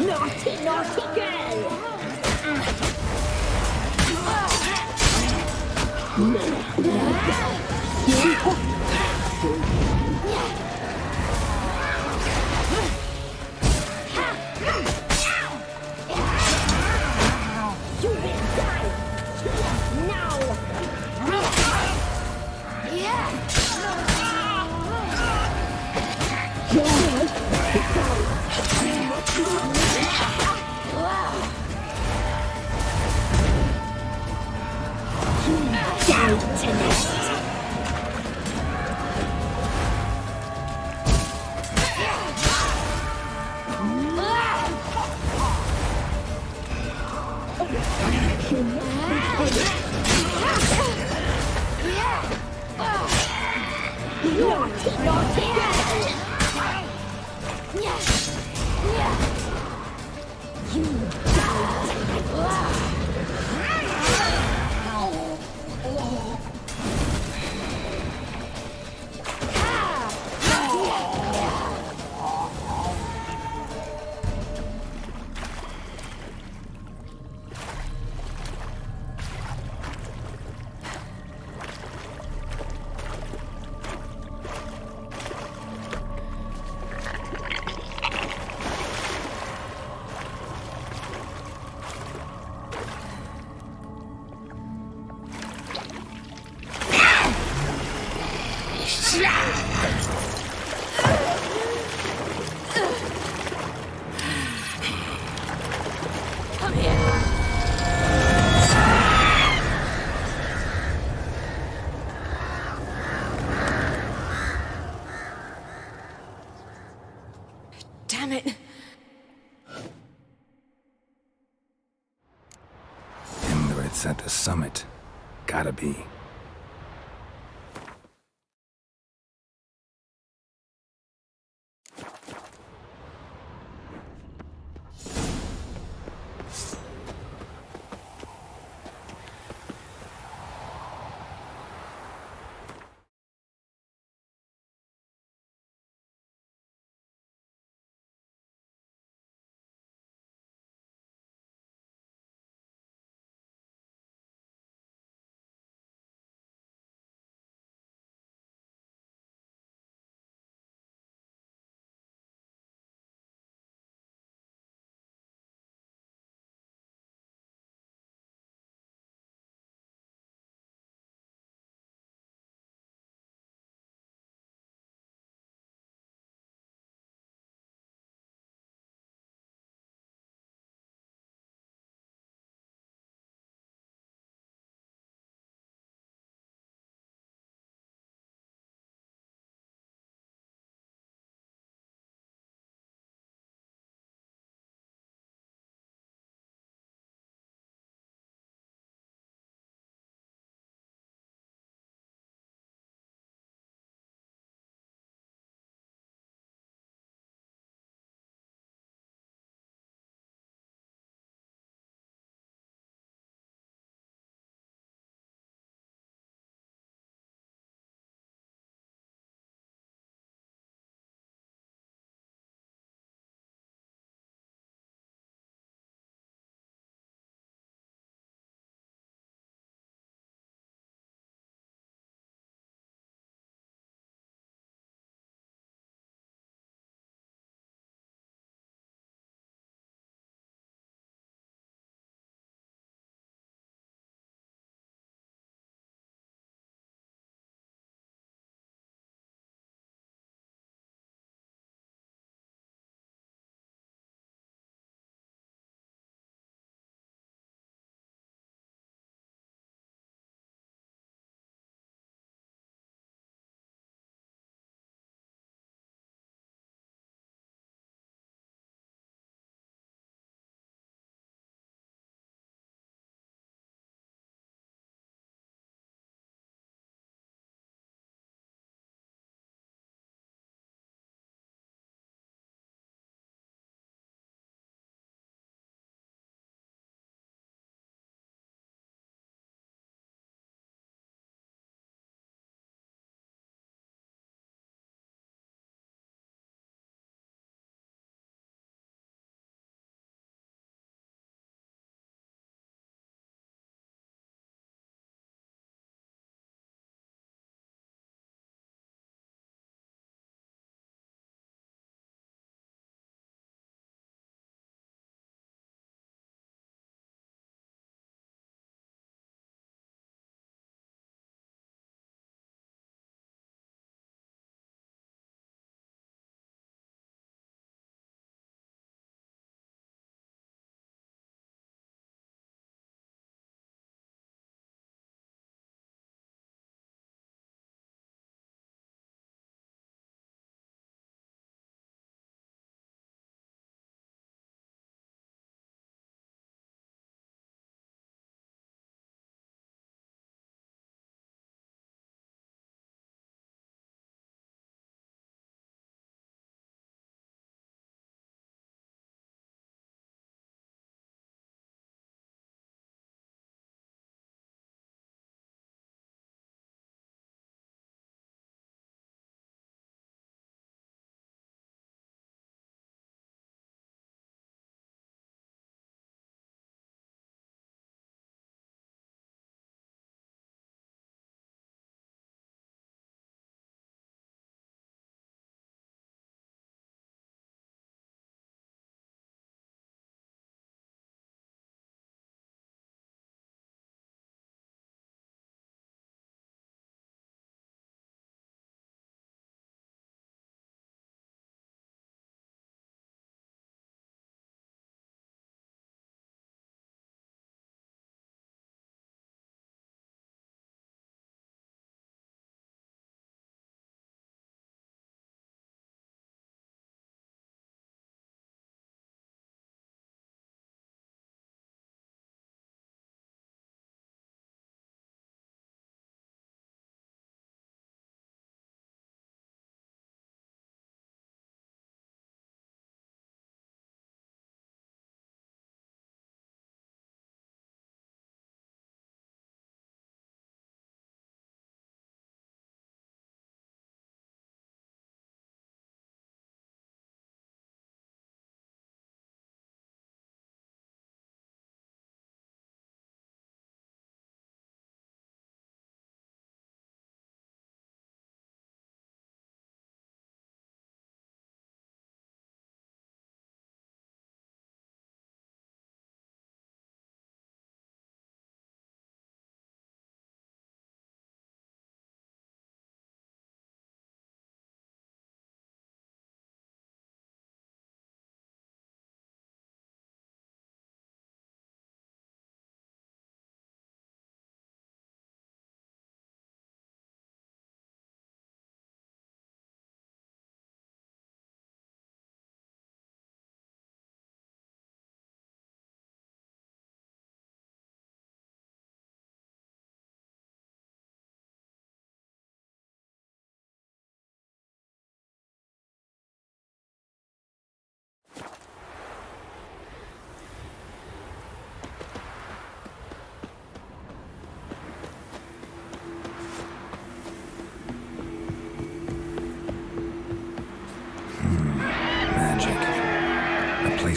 Speaker 10: Naughty, naughty girl! You will die! Now! Die tonight! Naughty, naughty girl! You die
Speaker 18: Come here. Damn it.
Speaker 2: Indred's at the summit. Gotta be.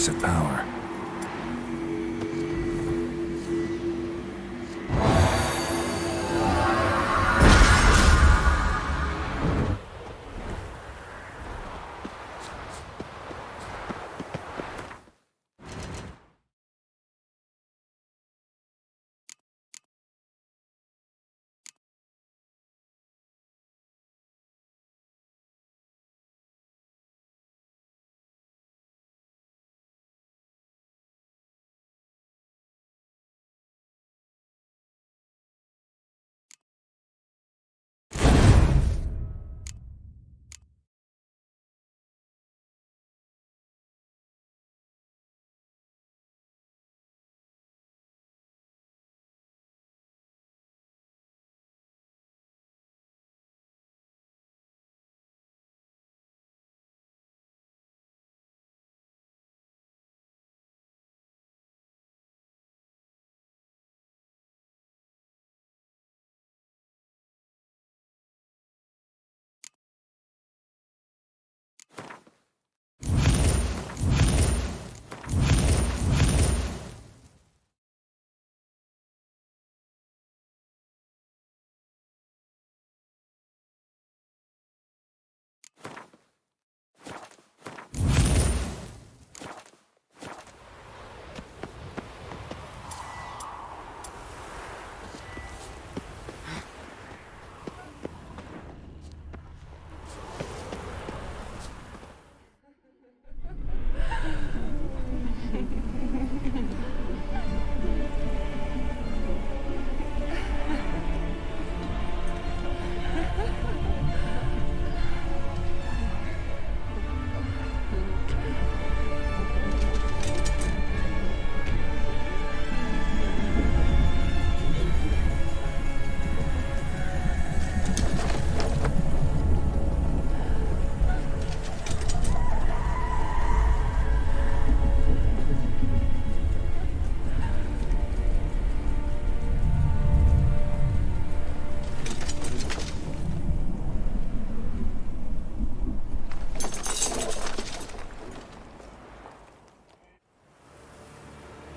Speaker 2: source of power.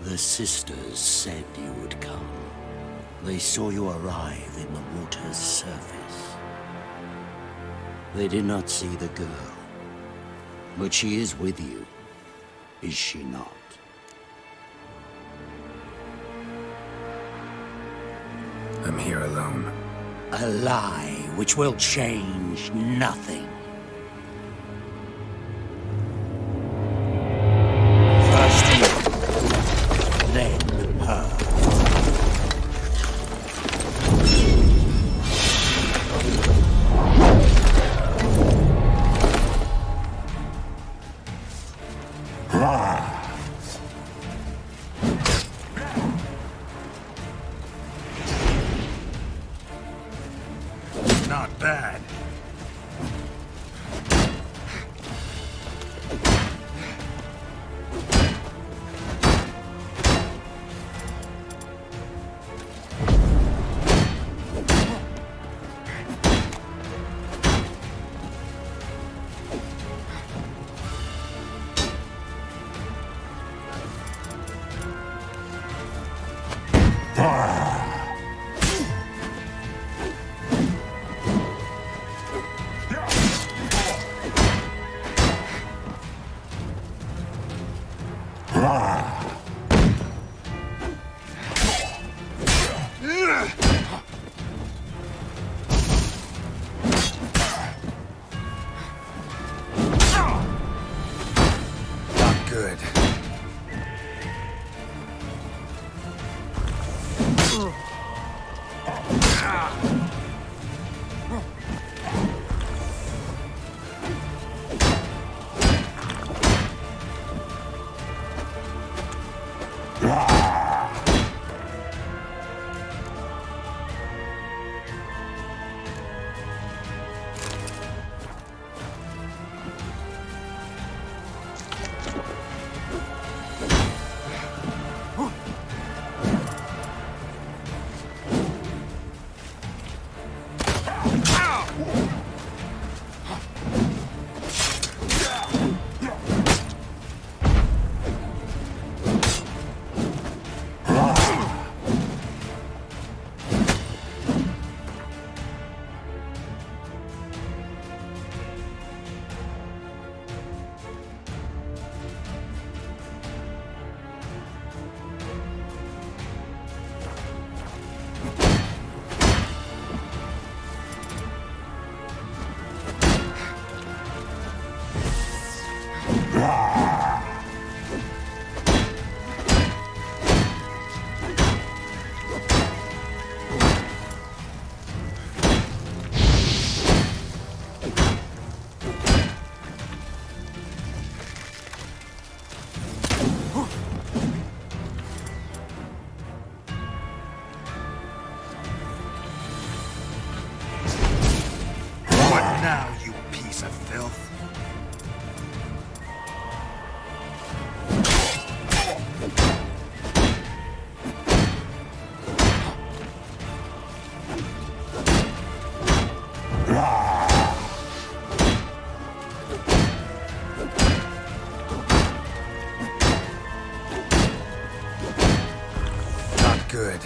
Speaker 15: The sisters said you would come. They saw you arrive in the water's surface. They did not see the girl. But she is with you, is she not?
Speaker 2: I'm here alone.
Speaker 15: A lie which will change nothing. First you, then her.
Speaker 5: Not bad.
Speaker 2: Not good.
Speaker 5: Now, you piece of filth.
Speaker 2: Not good.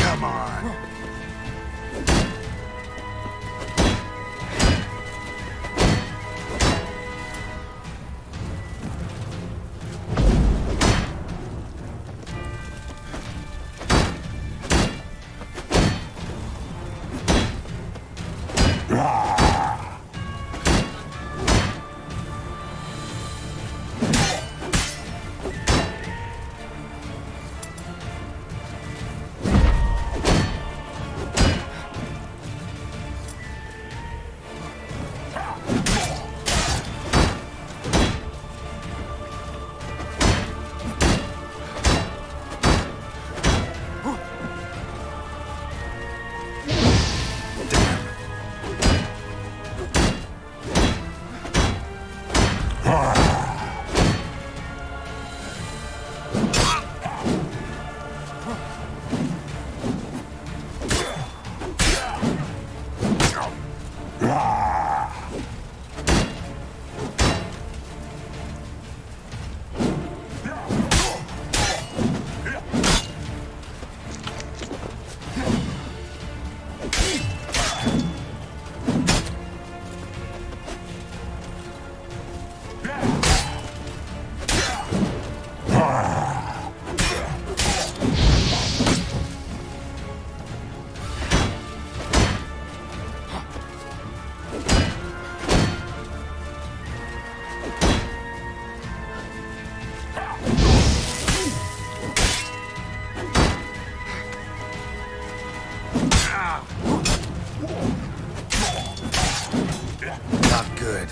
Speaker 5: Come on.
Speaker 2: Not good.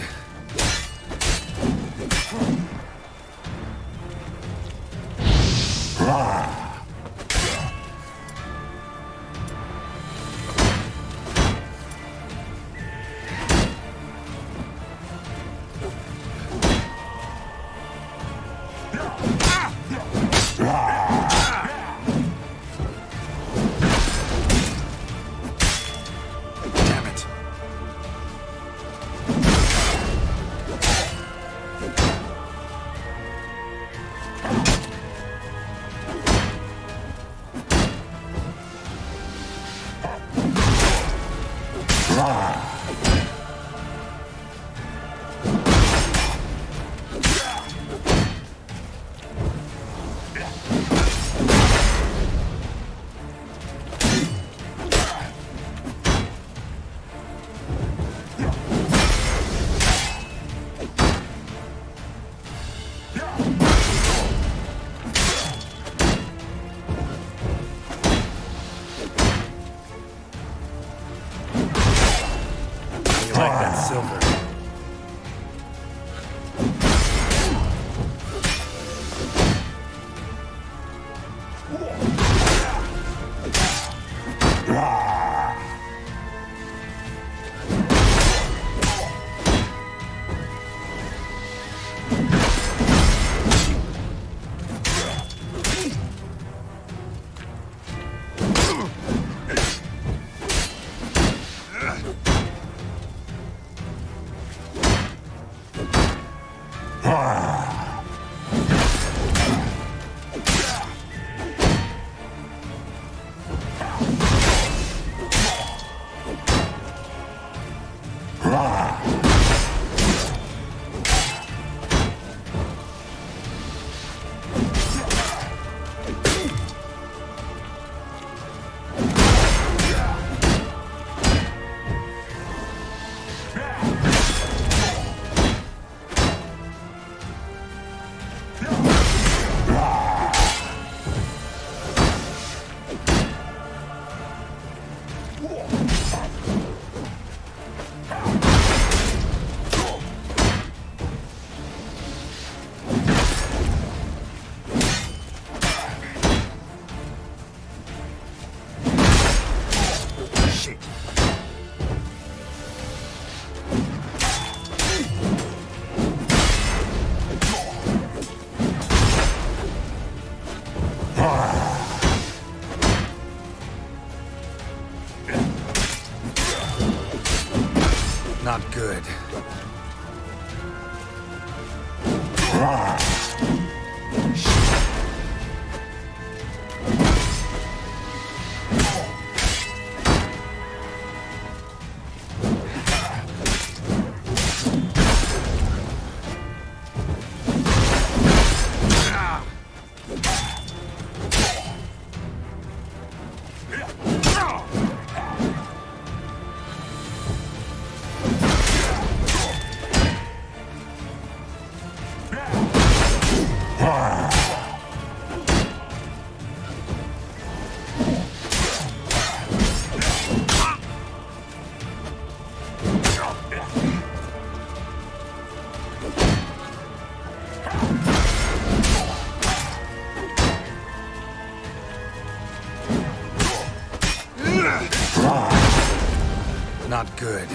Speaker 2: Damn it.
Speaker 14: You like that silver?
Speaker 2: Not good. Not good.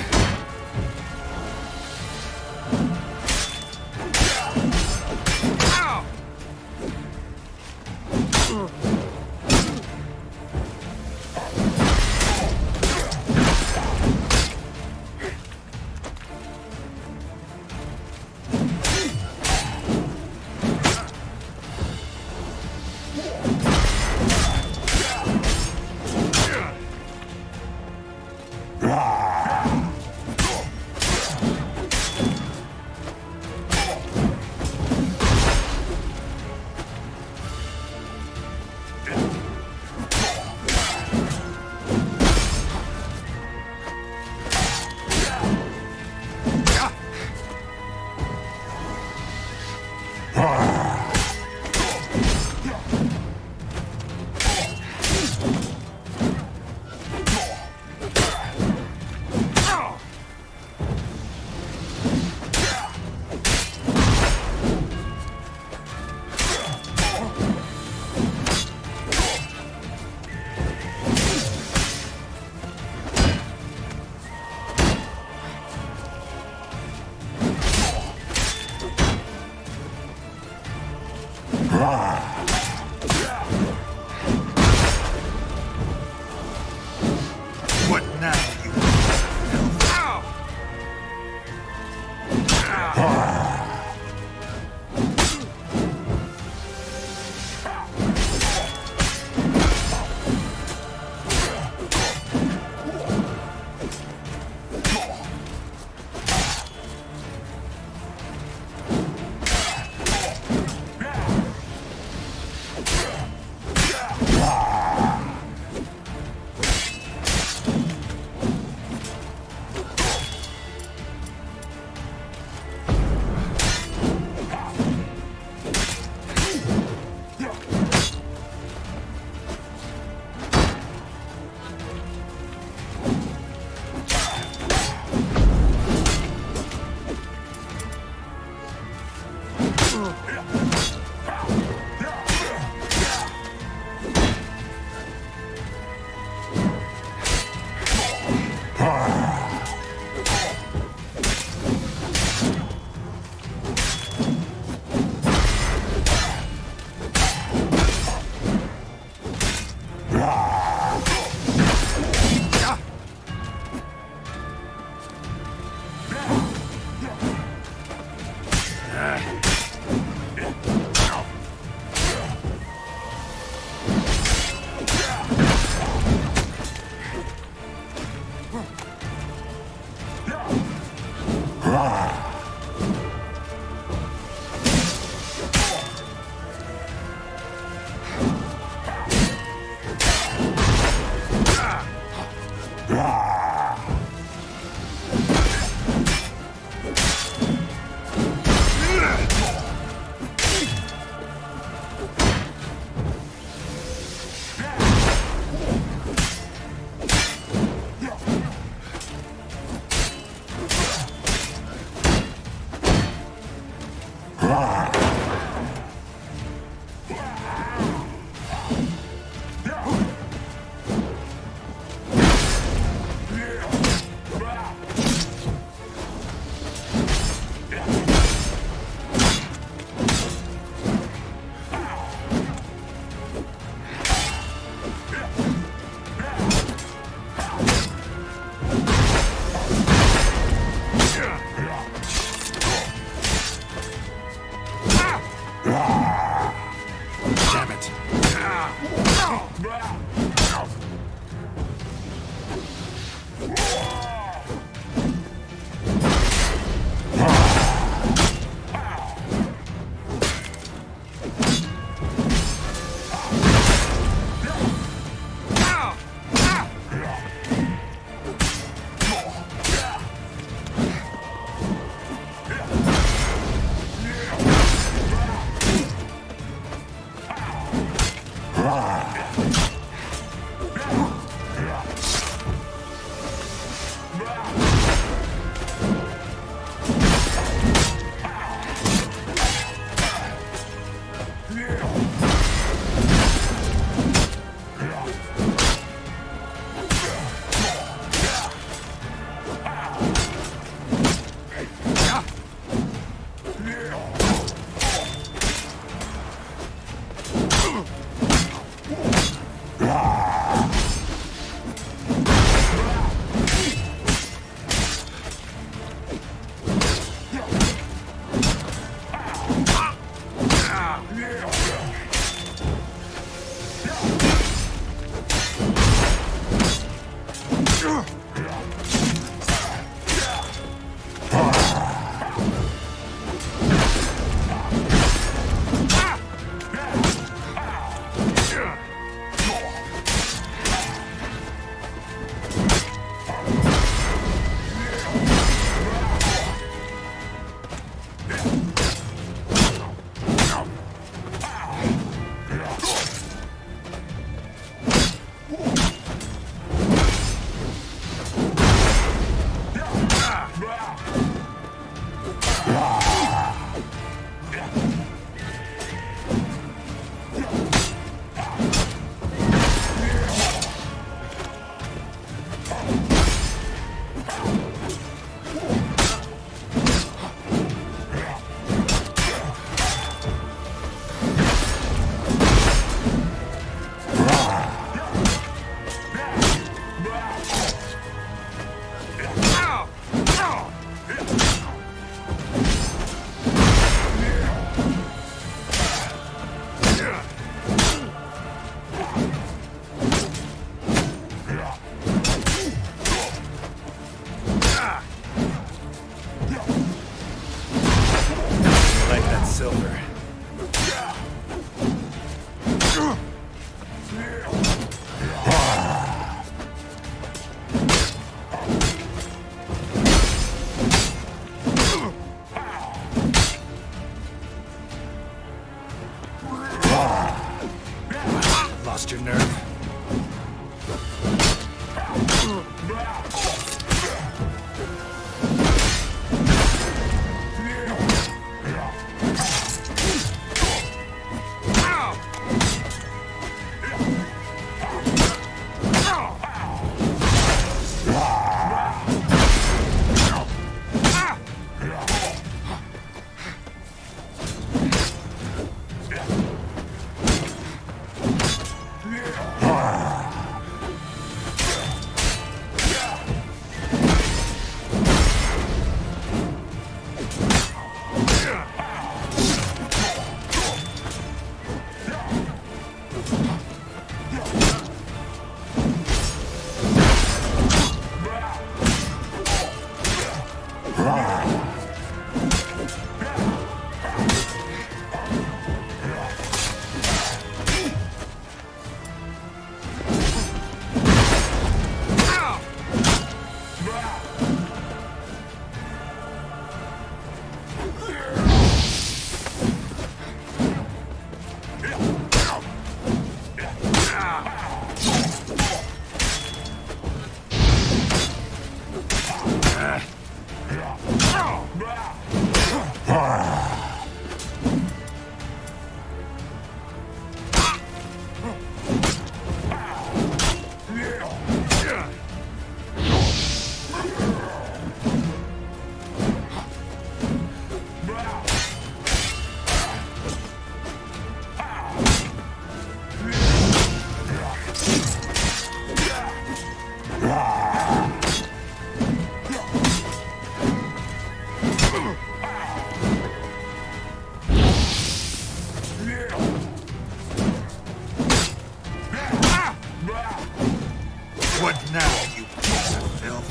Speaker 5: What now, you piece of filth?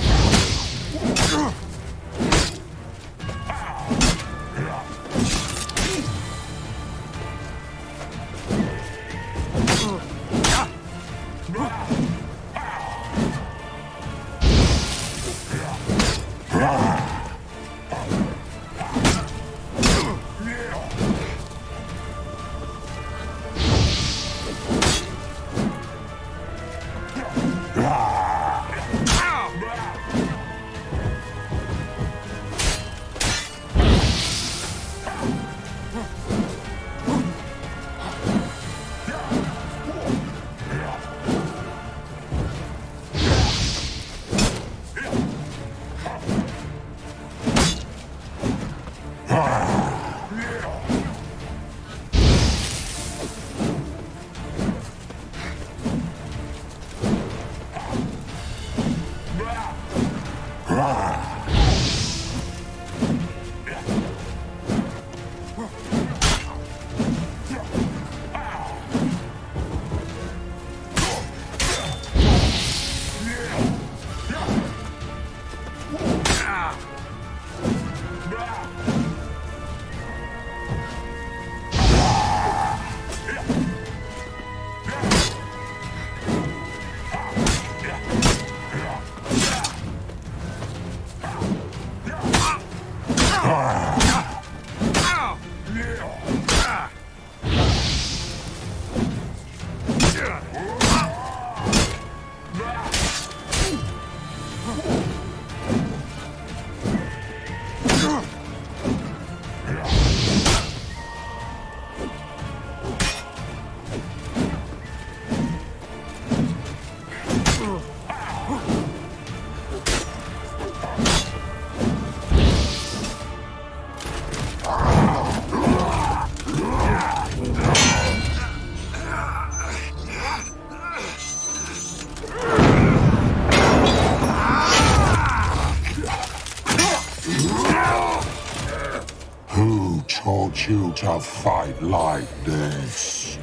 Speaker 12: Who taught you to fight like this?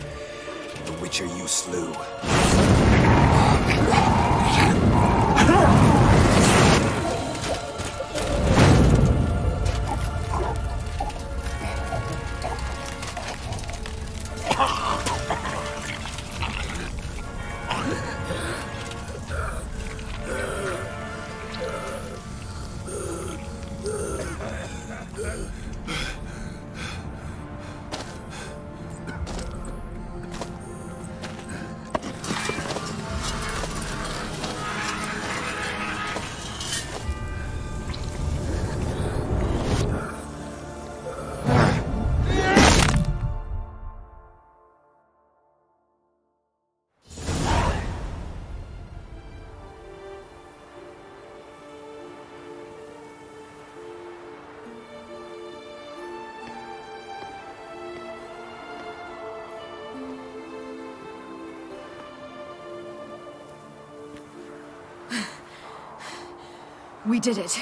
Speaker 5: The Witcher you slew.
Speaker 9: We did it.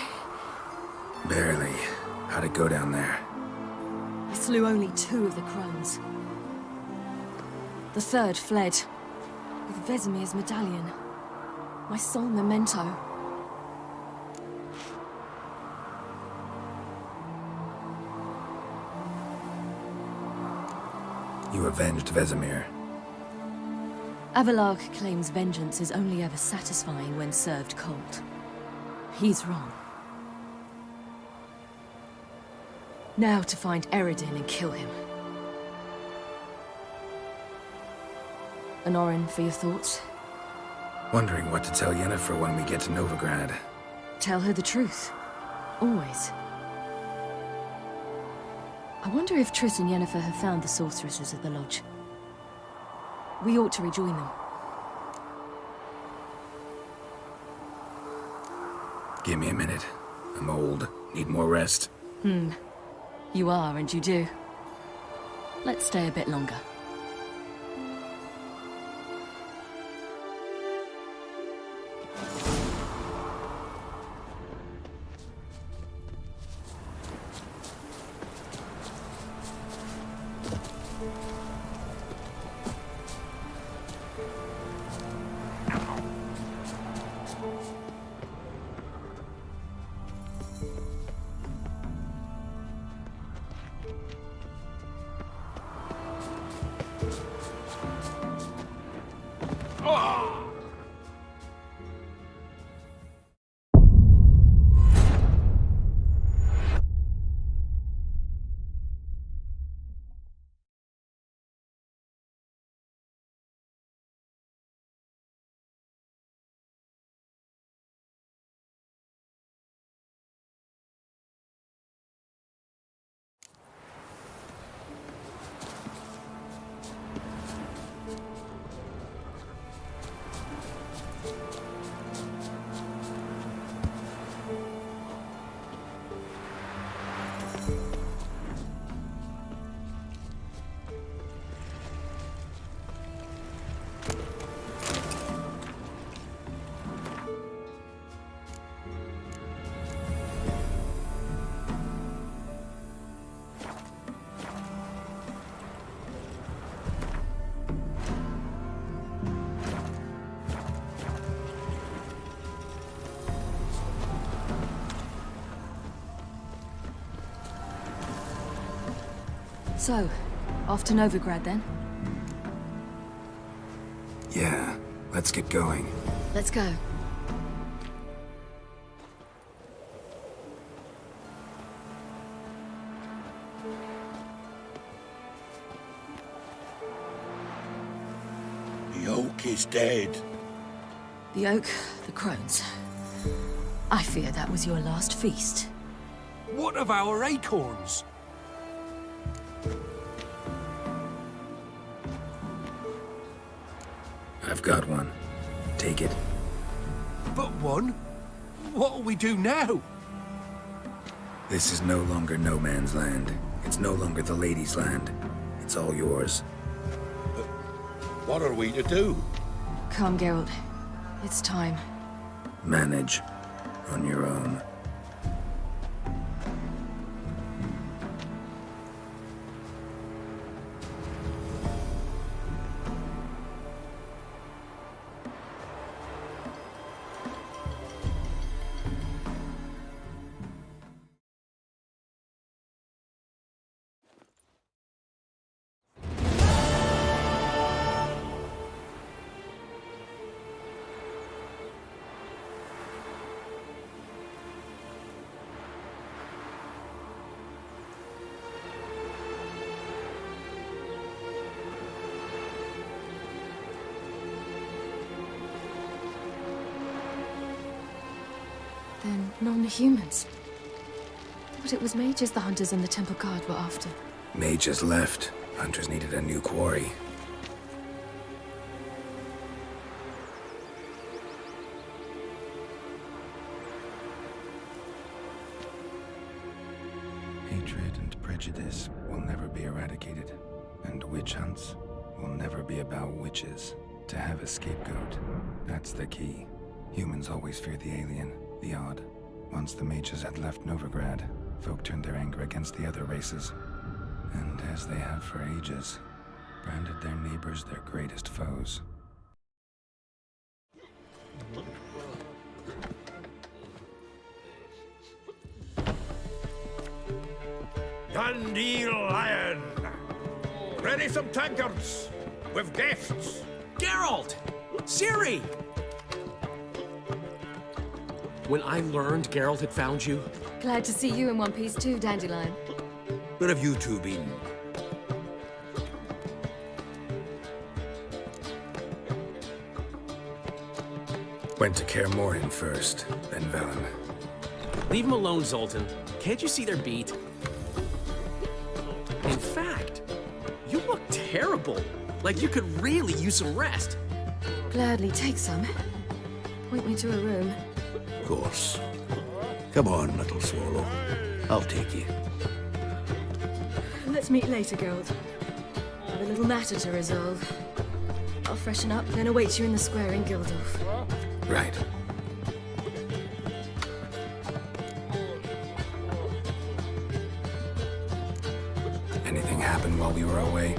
Speaker 2: Barely. How'd it go down there?
Speaker 9: I slew only 2 of the crones. The third fled, with Vesemir's medallion. My sole memento.
Speaker 2: You avenged Vesemir.
Speaker 9: Avalark claims vengeance is only ever satisfying when served cold. He's wrong. Now to find Eredin and kill him. Honorin, for your thoughts?
Speaker 2: Wondering what to tell Yennefer when we get to Novigrad.
Speaker 9: Tell her the truth. Always. I wonder if Triss and Yennefer have found the sorceresses of the Lodge. We ought to rejoin them.
Speaker 2: Give me a minute. I'm old. Need more rest.
Speaker 9: You are, and you do. Let's stay a bit longer. So, off to Novigrad then?
Speaker 2: Yeah, let's get going.
Speaker 9: Let's go.
Speaker 4: The oak is dead.
Speaker 9: The oak, the crones. I fear that was your last feast.
Speaker 6: What of our acorns?
Speaker 2: I've got one. Take it.
Speaker 6: But one? What'll we do now?
Speaker 2: This is no longer no man's land. It's no longer the lady's land. It's all yours.
Speaker 4: What are we to do?
Speaker 9: Come, Geralt. It's time.
Speaker 2: Manage. On your own.
Speaker 9: Then non-humans. But it was mages the hunters and the Temple Guard were after.
Speaker 2: Mages left. Hunters needed a new quarry. Hatred and prejudice will never be eradicated. And witch hunts will never be about witches. To have a scapegoat, that's the key. Humans always fear the alien, the odd. Once the mages had left Novigrad, folk turned their anger against the other races. And as they have for ages, branded their neighbors their greatest foes.
Speaker 6: Dandelion!
Speaker 19: Ready some tankards. With guests.
Speaker 16: Geralt! Ciri! When I learned Geralt had found you...
Speaker 9: Glad to see you in one piece too, Dandelion.
Speaker 5: Where have you two been?
Speaker 2: Went to Kaer Morhen first, then Velen.
Speaker 16: Leave them alone, Zoltan. Can't you see their beat? In fact, you look terrible. Like you could really use some rest.
Speaker 9: Gladly take some. Point me to a room.
Speaker 13: Of course. Come on, little swallow. I'll take you.
Speaker 9: Let's meet later, Geralt. I've a little matter to resolve. I'll freshen up, then await you in the square in Gildorf.
Speaker 2: Right. Anything happened while we were away?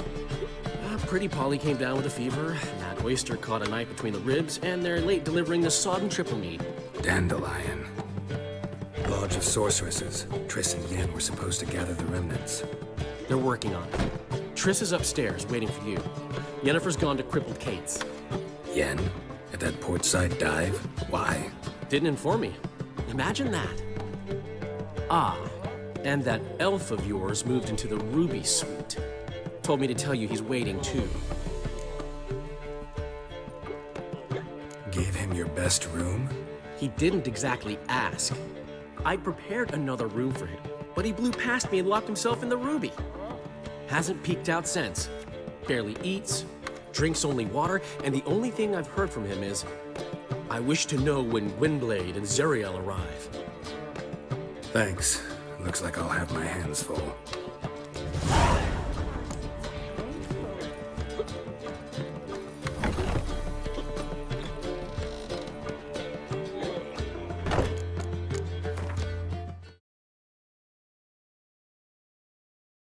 Speaker 16: Pretty Polly came down with a fever. Mad Oyster caught a knife between the ribs, and they're late delivering the sodden triple mead.
Speaker 2: Dandelion. Lodge of Sorceresses. Triss and Yen were supposed to gather the remnants.
Speaker 16: They're working on it. Triss is upstairs, waiting for you. Yennefer's gone to Crippled Kate's.
Speaker 2: Yen? At that portside dive? Why?
Speaker 16: Didn't inform me. Imagine that. Ah, and that elf of yours moved into the Ruby Suite. Told me to tell you he's waiting too.
Speaker 2: Gave him your best room?
Speaker 16: He didn't exactly ask. I'd prepared another room for him, but he blew past me and locked himself in the Ruby. Hasn't peeked out since. Barely eats, drinks only water, and the only thing I've heard from him is, I wish to know when Windblade and Zeriel arrive.
Speaker 2: Thanks. Looks like I'll have my hands full.